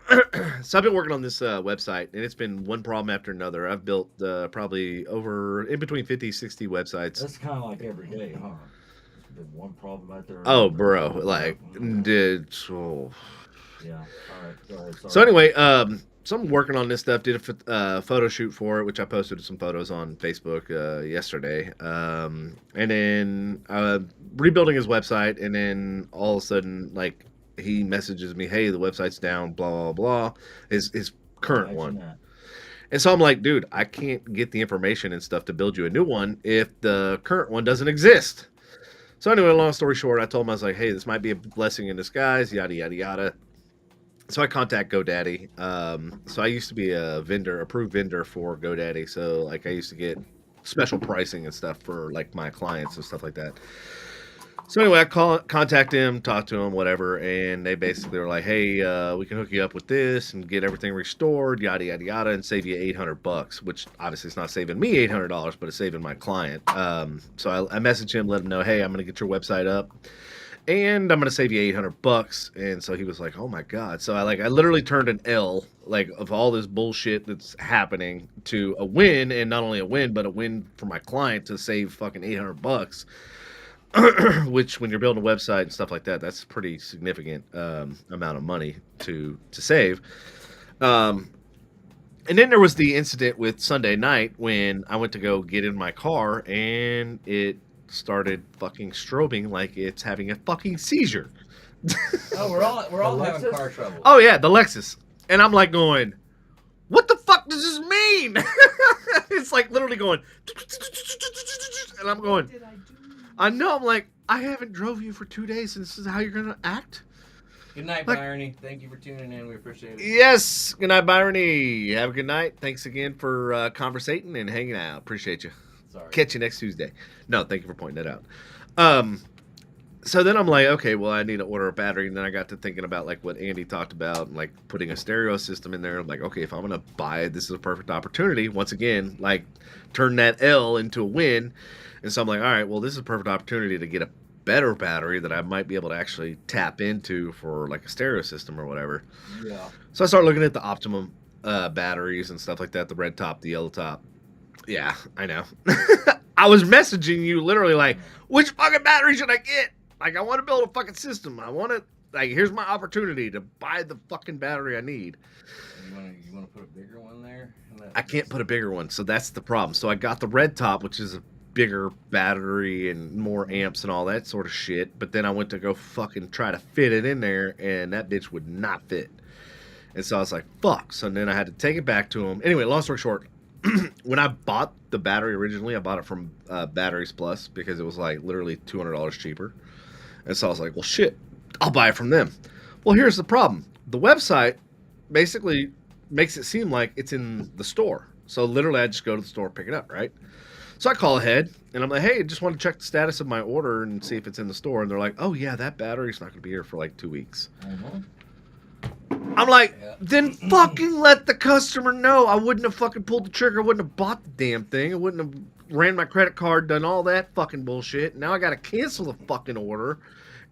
so I've been working on this website, and it's been one problem after another. I've built probably in between 50, 60 websites. That's kind of like every day, huh? There's been one problem out there. Oh, bro, like, dude. So, Yeah. All right. Go ahead. Sorry. so anyway, so I'm working on this stuff. Did a photo shoot for it, which I posted some photos on Facebook yesterday. And then rebuilding his website, and then all of a sudden, like, he messages me, "Hey, the website's down." Blah blah blah. His current Imagine one. that. And so I'm like, dude, I can't get the information and stuff to build you a new one if the current one doesn't exist. So anyway, long story short, I told him, I was like, hey, this might be a blessing in disguise, yada, yada, yada. So I contact GoDaddy. So I used to be a approved vendor for GoDaddy. So like I used to get special pricing and stuff for like my clients and stuff like that. So anyway, I contact him, talk to him, whatever, and they basically were like, "Hey, we can hook you up with this and get everything restored, yada yada yada, and save you $800." Which obviously it's not saving me $800, but it's saving my client. So I messaged him, let him know, "Hey, I'm gonna get your website up, and I'm gonna save you $800." And so he was like, "Oh my god!" So I literally turned an L like of all this bullshit that's happening to a win, and not only a win, but a win for my client to save fucking $800. Which, when you're building a website and stuff like that, that's a pretty significant amount of money to save. And then there was the incident with Sunday night when I went to go get in my car and it started fucking strobing like it's having a fucking seizure. Oh, we're all having car trouble. Oh yeah, the Lexus. And I'm like going, what the fuck does this mean? It's like literally going, and I'm going, I know, I'm like, I haven't drove you for 2 days, and this is how you're going to act? Good night, Like- Byrony. Thank you for tuning in. We appreciate it. Yes. Good night, Byrony. Have a good night. Thanks again for conversating and hanging out. Appreciate you. Sorry. Catch you next Tuesday. No, thank you for pointing that out. So then I'm like, okay, well, I need to order a battery. And then I got to thinking about like what Andy talked about, and like putting a stereo system in there. I'm like, okay, if I'm going to buy it, this is a perfect opportunity. Once again, like turn that L into a win. And so I'm like, all right, well, this is a perfect opportunity to get a better battery that I might be able to actually tap into for like a stereo system or whatever. Yeah. So I started looking at the Optimum batteries and stuff like that, the red top, the yellow top. Yeah, I know. I was messaging you literally like, which fucking battery should I get? Like, I want to build a fucking system. I want to, like, here's my opportunity to buy the fucking battery I need. You want to put a bigger one there? I can't put a bigger one, so that's the problem. So I got the red top, which is a bigger battery and more amps and all that sort of shit. But then I went to go fucking try to fit it in there, and that bitch would not fit. And so I was like, fuck. So then I had to take it back to him. Anyway, long story short, when I bought the battery originally, I bought it from Batteries Plus because it was like literally $200 cheaper. And so I was like, well, shit, I'll buy it from them. Well, here's the problem. The website basically makes it seem like it's in the store. So literally I just go to the store, pick it up, right? So I call ahead, and I'm like, hey, just want to check the status of my order and see if it's in the store. And they're like, oh, yeah, that battery's not going to be here for like 2 weeks. I'm like, then fucking let the customer know. I wouldn't have fucking pulled the trigger. I wouldn't have bought the damn thing. I wouldn't have ran my credit card, done all that fucking bullshit. Now I got to cancel the fucking order.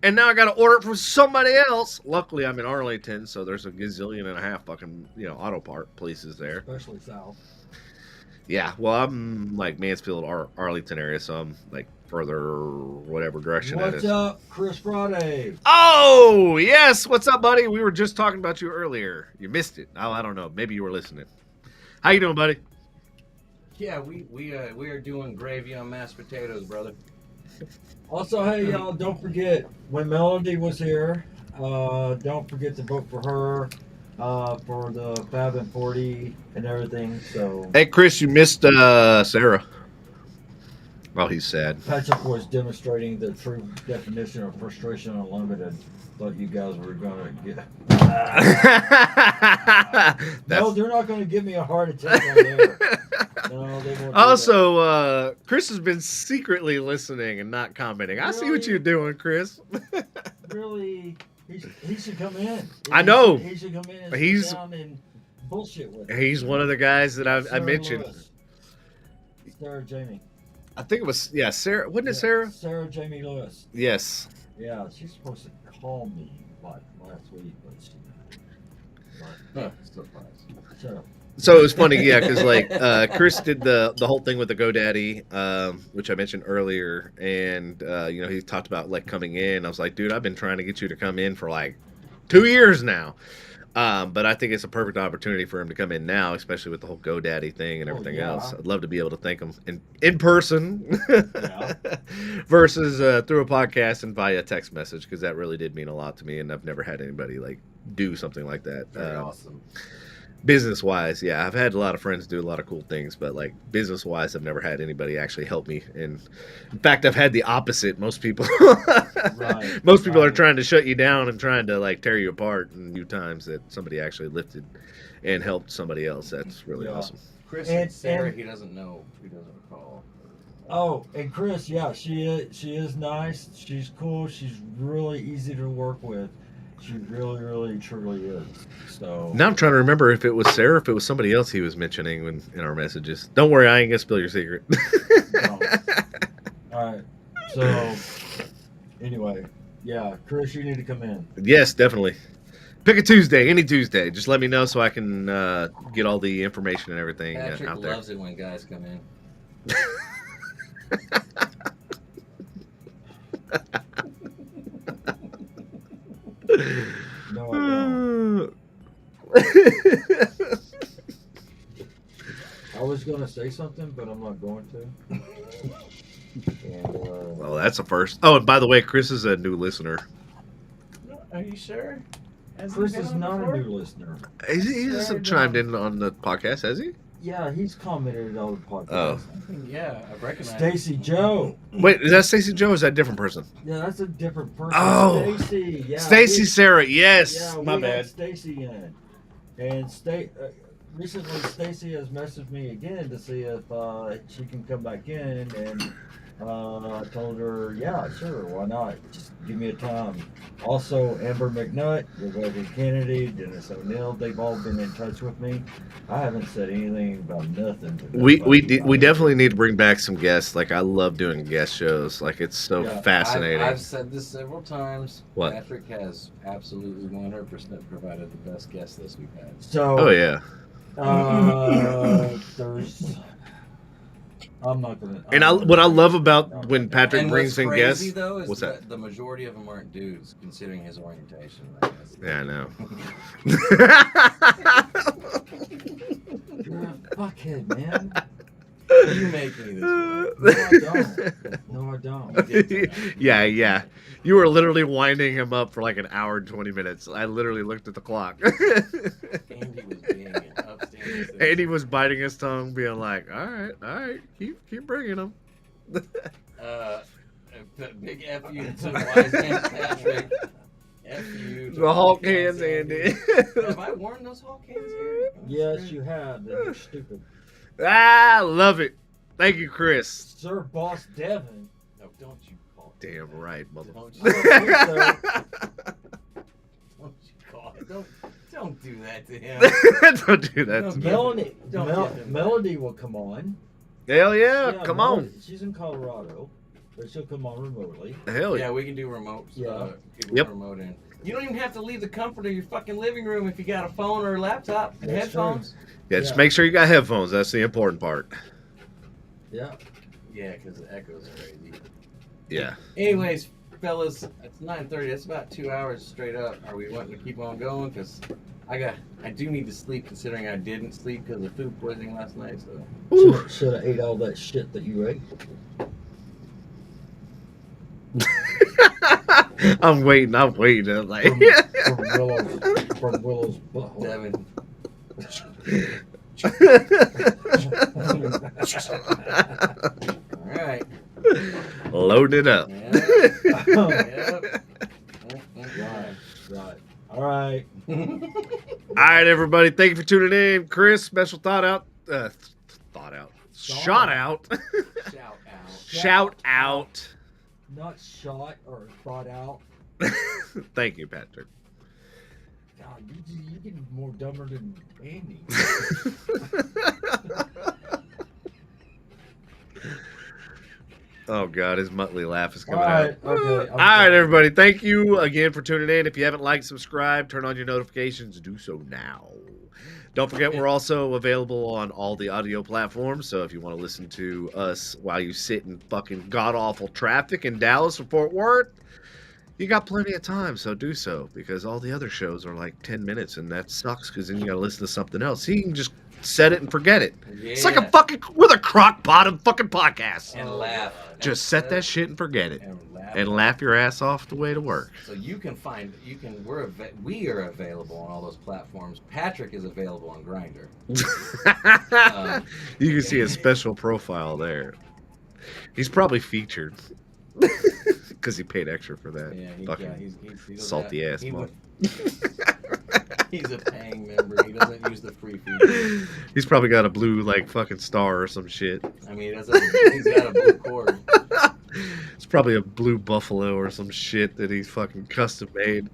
And now I got to order it from somebody else. Luckily, I'm in Arlington, so there's a gazillion and a half fucking, auto part places there. Especially south. Yeah, well, I'm like Mansfield, Arlington area, so I'm like further whatever direction that is. What's up, Chris Friday? Oh, yes. What's up, buddy? We were just talking about you earlier. You missed it. Oh, I don't know. Maybe you were listening. How you doing, buddy? Yeah, we are doing gravy on mashed potatoes, brother. Also, hey, y'all, don't forget, when Melody was here, don't forget to vote for her for the Fab and 40 and everything. So, Hey, Chris, you missed Sarah. Well, he's sad. Patrick was demonstrating the true definition of frustration unlimited. Thought you guys were going to get... No, they're not going to give me a heart attack on there. No, they won't. Also, Chris has been secretly listening and not commenting. I see what you're doing, Chris. Really, he should come in. I know. He should come in and He's- sit down and bullshit with us. He's one of the guys that I Sarah mentioned. Lewis. Sarah Jamie. I think it was, Sarah. Wasn't it Sarah? Sarah Jamie Lewis. Yes. Yeah, she's supposed to call me like last week, but she didn't. Surprise. Shut up. So it was funny, yeah, because like Chris did the whole thing with the GoDaddy, which I mentioned earlier, and he talked about like coming in. I was like, dude, I've been trying to get you to come in for like 2 years now, but I think it's a perfect opportunity for him to come in now, especially with the whole GoDaddy thing and everything else. I'd love to be able to thank him in person versus through a podcast and via text message, because that really did mean a lot to me, and I've never had anybody like do something like that. Very awesome. Business wise, yeah, I've had a lot of friends do a lot of cool things, but like business wise, I've never had anybody actually help me. And in fact, I've had the opposite. Most people, most people are trying to shut you down and trying to like tear you apart. And few times that somebody actually lifted and helped somebody else. That's really awesome. Chris and Sarah, he doesn't know. He doesn't recall. Oh, and Chris, yeah, she is nice. She's cool. She's really easy to work with. She really, really, truly is. So now I'm trying to remember if it was Sarah, or if it was somebody else he was mentioning in our messages. Don't worry, I ain't gonna spill your secret. No. All right. So anyway, yeah, Chris, you need to come in. Yes, definitely. Pick a Tuesday, any Tuesday. Just let me know so I can get all the information and everything Patrick out there. loves it when guys come in. No, I don't. I was gonna say something, but I'm not going to. And, Well, that's a first. Oh, and by the way, Chris is a new listener. Are you sure? Chris is not a new listener. He's chimed in on the podcast, has he? Yeah, he's commented on the podcast. Oh. Yeah, I recognize. Stacy Joe. Wait, is that Stacey Joe or is that a different person? Yeah, that's a different person. Oh. Stacy. Yeah. Stacey Sarah, yes. Yeah, My we bad. had Stacy in, and recently Stacy has messaged me again to see if she can come back in, and I told her, yeah, sure, why not? Just give me a time. Also, Amber McNutt, Rebecca Kennedy, Dennis O'Neill, they've all been in touch with me. I haven't said anything about nothing to We nobody about definitely it. need to bring back some guests. Like, I love doing guest shows. Like, it's so Yeah, fascinating. I've said this several times. What? Patrick has absolutely 100% provided the best guest list we've had. So, Oh yeah. there's. I'm not gonna. And what I love about when Patrick And brings what's in crazy guests. though is What's that? the majority of them aren't dudes, considering his orientation. I guess. Yeah, I know. You're a fuckhead, man. You make me this way. No, I don't. Yeah. You were literally winding him up for like an hour and 20 minutes. I literally looked at the clock. Andy was being an upstanding citizen. Andy was biting his tongue, being like, all right, keep bringing him. Big F you to wise man Patrick. F you. The Hulk hands, Andy. Have I worn those Hulk hands here? Yes, you have. They're stupid. Ah, love it. Thank you, Chris. Sir Boss Devin. No, don't you call it. Damn right, mother. Don't I don't think so. Don't you call it. Don't do that to him. Don't do that. No, to me. Melanie, Don't give him Melody will come on. Hell yeah, come Melody, on. She's in Colorado, but she'll come on remotely. Hell Yeah, yeah. we can do remote. Yeah. People Yep. remote in. You don't even have to leave the comfort of your fucking living room if you got a phone or a laptop and That's headphones. Yeah, just Yeah. make sure you got headphones. That's the important part. Yeah. Yeah, because the echo's crazy. Yeah. Anyways, fellas, it's 9:30. That's about 2 hours straight up. Are we wanting to keep on going? Because I do need to sleep, considering I didn't sleep because of food poisoning last night. So Should have ate all that shit that you ate. I'm waiting. I'm like, From Willow's butthole. Devin, all right. load it up. Yep. Right. All right. All right, everybody. Thank you for tuning in. Chris, special shout out. Shout out. Not shot or thought out. Thank you, Patrick. God, you get more dumber than Andy. Oh God, his Muttley laugh is coming All right. out. Okay. All right, everybody. Thank you again for tuning in. If you haven't liked, subscribe, turn on your notifications, do so now. Don't forget, we're also available on all the audio platforms. So if you want to listen to us while you sit in fucking god-awful traffic in Dallas or Fort Worth, you got plenty of time. So do so, because all the other shows are like 10 minutes, and that sucks because then you got to listen to something else. So you can just set it and forget it. Yeah. It's like a fucking, we're the crock bottom fucking podcast. And laugh. Just set that shit and forget it. And And laugh your ass off the way to work. So we are available on all those platforms. Patrick is available on Grindr. You can see his special profile there. He's probably featured because he paid extra for that. Yeah, Fucking he doesn't salty have- ass he mother. He's a paying member. He doesn't use the free features. He's probably got a blue like fucking star or some shit. I mean, he's got a blue cord. It's probably a blue buffalo or some shit that he's fucking custom made.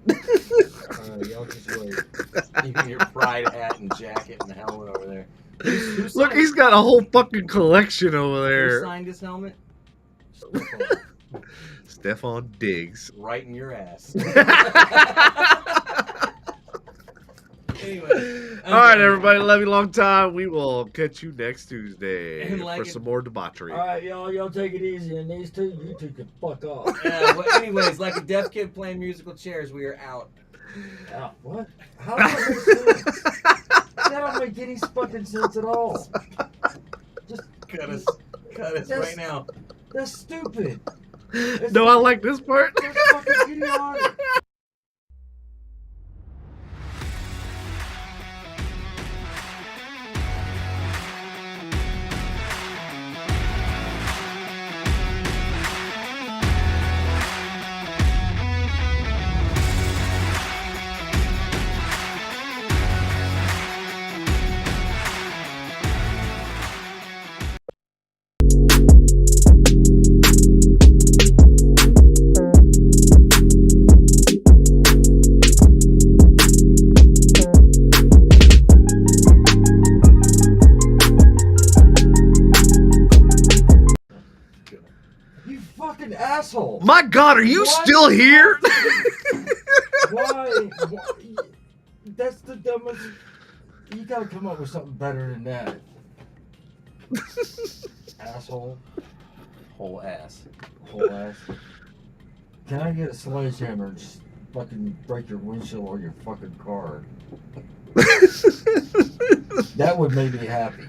Y'all just wait. Even your pride hat and jacket and helmet over there. Who Look, signed- he's got a whole fucking collection over Who there. signed his helmet? Stefan Diggs. Right in your ass. Anyway. All right, everybody. Love you long time. We will catch you next Tuesday And like for it- some more debauchery. All right, y'all take it easy, and these two, you two can fuck off. Well, anyways, like a deaf kid playing musical chairs, we are out. What? How does that make sense? That don't make any fucking sense at all. Just Cut us That's- right now. that's stupid. No, I like this part. That's fucking idiotic. You fucking asshole. My God, are you Why- still here? Why? That's the dumbest. You gotta come up with something better than that. Asshole. Whole ass. Whole ass. Can I get a sledgehammer and just fucking break your windshield or your fucking car? That would make me happy.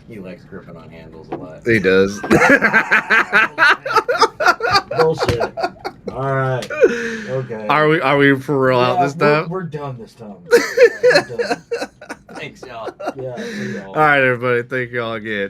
He likes gripping on handles a lot. He does. Bullshit. All right. Okay. Are we for real out this time? We're done this time. We're done. Thanks, y'all. Yeah. See y'all. All right, everybody. Thank y'all again.